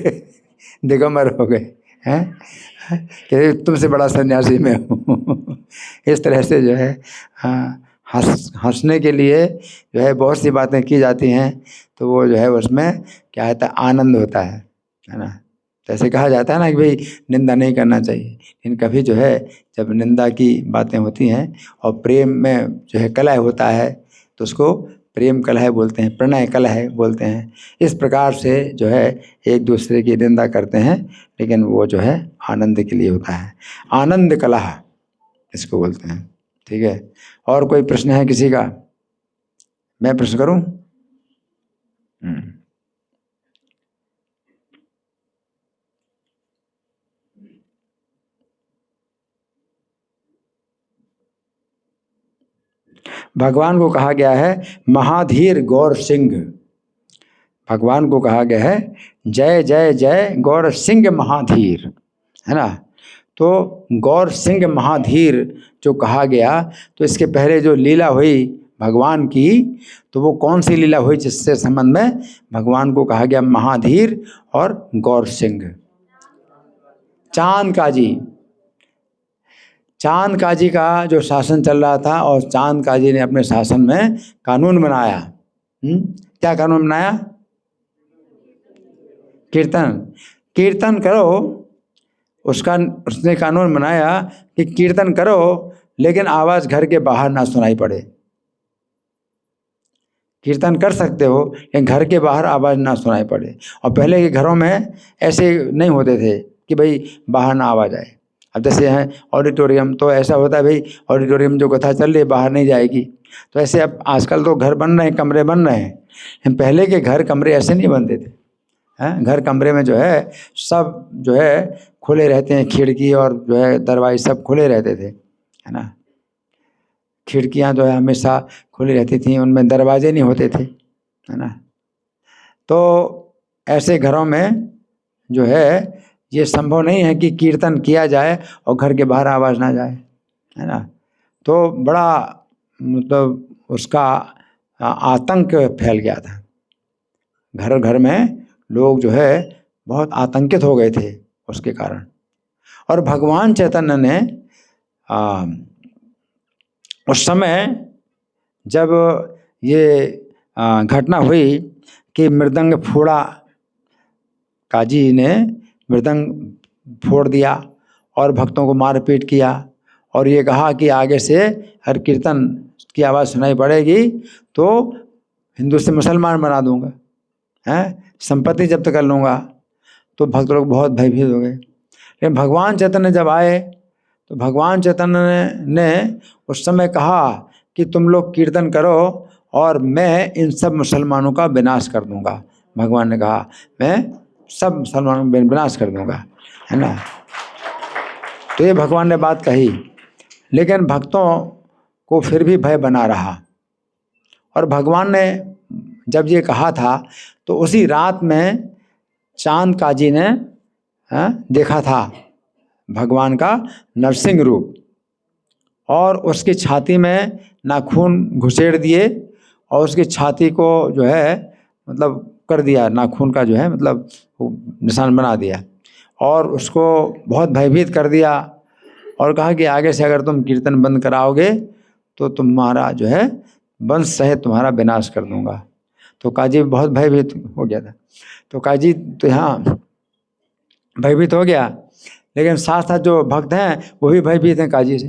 दिगंबर हो गए, हैं, कि तुमसे बड़ा सन्यासी मैं हूँ। इस तरह से जो है हंसने के लिए जो है बहुत सी बातें की जाती हैं, तो वो जो है उसमें क्या होता है? आनंद होता है ना। जैसे कहा जाता है ना कि भाई निंदा नहीं करना चाहिए, लेकिन कभी जो है जब निंदा की बातें होती हैं और प्रेम में जो है कलह होता है तो उसको प्रेम कलह बोलते हैं, प्रणय कलह बोलते हैं। इस प्रकार से जो है एक दूसरे की निंदा करते हैं, लेकिन वो जो है आनंद के लिए होता है। आनंद कलह इसको बोलते हैं, ठीक है। और कोई प्रश्न है किसी का? मैं प्रश्न करूं? भगवान को कहा गया है महाधीर गौर सिंह। भगवान को कहा गया है जय जय जय गौर सिंह महाधीर, है ना। तो गौर सिंह महाधीर जो कहा गया, तो इसके पहले जो लीला हुई भगवान की, तो वो कौन सी लीला हुई जिससे संबंध में भगवान को कहा गया महाधीर और गौर सिंह? चांद काजी का जो शासन चल रहा था, और चांद काजी ने अपने शासन में कानून बनाया। क्या कानून बनाया? कीर्तन करो। उसने कानून बनाया कि कीर्तन करो, लेकिन आवाज घर के बाहर ना सुनाई पड़े। कीर्तन कर सकते हो लेकिन घर के बाहर आवाज ना सुनाई पड़े। और पहले के घरों में ऐसे नहीं होते थे कि भाई बाहर ना आवाज आए। अब जैसे है ऑडिटोरियम, तो ऐसा होता है भाई ऑडिटोरियम जो कथा चल रही है बाहर नहीं जाएगी। तो ऐसे अब आजकल तो घर बन रहे हैं, कमरे बन रहे हैं। पहले के घर कमरे ऐसे नहीं बनते थे। हैं, घर कमरे में जो है सब जो है खुले रहते हैं, खिड़की और जो है दरवाजे सब खुले रहते थे, है ना। खिड़कियां जो है हमेशा खुली रहती थी, उनमें दरवाजे नहीं होते थे, है ना। तो ऐसे घरों में जो है ये संभव नहीं है कि कीर्तन किया जाए और घर के बाहर आवाज ना जाए, है ना। तो बड़ा मतलब उसका आतंक फैल गया था। घर घर में लोग जो है बहुत आतंकित हो गए थे उसके कारण। और भगवान चैतन्य ने उस समय जब ये घटना हुई कि मृदंग फोड़ा, काजी ने मृदंग फोड़ दिया और भक्तों को मारपीट किया, और ये कहा कि आगे से हर कीर्तन की आवाज़ सुनाई पड़ेगी तो हिंदू से मुसलमान बना दूंगा, हैं, संपत्ति जब्त कर लूँगा। तो भक्त लोग बहुत भयभीत हो गए। लेकिन भगवान चैतन्य जब आए तो भगवान चैतन्य ने उस समय कहा कि तुम लोग कीर्तन करो और मैं इन सब मुसलमानों का विनाश कर दूंगा। भगवान ने कहा मैं सब मुसलमानों का विनाश कर दूंगा, है ना। तो ये भगवान ने बात कही, लेकिन भक्तों को फिर भी भय बना रहा। और भगवान ने जब ये कहा था तो उसी रात में चांद काजी ने देखा था भगवान का नरसिंह रूप, और उसकी छाती में नाखून घुसेड़ दिए और उसकी छाती को जो है मतलब कर दिया, नाखून का जो है मतलब निशान बना दिया, और उसको बहुत भयभीत कर दिया। और कहा कि आगे से अगर तुम कीर्तन बंद कराओगे तो तुम्हारा जो है वंश सहित तुम्हारा विनाश कर दूंगा। तो काजी बहुत भयभीत हो गया था। तो काजी तो यहाँ भयभीत हो गया, लेकिन साथ साथ जो भक्त हैं वो भी भयभीत हैं काजी से।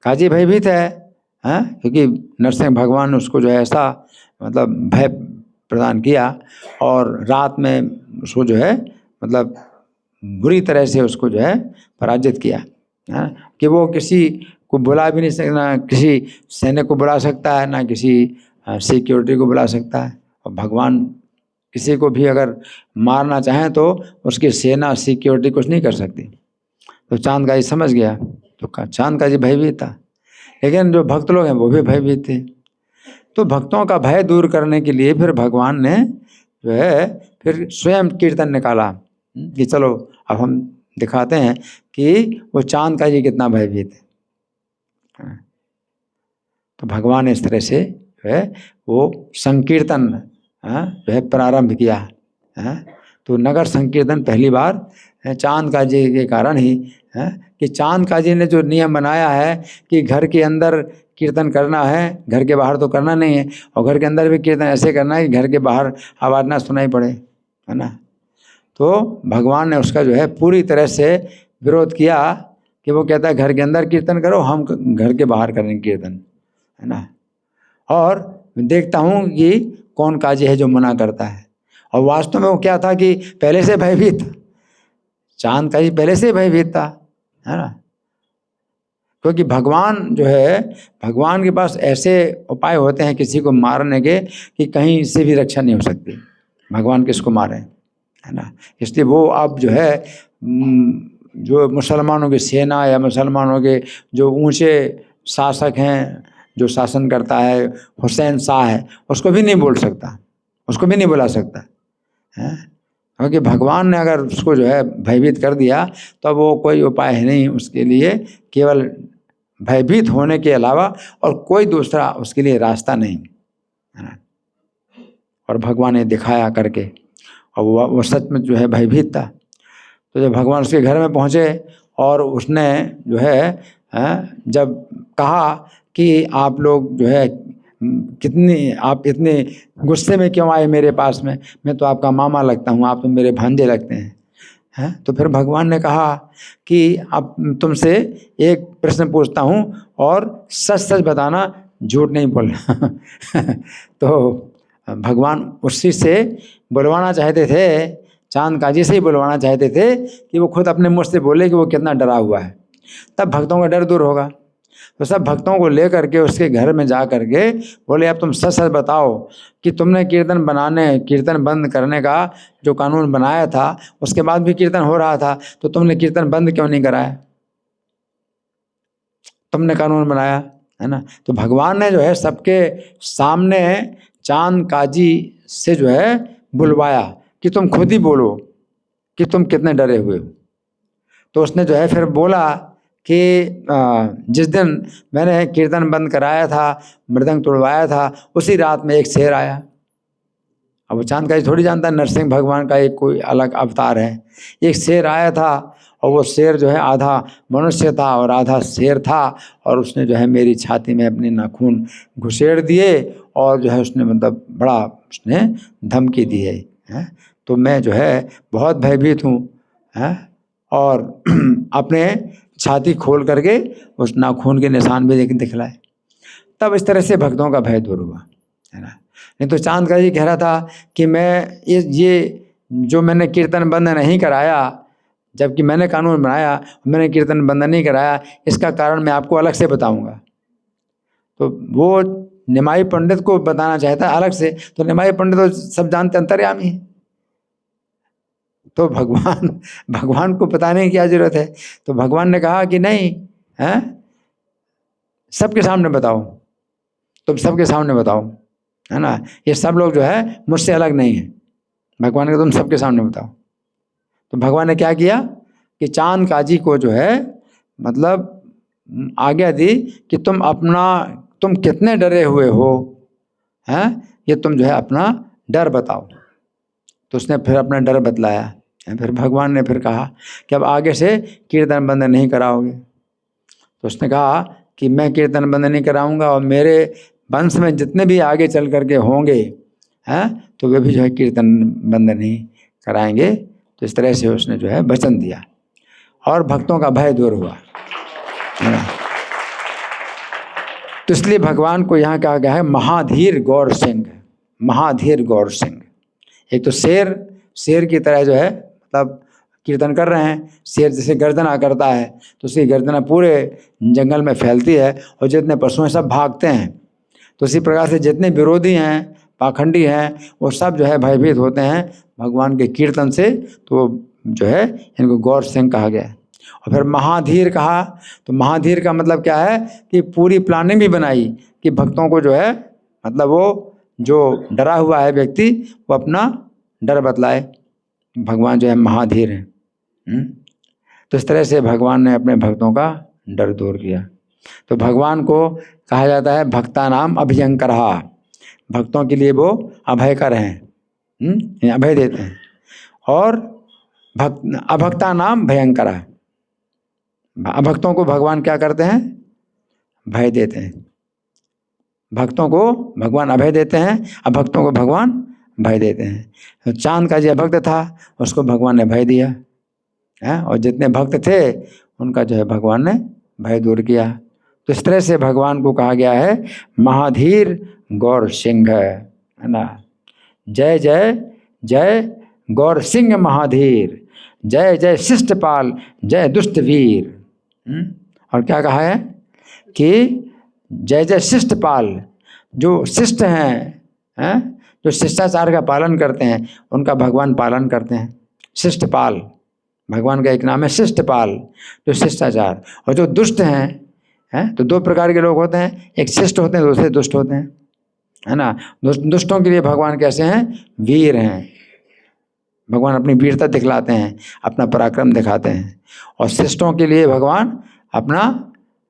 काजी भयभीत है, हैं, क्योंकि नरसिंह भगवान ने उसको जो है ऐसा मतलब भय प्रदान किया, और रात में उसको जो है मतलब बुरी तरह से उसको जो है पराजित किया, है, कि वो किसी को बुला भी नहीं सकता, ना किसी सैनिक को बुला सकता है, ना किसी सिक्योरिटी को बुला सकता है। और भगवान किसी को भी अगर मारना चाहें तो उसकी सेना सिक्योरिटी कुछ नहीं कर सकती। तो चांद काजी समझ गया, तो चांद काजी भयभीत था, लेकिन जो भक्त लोग हैं वो भी भयभीत थे। तो भक्तों का भय दूर करने के लिए फिर भगवान ने जो है फिर स्वयं कीर्तन निकाला कि चलो अब हम दिखाते हैं कि वो चांद काजी कितना भयभीत है। तो भगवान ने इस तरह से जो है वो संकीर्तन जो है प्रारंभ किया। तो नगर संकीर्तन पहली बार चांद काजी के कारण ही है कि चांद काजी ने जो नियम बनाया है कि घर के अंदर कीर्तन करना है, घर के बाहर तो करना नहीं है, और घर के अंदर भी कीर्तन ऐसे करना है कि घर के बाहर आवाज़ ना सुनाई पड़े, है ना। तो भगवान ने उसका जो है पूरी तरह से विरोध किया कि वो कहता है घर के अंदर कीर्तन करो, हम घर के बाहर करेंगे कीर्तन, है ना। और देखता हूँ कि कौन काजी है जो मना करता है। और वास्तव में वो क्या था कि पहले से भयभीत, चांद काजी पहले से भयभीत था, है ना। क्योंकि भगवान जो है, भगवान के पास ऐसे उपाय होते हैं किसी को मारने के कि कहीं से भी रक्षा नहीं हो सकती, भगवान किसको मारे, है ना। इसलिए वो अब जो है जो मुसलमानों की सेना या मुसलमानों के जो ऊंचे शासक हैं, जो शासन करता है, हुसैन शाह है, उसको भी नहीं बोल सकता, उसको भी नहीं बुला सकता है। क्योंकि भगवान ने अगर उसको जो है भयभीत कर दिया तो वो कोई उपाय है नहीं उसके लिए, केवल भयभीत होने के अलावा और कोई दूसरा उसके लिए रास्ता नहीं, है ना। और भगवान ने दिखाया करके, और वो सच में जो है भयभीत था। तो जब भगवान उसके घर में पहुँचे और उसने जो है जब कहा कि आप लोग जो है आप इतने गुस्से में क्यों आए मेरे पास में, मैं तो आपका मामा लगता हूँ, आप तो मेरे भांजे लगते हैं। तो फिर भगवान ने कहा कि अब तुमसे एक प्रश्न पूछता हूँ और सच सच बताना, झूठ नहीं बोलना। तो भगवान उसी से बुलवाना चाहते थे, चांद काजी से ही बुलवाना चाहते थे कि वो खुद अपने मुँह से बोले कि वो कितना डरा हुआ है, तब भक्तों का डर दूर होगा। तो सब भक्तों को ले करके उसके घर में जा करके बोले अब तुम सच सच बताओ कि तुमने कीर्तन बंद करने का जो कानून बनाया था, उसके बाद भी कीर्तन हो रहा था, तो तुमने कीर्तन बंद क्यों नहीं कराया? तुमने कानून बनाया है ना। तो भगवान ने जो है सबके सामने चांद काजी से जो है बुलवाया कि तुम खुद ही बोलो कि तुम कितने डरे हुए हो। तो उसने जो है फिर बोला कि जिस दिन मैंने कीर्तन बंद कराया था, मृदंग तोड़वाया था, उसी रात में एक शेर आया। अब वो चांद काजी थोड़ी जानता है नरसिंह भगवान का एक कोई अलग अवतार है। एक शेर आया था और वो शेर जो है आधा मनुष्य था और आधा शेर था, और उसने जो है मेरी छाती में अपने नाखून घुसेड़ दिए और जो है उसने मतलब बड़ा उसने धमकी दी है। तो मैं जो है बहुत भयभीत हूँ और अपने छाती खोल करके उस नाखून के निशान भी दिखलाए। तब इस तरह से भक्तों का भय दूर हुआ, है ना। नहीं तो चांद काजी कह रहा था कि मैं ये जो मैंने कीर्तन बंद नहीं कराया, जबकि मैंने कानून बनाया, मैंने कीर्तन बंद नहीं कराया, इसका कारण मैं आपको अलग से बताऊंगा। तो वो निमाई पंडित को बताना चाहता है अलग से, तो निमाई पंडित तो सब जानते अंतर्यामी है, तो भगवान को बताने की क्या जरूरत है। तो भगवान ने कहा कि नहीं है, सबके सामने बताओ, तुम सबके सामने बताओ, है ना। ये सब लोग जो है मुझसे अलग नहीं है। भगवान ने तुम सबके सामने बताओ। तो भगवान ने क्या किया कि चांद काजी को जो है मतलब आज्ञा दी कि तुम कितने डरे हुए हो, हैं, ये तुम जो है अपना डर बताओ। तो उसने फिर अपना डर बतलाया। फिर भगवान ने फिर कहा कि अब आगे से कीर्तन बंद नहीं कराओगे। तो उसने कहा कि मैं कीर्तन बंद नहीं कराऊंगा और मेरे वंश में जितने भी आगे चल करके होंगे हैं तो वे भी जो है कीर्तन बंद नहीं कराएंगे। तो इस तरह से उसने जो है वचन दिया और भक्तों का भय दूर हुआ, है ना। तो इसलिए भगवान को यहाँ कहा गया है महाधीर गौर सिंह, महाधीर गौर सिंह। एक तो शेर की तरह जो है मतलब कीर्तन कर रहे हैं। शेर जैसे गर्जना करता है तो उसकी गर्जना पूरे जंगल में फैलती है और जितने पशु हैं सब भागते हैं। तो इसी प्रकार से जितने विरोधी हैं, पाखंडी हैं, वो सब जो है भयभीत होते हैं भगवान के कीर्तन से। तो जो है इनको गौर सिंह कहा गया है। और फिर महाधीर कहा, तो महाधीर का मतलब क्या है कि पूरी प्लानिंग भी बनाई कि भक्तों को जो है मतलब वो जो डरा हुआ है व्यक्ति वो अपना डर बतलाए। भगवान जो है महाधीर है। तो इस तरह से भगवान ने अपने भक्तों का डर दूर किया। तो भगवान को कहा जाता है भक्ता नाम अभयंकरः, भक्तों के लिए वो अभयकर हैं, अभय देते हैं। और अभक्ता नाम भयंकरः, अभक्तों को भगवान क्या करते हैं, भय देते हैं। भक्तों को भगवान अभय देते हैं, अभक्तों को भगवान भय देते हैं। तो चांद का जो भक्त था उसको भगवान ने भय दिया है, और जितने भक्त थे उनका जो है भगवान ने भय दूर किया। तो इस तरह से भगवान को कहा गया है महाधीर गौर सिंह, है ना। जय जय जय गौर सिंह महाधीर, जय जय शिष्टपाल, जय दुष्ट वीर। और क्या कहा है कि जय जय शिष्टपाल, जो शिष्ट हैं, जो शिष्टाचार का पालन करते हैं उनका भगवान पालन करते हैं। शिष्टपाल, भगवान का एक नाम है शिष्टपाल, जो शिष्टाचार। और जो दुष्ट हैं तो दो प्रकार के लोग होते हैं, एक शिष्ट होते हैं, दूसरे दुष्ट होते हैं, है ना। दुष्टों के लिए भगवान कैसे हैं, वीर हैं। भगवान अपनी वीरता दिखलाते हैं, अपना पराक्रम दिखाते हैं। और शिष्टों के लिए भगवान अपना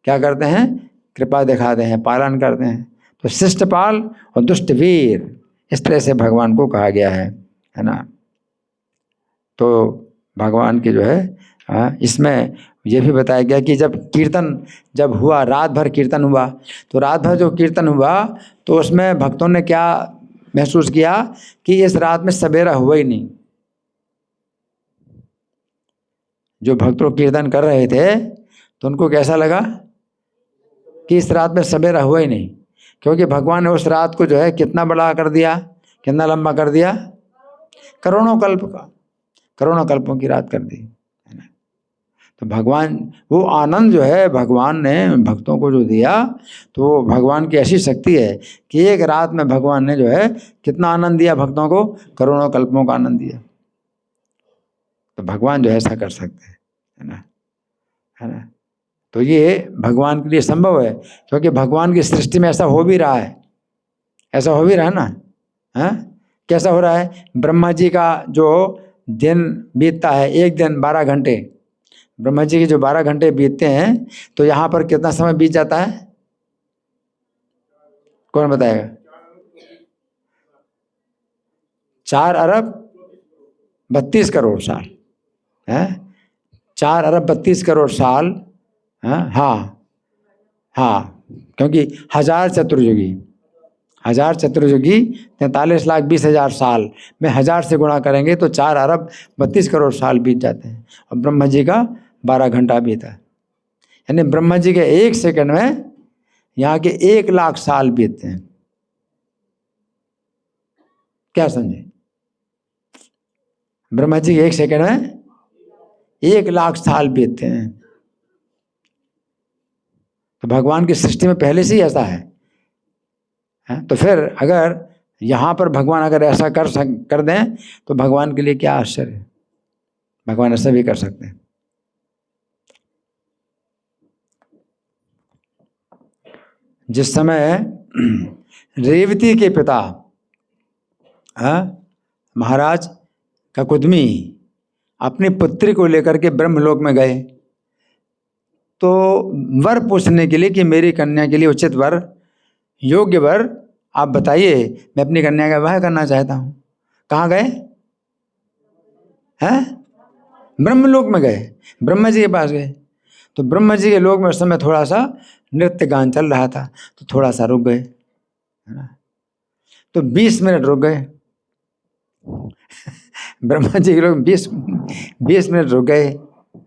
क्या करते हैं, कृपा दिखाते हैं, पालन करते हैं। तो शिष्टपाल और दुष्ट वीर, इस तरह से भगवान को कहा गया है ना। तो भगवान के जो है इसमें ये भी बताया गया कि जब कीर्तन जब हुआ, रात भर कीर्तन हुआ, तो रात भर जो कीर्तन हुआ तो उसमें भक्तों ने क्या महसूस किया कि इस रात में सवेरा हुआ ही नहीं। जो भक्त लोग कीर्तन कर रहे थे तो उनको कैसा लगा कि इस रात में सवेरा हुआ ही नहीं, क्योंकि भगवान ने उस रात को जो है कितना बड़ा कर दिया, कितना लंबा कर दिया, करोड़ों कल्प का, करोड़ों कल्पों की रात कर दी, है ना। तो भगवान वो आनंद जो है भगवान ने भक्तों को जो दिया, तो वो भगवान की ऐसी शक्ति है कि एक रात में भगवान ने जो है कितना आनंद दिया भक्तों को, करोड़ों कल्पों का आनंद दिया। तो भगवान जो है ऐसा कर सकते हैं, है ना, है ना। तो ये भगवान के लिए संभव है, क्योंकि भगवान की सृष्टि में ऐसा हो भी रहा है, ऐसा हो भी रहा है ना, है। कैसा हो रहा है? ब्रह्मा जी का जो दिन बीतता है, एक दिन 12 घंटे, ब्रह्मा जी के जो 12 घंटे बीतते हैं, तो यहाँ पर कितना समय बीत जाता है? कौन बताएगा? 4 अरब 32 करोड़ साल है, 4 अरब 32 करोड़ साल। हाँ हाँ, क्योंकि 1000 चतुर्युगी, 1000 चतुर्युगी 43,20,000 साल में 1000 से गुणा करेंगे तो 4 अरब 32 करोड़ साल बीत जाते हैं, और ब्रह्मा जी का 12 घंटा बीता, यानी ब्रह्मा जी के 1 सेकंड में यहाँ के 1 लाख साल बीतते हैं। क्या समझे? ब्रह्मा जी के 1 सेकंड में 1 लाख साल बीतते हैं। तो भगवान की सृष्टि में पहले से ही ऐसा है। तो फिर अगर यहाँ पर भगवान अगर ऐसा कर दें तो भगवान के लिए क्या आश्चर्य है, भगवान ऐसा भी कर सकते हैं। जिस समय रेवती के पिता महाराज ककुदमी अपनी पुत्री को लेकर के ब्रह्मलोक में गए, तो वर पूछने के लिए कि मेरी कन्या के लिए उचित वर, योग्य वर आप बताइए, मैं अपनी कन्या का विवाह करना चाहता हूँ। कहाँ गए हैं? ब्रह्मलोक में गए, ब्रह्मा जी के पास गए। तो ब्रह्मा जी के लोक में उस समय थोड़ा सा नृत्य गान चल रहा था, तो थोड़ा सा रुक गए, है ना। तो 20 मिनट रुक गए ब्रह्मा जी के लोग 20 मिनट रुक गए,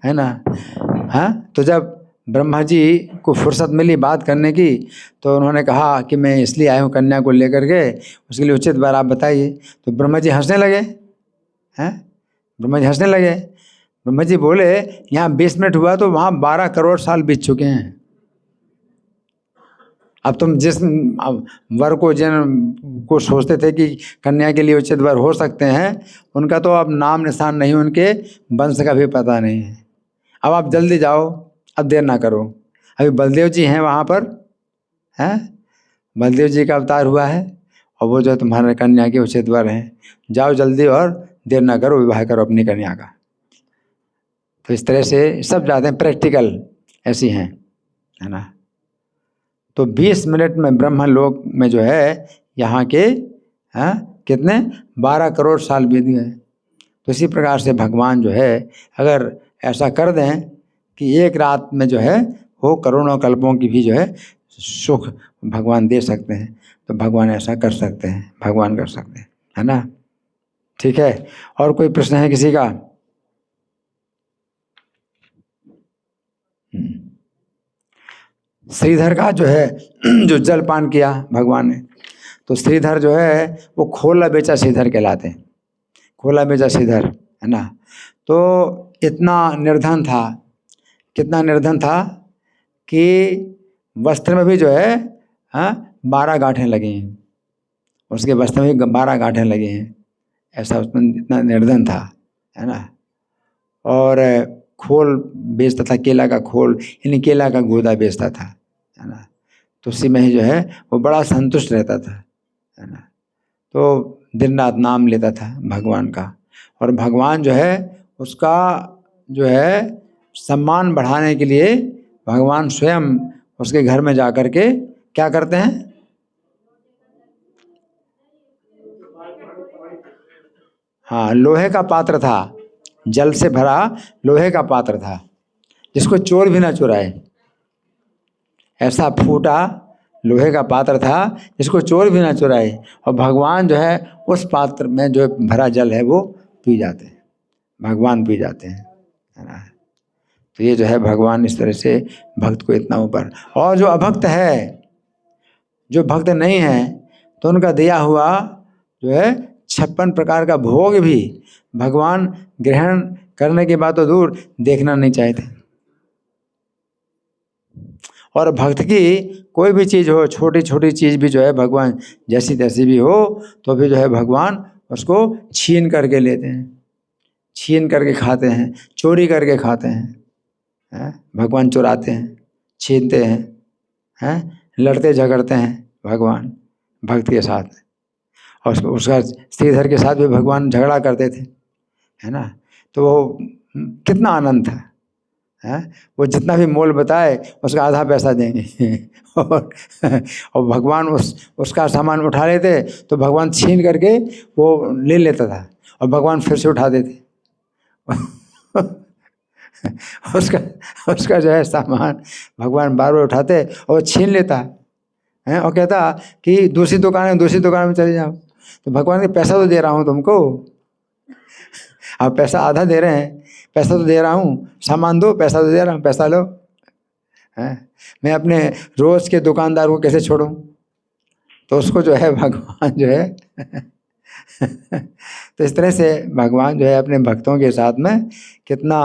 है ना। हाँ, तो जब ब्रह्मा जी को फुर्सत मिली बात करने की, तो उन्होंने कहा कि मैं इसलिए आया हूँ कन्या को लेकर के, उसके लिए उचित बार आप बताइए। तो ब्रह्मा जी हंसने लगे, हैं, ब्रह्मा जी हंसने लगे। ब्रह्मा जी बोले यहाँ 20 मिनट हुआ तो वहाँ 12 करोड़ साल बीत चुके हैं। अब तुम जिस वर को जिन को सोचते थे कि कन्या के लिए उचित वर हो सकते हैं, उनका तो अब नाम निशान नहीं, उनके वंश का भी पता नहीं है। अब आप जल्दी जाओ, अब देर ना करो। अभी बलदेव जी हैं वहाँ पर, हैं, बलदेव जी का अवतार हुआ है, और वो जो है तुम्हारे कन्या के उचित वर हैं। जाओ जल्दी और देर ना करो, विवाह करो अपनी कन्या का। तो इस तरह से सब जाते हैं, प्रैक्टिकल ऐसी हैं, है ना। तो 20 मिनट में ब्रह्मलोक में जो है यहाँ के कितने 12 करोड़ साल बीत गए। तो इसी प्रकार से भगवान जो है अगर ऐसा कर दें कि एक रात में जो है वो करोड़ों कल्पों की भी जो है सुख भगवान दे सकते हैं, तो भगवान ऐसा कर सकते हैं, भगवान कर सकते हैं, है ना। ठीक है, और कोई प्रश्न है किसी का? श्रीधर का जो है जो जलपान किया भगवान ने, तो श्रीधर जो है वो खोला बेचा श्रीधर कहलाते हैं, खोला बेचा श्रीधर, है ना। तो इतना निर्धन था, कितना निर्धन था कि वस्त्र में भी जो है 12 गांठें लगी हैं, उसके वस्त्र में भी 12 गांठें लगी हैं, ऐसा उसमें इतना निर्धन था, है ना। और खोल बेचता था, केला का खोल, यानी केला का गूदा बेचता था, है ना। तो उसी में ही जो है वो बड़ा संतुष्ट रहता था, है ना। तो दिन रात नाम लेता था भगवान का, और भगवान जो है उसका जो है सम्मान बढ़ाने के लिए भगवान स्वयं उसके घर में जा कर के क्या करते हैं? हाँ, लोहे का पात्र था, जल से भरा लोहे का पात्र था जिसको चोर भी ना चुराए। ऐसा फूटा लोहे का पात्र था जिसको चोर भी ना चुराए, और भगवान जो है उस पात्र में जो भरा जल है वो पी जाते हैं, भगवान पी जाते हैं, है ना। तो ये जो है भगवान इस तरह से भक्त को इतना ऊपर। और जो अभक्त है, जो भक्त नहीं है, तो उनका दिया हुआ जो है 56 प्रकार का भोग भी भगवान ग्रहण करने के बाद तो दूर देखना नहीं चाहते। और भक्त की कोई भी चीज़ हो, छोटी छोटी चीज़ भी जो है भगवान जैसी तैसी भी हो तो भी जो है भगवान उसको छीन करके लेते हैं, छीन करके खाते हैं, चोरी करके खाते हैं, भगवान चुराते हैं, छीनते हैं, लड़ते झगड़ते हैं भगवान भक्त के साथ। और उसका श्रीधर के साथ भी भगवान झगड़ा करते थे, है ना। तो वो कितना आनंद था, है। वो जितना भी मोल बताए उसका आधा पैसा देंगे और भगवान उसका सामान उठा लेते तो भगवान छीन करके वो ले लेता था और भगवान फिर से उठा देते उसका जो है सामान भगवान बार बार उठाते और वो छीन लेता है और कहता कि दूसरी दुकान में चले जाओ। तो भगवान के पैसा तो दे रहा हूँ तुमको, आप पैसा आधा दे रहे हैं, पैसा तो दे रहा हूँ, सामान दो, पैसा तो दे रहा हूँ, पैसा लो, हैं। मैं अपने रोज़ के दुकानदार को कैसे छोड़ूं। तो उसको जो है भगवान जो है तो इस तरह से भगवान जो है अपने भक्तों के साथ में कितना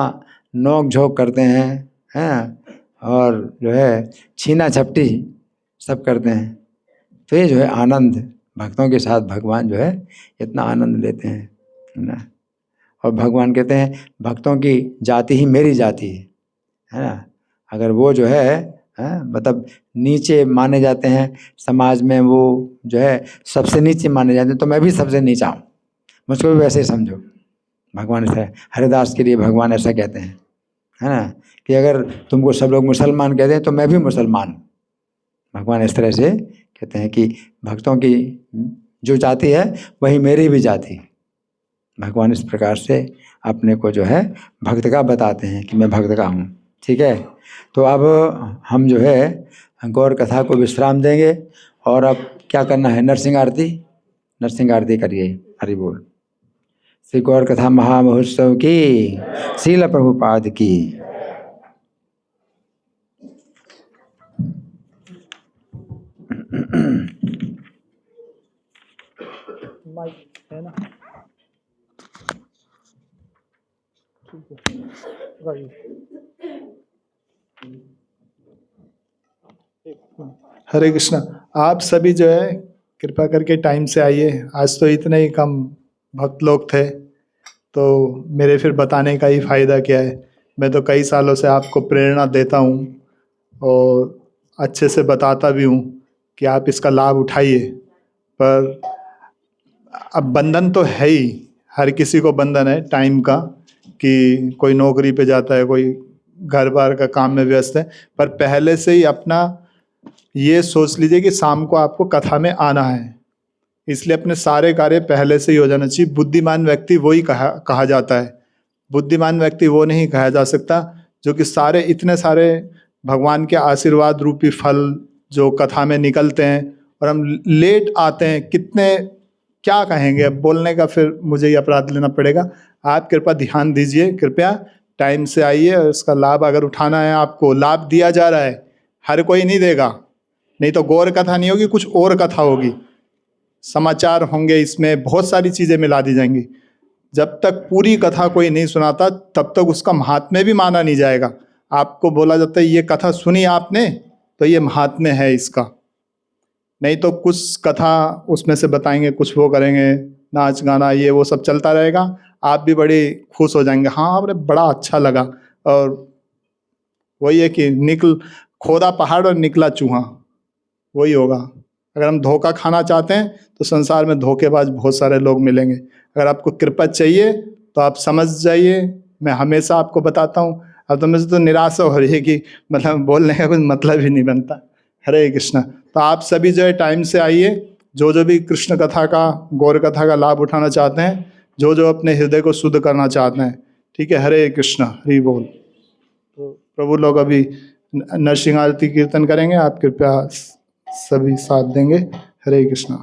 नोक झोंक करते हैं, और जो है छीना झपटी सब करते हैं। तो ये जो है आनंद भक्तों के साथ भगवान जो है इतना आनंद लेते हैं, है ना। और भगवान कहते हैं भक्तों की जाति ही मेरी जाति है ना। अगर वो जो है मतलब नीचे माने जाते हैं समाज में, वो जो है सबसे नीचे माने जाते हैं, तो मैं भी सबसे नीचा हूँ, मुझको भी वैसे ही समझो। भगवान ऐसा, हरिदास के लिए भगवान ऐसा कहते हैं, है ना, कि अगर तुमको सब लोग मुसलमान कहते हैं तो मैं भी मुसलमान हूँ। भगवान इस तरह से कहते हैं कि भक्तों की जो जाति है वही मेरी भी जाति है। भगवान इस प्रकार से अपने को जो है भक्त का बताते हैं कि मैं भक्त का हूँ, ठीक है। तो अब हम जो है गौर कथा को विश्राम देंगे और अब क्या करना है, नरसिंह आरती करिए। हरि बोल। श्री गौर कथा महामहोत्सव की, श्रील प्रभुपाद की। है ना, हरे कृष्णा। आप सभी जो है कृपा करके टाइम से आइए। आज तो इतने ही कम भक्त लोग थे तो मेरे फिर बताने का ही फ़ायदा क्या है। मैं तो कई सालों से आपको प्रेरणा देता हूँ और अच्छे से बताता भी हूँ कि आप इसका लाभ उठाइए, पर अब बंधन तो है ही, हर किसी को बंधन है टाइम का, कि कोई नौकरी पे जाता है, कोई घर बार का काम में व्यस्त है। पर पहले से ही अपना ये सोच लीजिए कि शाम को आपको कथा में आना है, इसलिए अपने सारे कार्य पहले से ही हो जाना चाहिए। बुद्धिमान व्यक्ति वही कहा जाता है। बुद्धिमान व्यक्ति वो नहीं कहा जा सकता जो कि सारे इतने सारे भगवान के आशीर्वाद रूपी फल जो कथा में निकलते हैं और हम लेट आते हैं। कितने क्या कहेंगे, अब बोलने का फिर मुझे ही अपराध लेना पड़ेगा। आप कृपया ध्यान दीजिए, कृपया टाइम से आइए और इसका लाभ अगर उठाना है, आपको लाभ दिया जा रहा है, हर कोई नहीं देगा, नहीं तो गौर कथा नहीं होगी, कुछ और कथा होगी, समाचार होंगे, इसमें बहुत सारी चीज़ें मिला दी जाएंगी। जब तक पूरी कथा कोई नहीं सुनाता तब तक उसका महात्म्य भी माना नहीं जाएगा। आपको बोला जाता है ये कथा सुनी आपने तो ये महात्म्य है इसका, नहीं तो कुछ कथा उसमें से बताएंगे, कुछ वो करेंगे, नाच गाना ये वो सब चलता रहेगा। आप भी बड़े खुश हो जाएंगे, हाँ अरे बड़ा अच्छा लगा। और वही है कि खोदा पहाड़ और निकला चूहा, वही होगा। अगर हम धोखा खाना चाहते हैं तो संसार में धोखेबाज बहुत सारे लोग मिलेंगे। अगर आपको कृपा चाहिए तो आप समझ जाइए, मैं हमेशा आपको बताता हूँ। अब तो मुझे तो निराशा हो रही है कि मतलब बोलने का कुछ मतलब ही नहीं बनता। हरे कृष्णा। तो आप सभी जो है टाइम से आइए, जो भी कृष्ण कथा का, गौर कथा का लाभ उठाना चाहते हैं, जो अपने हृदय को शुद्ध करना चाहते हैं, ठीक है, हरे कृष्णा, हरि बोल। तो प्रभु लोग अभी नरसिंह आरती कीर्तन करेंगे, आप कृपया सभी साथ देंगे। हरे कृष्णा।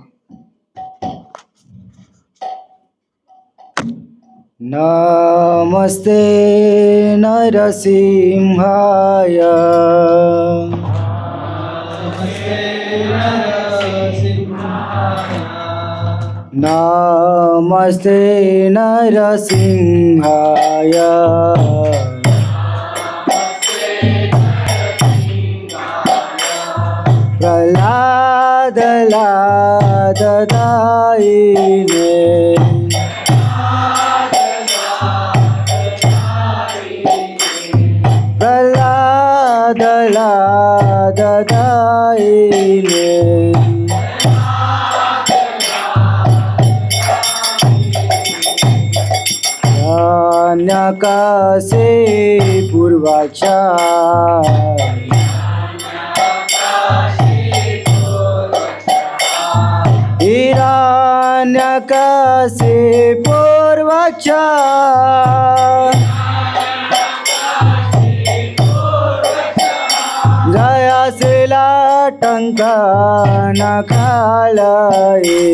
नमस्ते नरसिंहाय, नमस्ते नरसिंहाय, प्रह्लाद लाददायिने, प्रह्लाद लाददायिने, हिरण्यकसे पूर्वाचा, हिरण्यकसे पूर्वाचा, जयासेला टंका न खालाये,